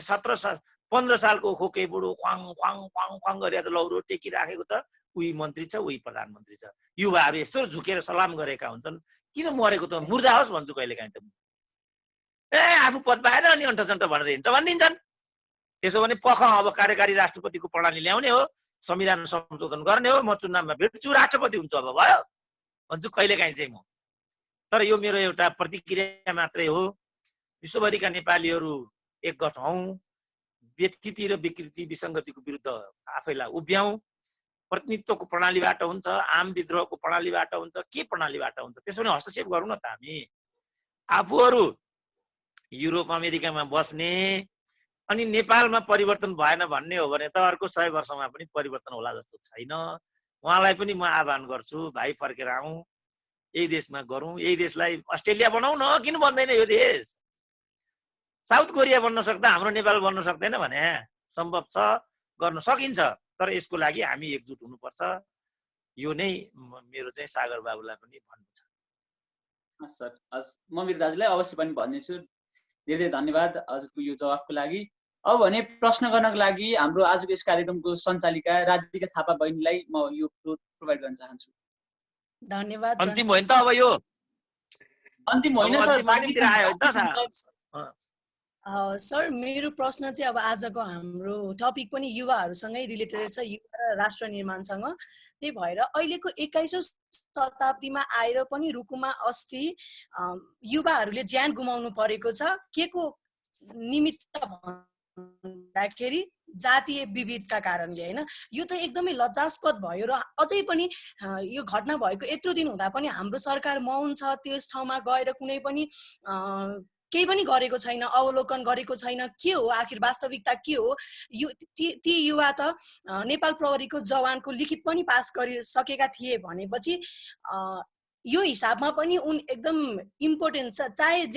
15 सालको खोके बुढो ख्वाङ ख्वाङ ख्वाङ ख्वाङ गरेर लौरो टेकिराखेको त उही मन्त्री छ, उही प्रधानमन्त्री छ। युवाहरू यस्तो झुकेर सलाम गरेका हुन्छन्। किन मरेको त मुर्दा होस् भन्छु कहिलेकाहीँ त। आफू पद पाएर अनि अन्टसन्ट भनेर हिँड्छ भनिदिन्छन्। त्यसो भने पख अब कार्यकारी राष्ट्रपतिको प्रणाली ल्याउने हो, संविधान संशोधन गर्ने हो, म चुनावमा भेट्छु, राष्ट्रपति हुन्छु, अब भयो भन्छु कहिलेकाहीँ चाहिँ म। तर यो मेरो एउटा प्रतिक्रिया मात्रै हो। विश्वभरिका नेपालीहरू एकगठ हौँ, व्यक्तित्व र विकृति विसङ्गतिको विरुद्ध आफैलाई उभ्याउँ। प्रतिनिधित्वको प्रणालीबाट हुन्छ, आम विद्रोहको प्रणालीबाट हुन्छ, के प्रणालीबाट हुन्छ, त्यसो भने हस्तक्षेप गरौँ न त हामी। आफूहरू युरोप अमेरिकामा बस्ने अनि नेपालमा परिवर्तन भएन भन्ने हो भने त अर्को 100 वर्षमा पनि परिवर्तन होला जस्तो छैन। उहाँलाई पनि म आह्वान गर्छु, भाइ फर्केर आउँ, यही देशमा गरौँ, यही देशलाई अस्ट्रेलिया बनाऊ न। किन बन्दैन यो देश? साउथ कोरिया बन्न सक्दा हाम्रो नेपाल बन्न सक्दैन भने? सम्भव छ, गर्न सकिन्छ। तर यसको लागि हामी एकजुट हुनुपर्छ। यो नै मेरो चाहिँ सागर बाबुलाई पनि भन्नु छ। हस् सर, हस्, म मेरो दाजुलाई अवश्य पनि भन्नेछु। धेरै धन्यवाद हजुरको यो जवाफको लागि। अब भने प्रश्न गर्नको लागि हाम्रो आजको यस कार्यक्रमको सञ्चालिका राधिका थापा बहिनीलाई म यो फ्लोर प्रोभाइड गर्न चाहन्छु। धन्यवाद। अन्तिम होइन त अब यो? अन्तिम होइन सर, सर मेरो प्रश्न चाहिँ अब आजको हाम्रो टपिक पनि युवाहरूसँगै रिलेटेड छ, युवा र राष्ट्र निर्माणसँग। त्यही भएर अहिलेको 21औं शताब्दीमा आएर पनि रुकुममा अस्ति युवाहरूले ज्यान गुमाउनु परेको छ। के को निमित्त भन्दाखेरि जातीय विविधता कारणले होइन। यो त एकदमै लज्जास्पद भयो र अझै पनि यो घटना भएको यत्रो दिन हुँदा पनि हाम्रो सरकार मौन छ। त्यस ठाउँमा गएर कुनै पनि केही पनि गरेको छैन, अवलोकन गरेको छैन। के हो आखिर वास्तविकता के हो? ती युवा त नेपाल प्रहरीको जवानको लिखित पनि पास गरिसकेका थिए भनेपछि यो हिसाबमा पनि एकदम इम्पोर्टेन्ट छ। चाहे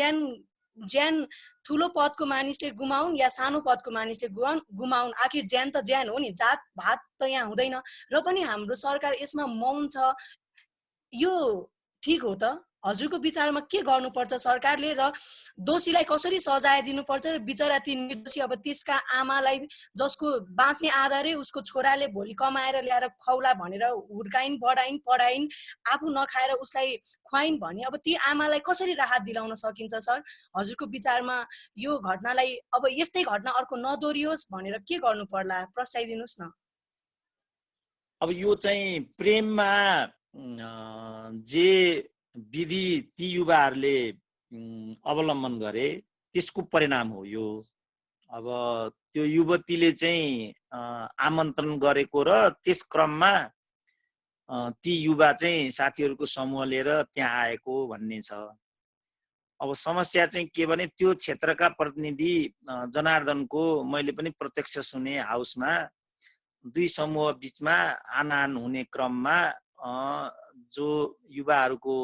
ज्यान ठुलो पदको मानिसले गुमाउन् या सानो पदको मानिसले गुमाउन्, आखिर ज्यान त ज्यान हो नि, जात भात त यहाँ हुँदैन। र पनि हाम्रो सरकार यसमा मौन छ। यो ठिक हो त? हजुरको विचारमा के गर्नुपर्छ सरकारले र दोषीलाई कसरी सजाय दिनुपर्छ र बिचरा ती निर्दोषी अब त्यसका आमालाई जसको बाँच्ने आधारै उसको छोराले भोलि कमाएर ल्याएर खुवाउला भनेर हुर्काइन् पढाइन् आफू नखाएर उसलाई खुवाइन् भने अब ती आमालाई कसरी राहत दिलाउन सकिन्छ सर? हजुरको विचारमा यो घटनालाई अब यस्तै घटना अर्को नदोहोरियोस् भनेर के गर्नु पर्ला? प्रस्ताइदिनुस् न। अब यो चाहिँ प्रेममा जे विधि ती युवाहरूले अवलम्बन गरे त्यसको परिणाम हो यो। अब त्यो युवतीले चाहिँ आमन्त्रण गरेको र त्यस क्रममा ती युवा चाहिँ साथीहरूको समूह लिएर त्यहाँ आएको भन्ने छ। अब समस्या चाहिँ के भने त्यो क्षेत्रका प्रतिनिधि जनार्दनको मैले पनि प्रत्यक्ष सुने, हाउसमा दुई समूह बीचमा हानाहान हुने क्रममा जो युवाहरूको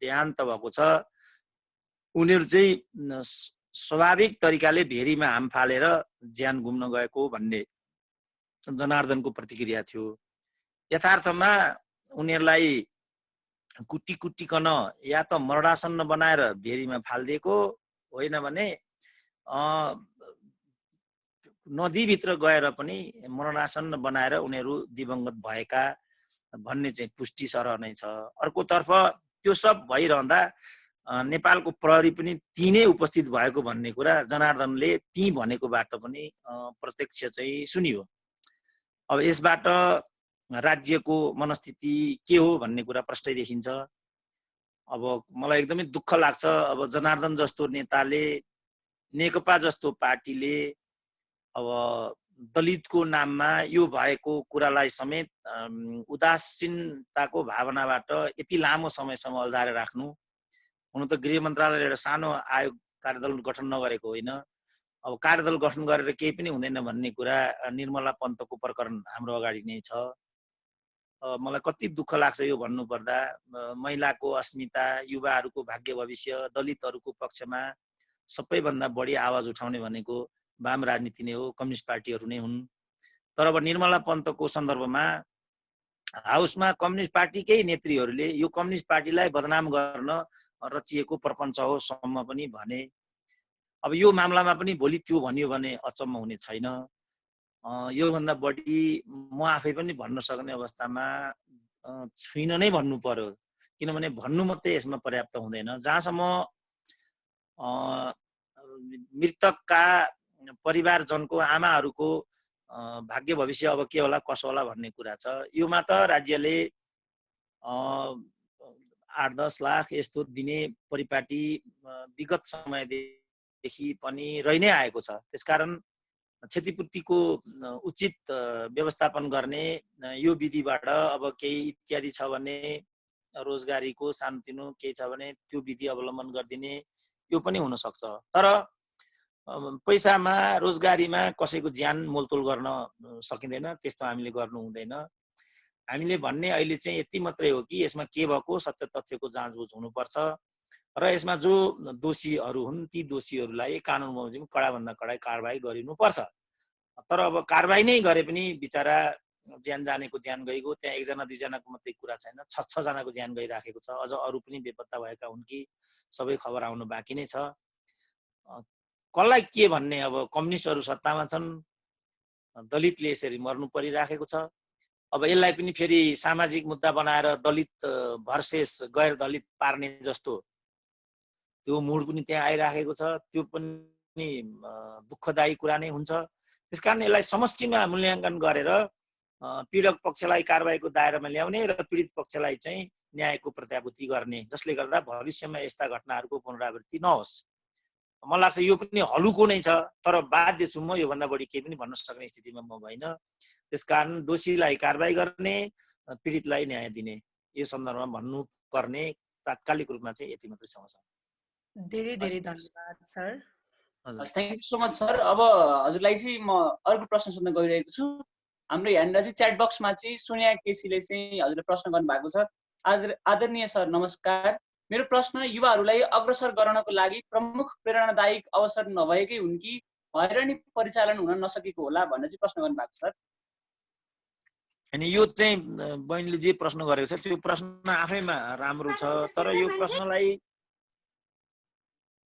देहान्त भएको छ उनीहरू चाहिँ स्वाभाविक तरिकाले भेरीमा हाम फालेर ज्यान गुम्न गएको भन्ने जनार्दनको प्रतिक्रिया थियो। यथार्थमा उनीहरूलाई कुटी कुटिकन या त मरणासन्न बनाएर भेरीमा फालिदिएको होइन भने नदीभित्र गएर पनि मरणासन्न बनाएर उनीहरू दिवंगत भएका भन्ने चाहिँ पुष्टि सरह नै छ। अर्कोतर्फ त्यो सब भइरहँदा नेपालको प्रहरी पनि ती नै उपस्थित भएको भन्ने कुरा जनार्दनले ती भनेकोबाट पनि प्रत्यक्ष चाहिँ सुनियो। अब यसबाट राज्यको मनस्थिति के हो भन्ने कुरा प्रष्टै देखिन्छ। अब मलाई एकदमै दुःख लाग्छ, अब जनार्दन जस्तो नेताले, नेकपा जस्तो पार्टीले अब दलितको नाममा यो भएको कुरालाई समेत उदासीनताको भावनाबाट यति लामो समयसम्म अल्झाएर राख्नु। हुन त गृह मन्त्रालयले एउटा सानो आयोग कार्यदल गठन नगरेको होइन। अब कार्यदल गठन गरेर केही पनि हुँदैन भन्ने कुरा निर्मला पन्तको प्रकरण हाम्रो अगाडि नै छ। मलाई कति दुःख लाग्छ यो भन्नुपर्दा। महिलाको अस्मिता, युवाहरूको भाग्य भविष्य, दलितहरूको पक्षमा सबैभन्दा बढी आवाज उठाउने भनेको वाम राजनीति नै हो, कम्युनिस्ट पार्टीहरू नै हुन्। तर अब निर्मला पन्तको सन्दर्भमा हाउसमा कम्युनिस्ट पार्टीकै नेत्रीहरूले यो कम्युनिस्ट पार्टीलाई बदनाम गर्न रचिएको प्रपञ्च हो सम्म पनि भने। अब यो मामलामा पनि भोलि त्यो भनियो भने अचम्म हुने छैन। योभन्दा बढी म आफै पनि भन्न सक्ने अवस्थामा छुइन नै भन्नु पर्यो, किनभने भन्नु मात्रै यसमा पर्याप्त हुँदैन। जहाँसम्म मृतकका परिवारजनको आमाहरूको भाग्य भविष्य अब के होला कसो होला भन्ने कुरा छ, योमा त राज्यले 8-10 लाख यस्तो दिने परिपाटी विगत समयदेखि पनि रहि नै आएको छ। त्यसकारण क्षतिपूर्तिको उचित व्यवस्थापन गर्ने यो विधिबाट अब केही इत्यादि छ भने रोजगारीको सानोतिनो केही छ भने त्यो विधि अवलम्बन गरिदिने यो पनि हुन सक्छ। तर पैसामा रोजगारीमा कसैको ज्यान मोलतोल गर्न सकिँदैन, त्यस्तो हामीले गर्नु हुँदैन। हामीले भन्ने अहिले चाहिँ यति मात्रै हो कि यसमा के भएको सत्य तथ्यको जाँचबुझ हुनुपर्छ र यसमा जो दोषीहरू हुन् ती दोषीहरूलाई कानुन बमोजिम कडाभन्दा कडा कारबाही गरिनुपर्छ। तर अब कारबाही नै गरे पनि बिचारा ज्यान जानेको ज्यान गएको, त्यहाँ एकजना दुईजनाको मात्रै कुरा छैन, 6 जनाको ज्यान गइराखेको छ। अझ अरू पनि बेपत्ता भएका हुन् कि सबै खबर आउनु बाँकी नै छ। कसलाई के भन्ने? अब कम्युनिस्टहरू सत्तामा छन्, दलितले यसरी मर्नु परिराखेको छ। अब यसलाई पनि फेरि सामाजिक मुद्दा बनाएर दलित भर्सेस गैर दलित पार्ने जस्तो त्यो मुड पनि त्यहाँ आइराखेको छ। त्यो पनि दुःखदायी कुरा नै हुन्छ। त्यसकारण यसलाई समष्टिमा मूल्याङ्कन गरेर पीडक पक्षलाई कारबाहीको दायरामा ल्याउने र पीडित पक्षलाई चाहिँ न्यायको प्रत्याभूति गर्ने, जसले गर्दा भविष्यमा यस्ता घटनाहरूको पुनरावृत्ति नहोस्। मलाई लाग्छ यो पनि हलुको नै छ, तर बाध्य छु म, योभन्दा बढी केही पनि भन्न सक्ने स्थितिमा म होइन। त्यसकारण दोषीलाई कारबाही गर्ने, पीडितलाई न्याय दिने, यो सन्दर्भमा भन्नुपर्ने तात्कालिक रूपमा चाहिँ यति मात्रै समस्या। धेरै धेरै धन्यवाद सर। हजुर thank you so much sir. अब हजुरलाई चाहिँ म अर्को प्रश्न सोध्न गइरहेको छु। हाम्रो यहाँनिर चाहिँ च्याट बक्समा चाहिँ सोनिया केसीले चाहिँ हजुरले प्रश्न गर्नुभएको छ। आदरणीय सर नमस्कार, मेरो प्रश्न युवाहरूलाई अग्रसर गराउनको लागि प्रमुख प्रेरणादायक अवसर नभएकै हुन् कि भएर नि परिचालन हुन नसकेको होला भनेर चाहिँ प्रश्न गर्नुभएको छ सर। अनि यो चाहिँ बहिनीले जे प्रश्न गरेको छ त्यो प्रश्न आफैमा राम्रो छ, तर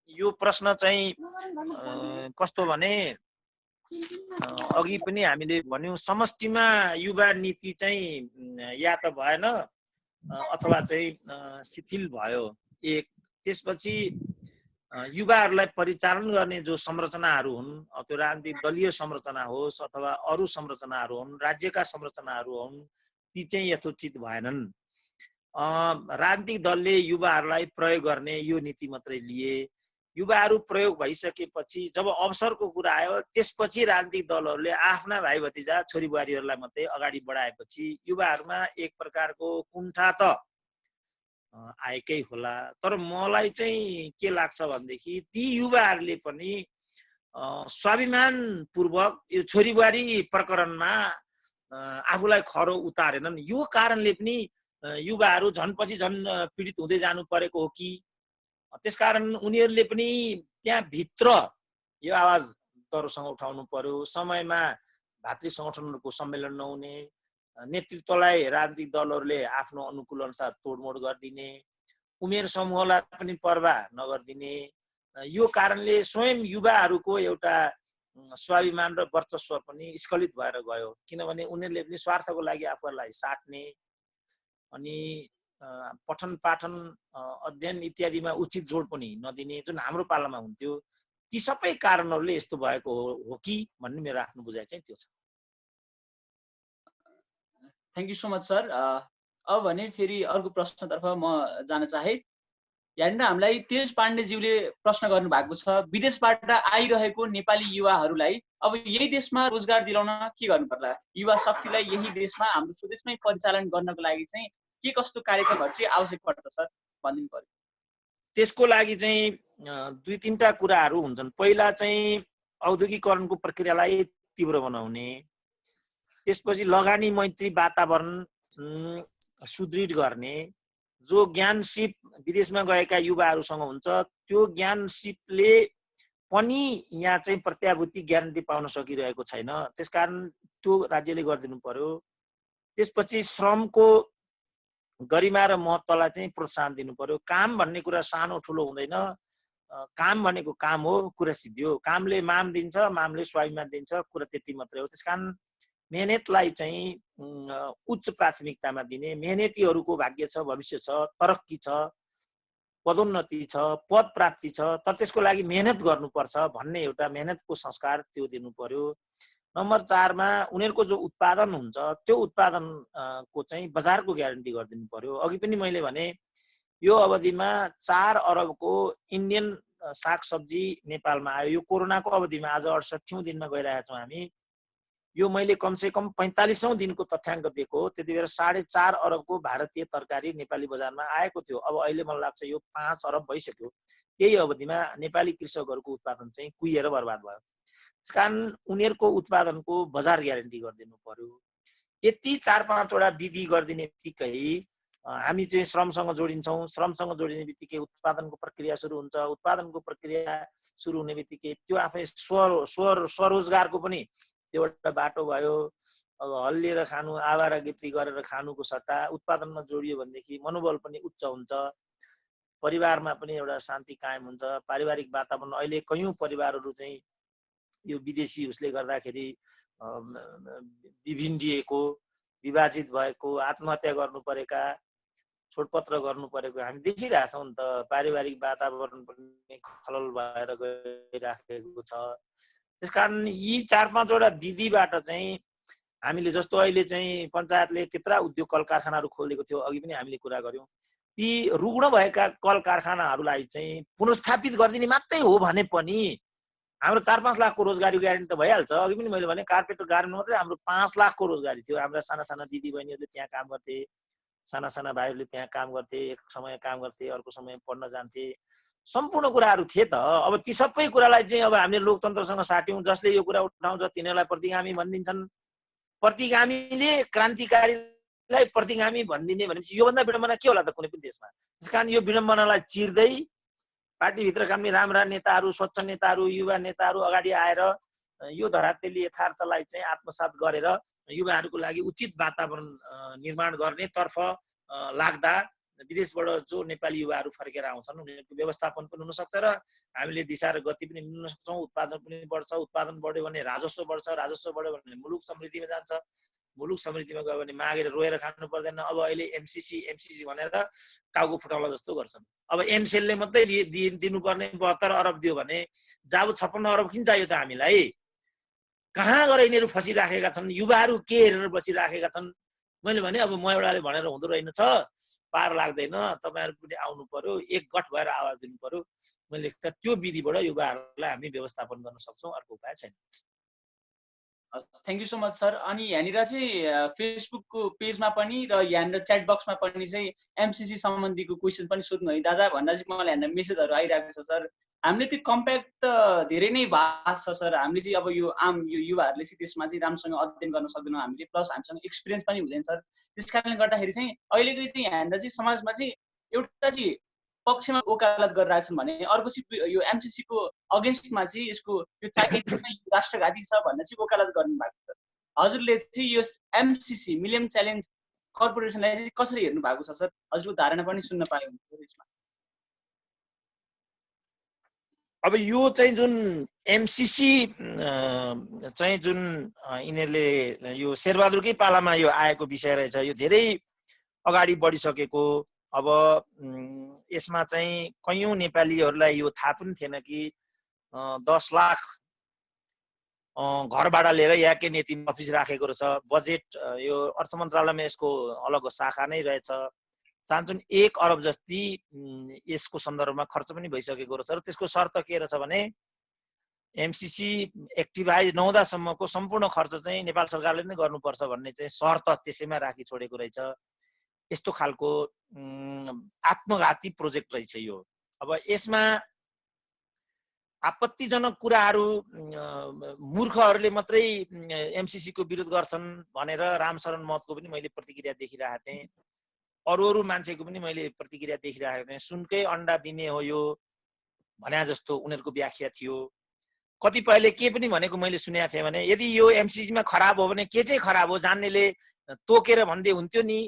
यो प्रश्न चाहिँ कस्तो भने अघि पनि हामीले भन्यौं समष्टिमा युवा नीति चाहिँ या त भएन अथवा चाहिँ शिथिल भयो एक। त्यसपछि युवाहरूलाई परिचालन गर्ने जो संरचनाहरू हुन्, त्यो राजनीतिक दलीय संरचना होस् अथवा अरू संरचनाहरू हुन्, राज्यका संरचनाहरू हुन्, ती चाहिँ यथोचित भएनन्। राजनीतिक दलले युवाहरूलाई प्रयोग गर्ने यो नीति मात्रै लिए। युवाहरू प्रयोग भइसकेपछि जब अवसरको कुरा आयो त्यसपछि राजनीतिक दलहरूले आफ्ना भाइ भतिजा छोरीबुहारीहरूलाई मात्रै अगाडि बढाएपछि युवाहरूमा एक प्रकारको कुण्ठा त आएकै होला। तर मलाई चाहिँ के लाग्छ भनेदेखि ती युवाहरूले पनि स्वाभिमानपूर्वक यो छोरीबुहारी प्रकरणमा आफूलाई खरो उतारेनन्। यो कारणले पनि युवाहरू झनपछि झन पीडित हुँदै जानु परेको हो कि? त्यसकारण उनीहरूले पनि त्यहाँ भित्र यो आवाज तरुसँग उठाउनु पर्यो। समयमा भातृ संगठनहरूको सम्मेलन नहुने, नेतृत्वलाई राजनीतिक दलहरूले आफ्नो अनुकूल अनुसार तोडमोड गरिदिने, उमेर समूहलाई पनि पर्वाह नगरिदिने, यो कारणले स्वयं युवाहरूको एउटा स्वाभिमान र वर्चस्व पनि स्खलित भएर गयो। किनभने उनीहरूले पनि स्वार्थको लागि आफूहरूलाई साट्ने अनि पठन पाठन अध्ययन इत्यादिमा उचित जोड पनि नदिने जुन हाम्रो पालामा हुन्थ्यो, ती सबै कारणहरूले यस्तो भएको हो कि भन्ने मेरो आफ्नो बुझाइ चाहिँ त्यो छ। Thank you so much sir. अब भने फेरि अर्को प्रश्नतर्फ म जान चाहे। यहाँनिर हामीलाई तेज पाण्डेज्यूले प्रश्न गर्नु भएको छ, विदेशबाट आइरहेको नेपाली युवाहरूलाई अब यही देशमा रोजगार दिलाउन के गर्नु पर्ला? युवा शक्तिलाई यही देशमा हाम्रो स्वदेशमै परिचालन गर्नको लागि चाहिँ के कस्तो कार्यक्रमहरू चाहिँ आवश्यक पर्छ सर भनिदिनु पर्यो। त्यसको लागि चाहिँ दुई तीनटा कुराहरू हुन्छन्। पहिला चाहिँ औद्योगिकरणको प्रक्रियालाई तीव्र बनाउने, त्यसपछि लगानी मैत्री वातावरण सुदृढ गर्ने, जो ज्ञान सिप विदेशमा गएका युवाहरूसँग हुन्छ त्यो ज्ञान सिपले पनि यहाँ चाहिँ प्रत्याभूति ग्यारेन्टी पाउन सकिरहेको छैन, त्यसकारण त्यो राज्यले गरिदिनु पर्यो। त्यसपछि श्रमको गरिमा र महत्त्वलाई चाहिँ प्रोत्साहन दिनु पर्यो। काम भन्ने कुरा सानो ठुलो हुँदैन, काम भनेको काम हो, कुरा सिद्धियो। कामले मान दिन्छ, मामले स्वाभिमान दिन्छ, कुरा त्यति मात्रै हो। त्यसकारण मेहनतलाई चाहिँ उच्च प्राथमिकतामा दिने, मेहनतीहरूको भाग्य छ, भविष्य छ, तरक्की छ, पदोन्नति छ, पद प्राप्ति छ, तर त्यसको लागि मेहनत गर्नुपर्छ भन्ने एउटा मेहनतको संस्कार त्यो दिनु पर्यो। नम्बर 4 मा उनीहरूको जो उत्पादन हुन्छ त्यो उत्पादनको चाहिँ बजारको ग्यारेन्टी गरिदिनु पर्यो। अघि पनि मैले भने यो अवधिमा 4 अरबको इन्डियन सागसब्जी नेपालमा आयो। यो कोरोनाको अवधिमा आज 68औं दिनमा गइरहेका छौँ हामी। यो मैले कमसेकम 45औं दिनको तथ्याङ्क दिएको हो। त्यति बेला 4.5 अरबको भारतीय तरकारी नेपाली बजारमा आएको थियो। अब अहिले मलाई लाग्छ यो 5 अरब भइसक्यो। त्यही अवधिमा नेपाली कृषकहरूको उत्पादन चाहिँ कुहिएर बर्बाद भयो। त्यसकारण उनीहरूको उत्पादनको बजार ग्यारेन्टी गरिदिनु पर्यो। यति 4-5 वटा विधि गरिदिने बित्तिकै हामी चाहिँ श्रमसँग जोडिन्छौँ। श्रमसँग जोडिने बित्तिकै उत्पादनको प्रक्रिया सुरु हुन्छ। उत्पादनको प्रक्रिया सुरु हुने बित्तिकै त्यो आफै स्वरोजगारको पनि एउटा बाटो भयो। अब हल्लिएर खानु, आवारा गित्री गरेर खानुको सट्टा उत्पादनमा जोडियो भनेदेखि मनोबल पनि उच्च हुन्छ, परिवारमा पनि एउटा शान्ति कायम हुन्छ, पारिवारिक वातावरण। अहिले कयौं परिवारहरू चाहिँ यो विदेशी उसले गर्दाखेरि विभिन्डिएको, विभाजित भएको, आत्महत्या गर्नु परेका, छोडपत्र गर्नु परेको हामी देखिरहेछौँ नि त। पारिवारिक वातावरण पनि खलल भएर गइराखेको छ। त्यसकारण यी 4-5 वटा विधिबाट चाहिँ हामीले, जस्तो अहिले चाहिँ पञ्चायतले त्यत्रा उद्योग कल कारखानाहरू खोलेको थियो, अघि पनि हामीले कुरा गर्यौं, ती रुग्ण भएका कल कारखानाहरूलाई चाहिँ पुनर्स्थापित गरिदिने मात्रै हो भने पनि हाम्रो 4-5 लाखको रोजगारी ग्यारेन्टी त भइहाल्छ। अघि पनि मैले भने कार्पेट गार्मेन्ट मात्रै हाम्रो 5 लाखको रोजगारी थियो। हाम्रा साना साना दिदी बहिनीहरूले त्यहाँ काम गर्थे। साना साना भाइहरूले त्यहाँ काम गर्थे, एक समय काम गर्थे, अर्को समय पढ्न जान्थे, सम्पूर्ण कुराहरू थिए त। अब ती सबै कुरालाई चाहिँ अब हामीले लोकतन्त्रसँग साट्यौँ, जसले यो कुरा उठाउँछ तिनीहरूलाई प्रतिगामी भनिदिन्छन्। प्रतिगामीले क्रान्तिकारीलाई प्रतिगामी भनिदिने भनेपछि योभन्दा विडम्बना के होला त कुनै पनि देशमा। त्यसकारण यो विडम्बनालाई चिर्दै पार्टीभित्र कामले राम्रा नेताहरू, स्वच्छ नेताहरू, युवा नेताहरू अगाडि आएर यो धरातलीय यथार्थलाई चाहिँ आत्मसात गरेर युवाहरूको लागि उचित वातावरण निर्माण गर्नेतर्फ लाग्दा विदेशबाट जो नेपाली युवाहरू फर्केर आउँछन् उनीहरूको व्यवस्थापन पनि हुनसक्छ र हामीले दिशा र गति पनि लिन सक्छौँ। उत्पादन पनि बढ्छ, उत्पादन बढ्यो भने राजस्व बढ्छ, राजस्व बढ्यो भने मुलुक समृद्धिमा जान्छ, मुलुक समृद्धिमा गयो भने मागेर रोएर खानु पर्दैन। अब अहिले एमसिसी भनेर काउको फुटाउला जस्तो गर्छन्। अब एमसेलले मात्रै दिनुपर्ने 72 अरब दियो भने जाबु 56 अरब किन चाहियो त हामीलाई? कहाँ गएर यिनीहरू फसिराखेका छन्? युवाहरू के हेरेर बसिराखेका छन्? मैले भने अब म एउटाले भनेर हुँदो रहेन छ, पार लाग्दैन, तपाईँहरू पनि आउनु पर्यो, एक गठ भएर आवाज दिनु पर्यो। मैले त्यो विधिबाट युवाहरूलाई हामी व्यवस्थापन गर्न सक्छौँ, अर्को उपाय छैन। Thank you so much sir. अनि यहाँनिर चाहिँ फेसबुकको पेजमा पनि र यहाँनिर च्याट बक्समा पनि चाहिँ एमसिसी सम्बन्धीको क्वेसन पनि सोध्नु है दादा भन्दा चाहिँ मलाई यहाँनिर मेसेजहरू आइरहेको छ सर। हामीले त्यो कम्प्याक्ट त धेरै नै भास्ट छ सर। हामीले चाहिँ अब यो आम यो युवाहरूले चाहिँ त्यसमा चाहिँ राम्रोसँग अध्ययन गर्न सक्दैनौँ हामीले, प्लस हामीसँग एक्सपिरियन्स पनि हुँदैन सर। त्यस कारणले गर्दाखेरि चाहिँ अहिलेको चाहिँ यहाँनिर चाहिँ समाजमा चाहिँ एउटा चाहिँ पक्षमा वकालत गरिरहेछन् भने अर्को चाहिँ यो एमसिसीको अगेन्स्टमा चाहिँ यसको यो राष्ट्रघाती छ भन्ने चाहिँ वकालत गर्नु भएको छ। हजुरले चाहिँ यो एमसिसी मिलियन च्यालेन्ज कर्पोरेसनलाई चाहिँ कसरी हेर्नु भएको छ सर? हजुरको धारणा पनि सुन्न पाए हुन्छ यसमा। अब यो चाहिँ जुन एमसिसी चाहिँ जुन यिनीहरूले यो शेरबहादुरकै पालामा यो आएको विषय रहेछ, यो धेरै अगाडि बढिसकेको। अब यसमा चाहिँ कयौं नेपालीहरूलाई यो थाहा पनि थिएन कि 10 लाख घरबाट लिएर याके नीति अफिस राखेको रहेछ। बजेट यो अर्थ मन्त्रालयमा यसको अलग शाखा नै रहेछ। चाहन्छन् 1 अरब जति यसको सन्दर्भमा खर्च पनि भइसकेको रहेछ र त्यसको शर्त के रहेछ भने एमसिसी एक्टिभाइज नहुँदासम्मको सम्पूर्ण खर्च चाहिँ नेपाल सरकारले नै गर्नुपर्छ भन्ने चाहिँ शर्त त्यसैमा राखी छोडेको रहेछ। यस्तो खालको आत्मघाती प्रोजेक्ट रहेछ यो। अब यसमा आपत्तिजनक कुराहरू मूर्खहरूले मात्रै एमसिसी को विरोध गर्छन् भनेर रामशरण महतको पनि मैले प्रतिक्रिया देखिरहेको थिएँ, अरू मान्छेको पनि मैले प्रतिक्रिया देखिरहेको थिएँ। सुनकै अन्डा दिने हो यो भन्या जस्तो उनीहरूको व्याख्या थियो। कतिपयले के पनि भनेको मैले सुनेको थिएँ भने यदि यो एमसिसीमा खराब हो भने के चाहिँ खराब हो जान्नेले तोकेर भन्दै हुन्थ्यो नि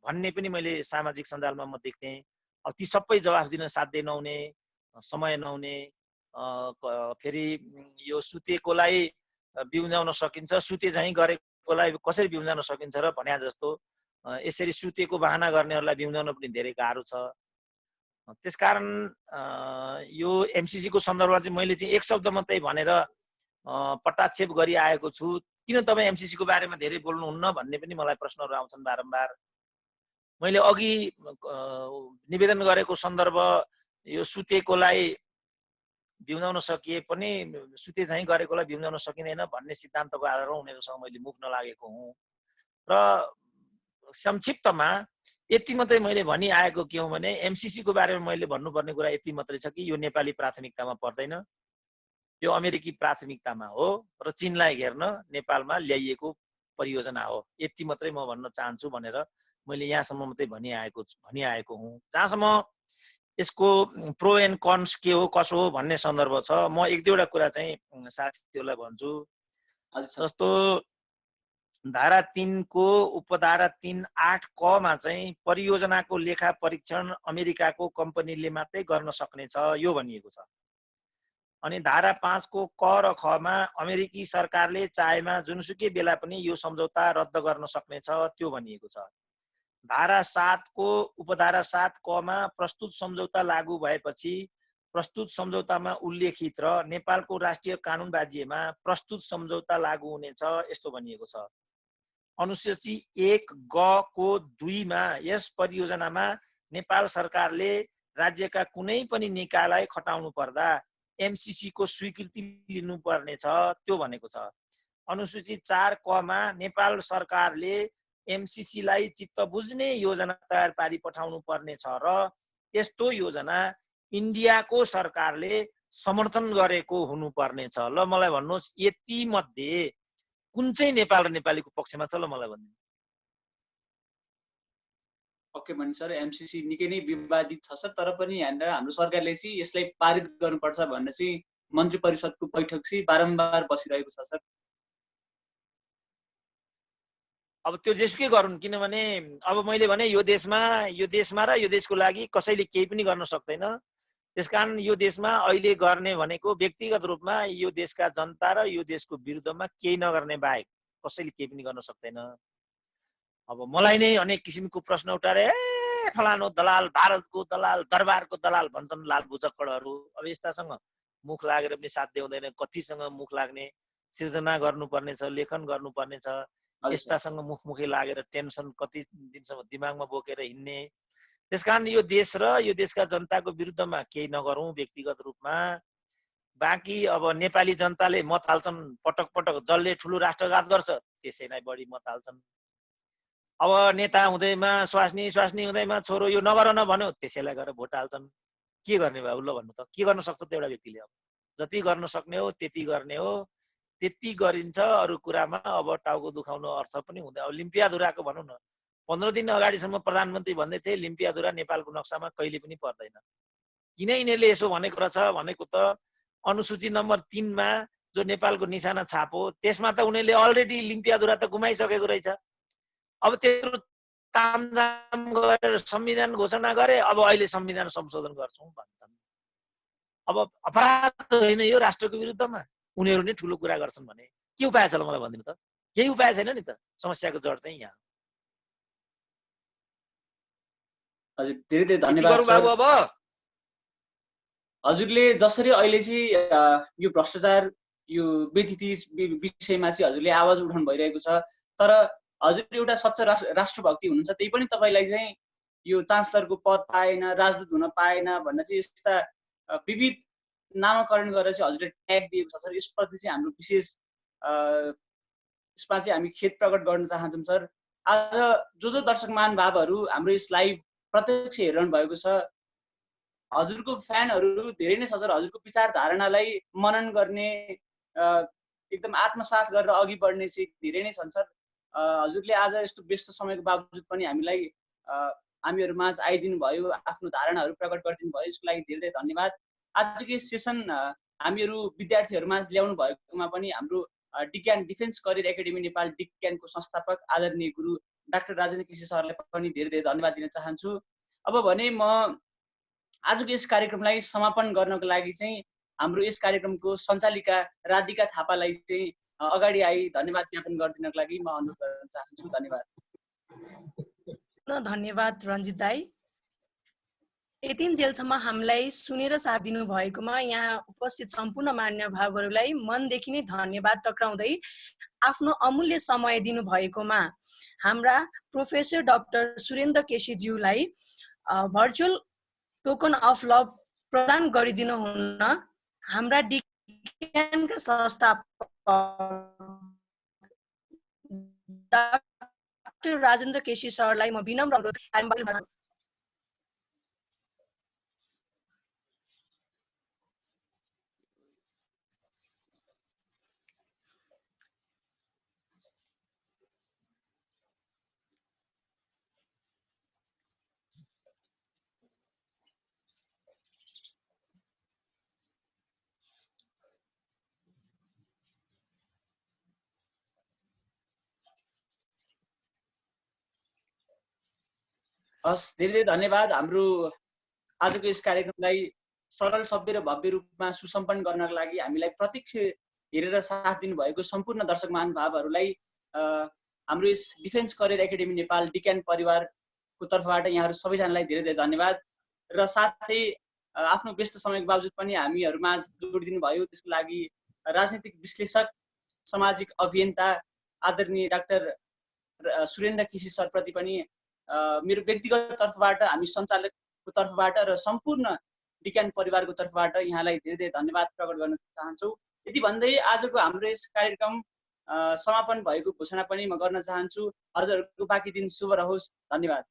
भन्ने पनि मैले सामाजिक सञ्जालमा म देख्थेँ। अब ती सबै जवाफ दिन साध्य नहुने, समय नहुने, फेरि यो सुतेकोलाई बिउजाउन सकिन्छ, सुते झैँ गरेकोलाई कसरी बिउजाउन सकिन्छ र भन्या जस्तो यसरी सुतेको बहाना गर्नेहरूलाई बिउजाउन पनि धेरै गाह्रो छ। त्यसकारण यो एमसिसी को सन्दर्भमा चाहिँ मैले चाहिँ एक शब्द मात्रै भनेर पटाक्षेप गरिआएको छु। किन तपाईँ एमसिसी को बारेमा धेरै बोल्नुहुन्न भन्ने पनि मलाई प्रश्नहरू आउँछन् बारम्बार। मैले अघि निवेदन गरेको सन्दर्भ यो सुतेकोलाई बिउजाउन सकिए पनि सुते झैँ गरेकोलाई बिउजाउन सकिँदैन भन्ने सिद्धान्तको आधारमा उनीहरूसँग मैले मुख नलागेको हुँ। र संक्षिप्तमा यति मात्रै मैले भनिआएको के हो भने एमसिसी को बारेमा मैले भन्नुपर्ने कुरा यति मात्रै छ कि यो नेपाली प्राथमिकतामा पर्दैन, यो अमेरिकी प्राथमिकतामा हो र चीनलाई घेर्न नेपालमा ल्याइएको परियोजना हो। यति मात्रै म भन्न चाहन्छु भनेर मैले यहाँसम्म मात्रै भनिआएको हुँ। जहाँसम्म यसको प्रो एन्ड कन्स के हो कसो हो भन्ने सन्दर्भ छ, म एक दुईवटा कुरा चाहिँ साथीहरूलाई भन्छु। जस्तो धारा 3 को उपधारा 3(8) क मा चाहिँ परियोजनाको लेखा परीक्षण अमेरिकाको कम्पनीले मात्रै गर्न सक्ने छ यो भनिएको छ। अनि धारा 5 को क र ख मा अमेरिकी सरकारले चाहेमा जुनसुकै बेला पनि यो सम्झौता रद्द गर्न सक्ने छ त्यो भनिएको छ। धारा 7 को उपधारा 7 क मा प्रस्तुत सम्झौता लागू भएपछि प्रस्तुत सम्झौतामा उल्लेखित र नेपालको राष्ट्रिय कानुन बाध्यमा प्रस्तुत सम्झौता लागू हुनेछ यस्तो भनिएको छ। अनुसूची 1 ग को 2 मा यस परियोजनामा नेपाल सरकारले राज्यका कुनै पनि निकायलाई खटाउनु पर्दा एमसिसी को स्वीकृति लिनुपर्ने छ त्यो भनेको छ। अनुसूची 4 क मा नेपाल सरकारले एमसीसीलाई चित्त बुझ्ने योजना तयार पारी पठाउनु पर्ने छ र यस्तो योजना इन्डियाको सरकारले समर्थन गरेको हुनुपर्ने छ। ल मलाई भन्नुहोस् यति मध्ये कुन चाहिँ नेपाल र नेपालीको पक्षमा छ? ल मलाई भन्नु। ओके भने सर एमसीसी निकै नै विवादित छ सर, तर पनि यहाँनिर हाम्रो सरकारले चाहिँ यसलाई पारित गर्नुपर्छ भन्ने चाहिँ मन्त्री परिषदको बैठक चाहिँ बारम्बार बसिरहेको छ सर। अब त्यो जेसुकै गरून्, किनभने अब मैले भने यो देशमा र यो देशको लागि कसैले केही पनि गर्न सक्दैन। त्यसकारण यो देशमा अहिले गर्ने भनेको व्यक्तिगत रूपमा यो देशका जनता र यो देशको विरुद्धमा केही नगर्ने बाहेक कसैले केही पनि गर्न सक्दैन। अब मलाई नै अनेक किसिमको प्रश्न उठाएर फलानो दलाल, भारतको दलाल, दरबारको दलाल भन्छन् लाल बुचक्कडहरू। अब यस्तासँग मुख लागेर पनि साध्य हुँदैन। कतिसँग मुख लाग्ने, सिर्जना गर्नुपर्ने छ, लेखन गर्नुपर्ने छ। यस्तासँग मुखमुखी लागेर टेन्सन कति दिनसम्म दिमागमा बोकेर हिँड्ने। त्यसकारण यो देश र यो देशका जनताको विरुद्धमा केही नगरौँ व्यक्तिगत रूपमा। बाँकी अब नेपाली जनताले मत हाल्छन्, पटक पटक जसले ठुलो राष्ट्रघात गर्छ त्यसैलाई बढी मत हाल्छन्। अब नेता हुँदैमा स्वास्नी हुँदैमा छोरो यो नगर न भन्यो त्यसैलाई गएर भोट हाल्छन्। के गर्ने बाबु ल भन्नु त? के गर्न सक्छ त एउटा व्यक्तिले? अब जति गर्न सक्ने हो त्यति गर्ने हो, त्यति गरिन्छ। अरू कुरामा अब टाउको दुखाउनु अर्थ पनि हुँदैन। अब लिम्पियाधुराको भनौँ न, 15 दिन अगाडिसम्म प्रधानमन्त्री भन्दै थिए लिम्पियाधुरा नेपालको नक्सामा कहिले पनि पर्दैन। किन यिनीहरूले यसो भनेको रहेछ भनेको त अनुसूची नम्बर 3 मा जो नेपालको निशाना छाप हो त्यसमा त उनीहरूले अलरेडी लिम्पियाधुरा त गुमाइसकेको रहेछ। अब त्यत्रो तामझाम गरेर संविधान घोषणा गरे, अब अहिले संविधान संशोधन गर्छौँ भन्छन्। अब अपराध होइन यो राष्ट्रको विरुद्धमा? उनीहरू नै ठुलो कुरा गर्छन् भने के उपाय छ ल मलाई भनिदिनु त? केही उपाय छैन नि त। समस्याको जड चाहिँ यहाँ। हजुर धेरै धेरै धन्यवाद बाबु। अब हजुरले जसरी अहिले चाहिँ यो भ्रष्टाचार यो व्यतिथि विषयमा चाहिँ हजुरले आवाज उठाउनु भइरहेको छ, तर हजुर एउटा सच्चा राष्ट्रभक्ति हुनुहुन्छ, त्यही पनि तपाईँलाई चाहिँ यो चान्सलरको पद पाएन, राजदूत हुन पाएन भन्न चाहिँ यस्ता विविध नामाकरण गरेर चाहिँ हजुरले ट्याग दिएको छ सर। यसप्रति चाहिँ हाम्रो विशेष यसमा चाहिँ हामी खेद प्रकट गर्न चाहन्छौँ सर। आज जो दर्शक महानुभावहरू हाम्रो यस लाइभ प्रत्यक्ष हेरिरहनु भएको छ, हजुरको फ्यानहरू धेरै नै छ सर। हजुरको विचारधारणालाई मनन गर्ने, एकदम आत्मसात गरेर अघि बढ्ने चाहिँ धेरै नै छन् सर। हजुरले आज यस्तो व्यस्त समयको बावजुद पनि हामीहरू माझ आइदिनु भयो, आफ्नो धारणाहरू प्रकट गरिदिनु भयो, यसको लागि धेरै धेरै धन्यवाद। आजको यो सेसन हामीहरू विद्यार्थीहरू माझ ल्याउनु भएकोमा पनि हाम्रो डिक्यान डिफेन्स करियर एकाडेमी नेपाल डिक्यानको संस्थापक आदरणीय गुरु डाक्टर राजेन्द्र केसी सरलाई पनि धेरै धेरै धन्यवाद दिन चाहन्छु। अब भने म आजको यस कार्यक्रमलाई समापन गर्नको लागि चाहिँ हाम्रो यस कार्यक्रमको सञ्चालिका राधिका थापालाई चाहिँ अगाडि आई धन्यवाद ज्ञापन गरिदिनको लागि म अनुरोध गर्न चाहन्छु। धन्यवाद। धन्यवाद रञ्जित दाई। यतिन्जेलसम्म हामीलाई सुनेर साथ दिनु भएकोमा यहाँ उपस्थित सम्पूर्ण मान्यभावहरूलाई मनदेखि नै धन्यवाद टक्राउँदै आफ्नो अमूल्य समय दिनु भएकोमा हाम्रा प्रोफेसर डाक्टर सुरेन्द्र केसीज्यूलाई भर्चुअल टोकन अफ लभ प्रदान गरिदिनु हुन हाम्रा डिक्यानका संस्थापक डाक्टर राजेन्द्र केसी सरलाई म विनम्र अनुरोध। हस्, धेरै धेरै धन्यवाद। हाम्रो आजको यस कार्यक्रमलाई सरल सभ्य र भव्य रूपमा सुसम्पन्न गर्नका लागि हामीलाई प्रत्यक्ष हेरेर साथ दिनुभएको सम्पूर्ण दर्शक महानुभावहरूलाई हाम्रो यस डिफेन्स करियर एकाडेमी नेपाल डिक्यान परिवारको तर्फबाट यहाँहरू सबैजनालाई धेरै धेरै धन्यवाद। र साथै आफ्नो व्यस्त समयको बावजुद पनि हामीहरूमा जोडिदिनु भयो, त्यसको लागि राजनीतिक विश्लेषक सामाजिक अभियन्ता आदरणीय डाक्टर सुरेन्द्र केसी सरप्रति पनि मेरो व्यक्तिगत तर्फबाट, हामी सञ्चालकको तर्फबाट र सम्पूर्ण डिक्यान परिवारको तर्फबाट यहाँलाई धेरै धेरै धन्यवाद प्रकट गर्न चाहन्छौँ। यति भन्दै आजको हाम्रो यस कार्यक्रम समापन भएको घोषणा पनि म गर्न चाहन्छु। हजुरहरूको बाँकी दिन शुभ रहोस्। धन्यवाद।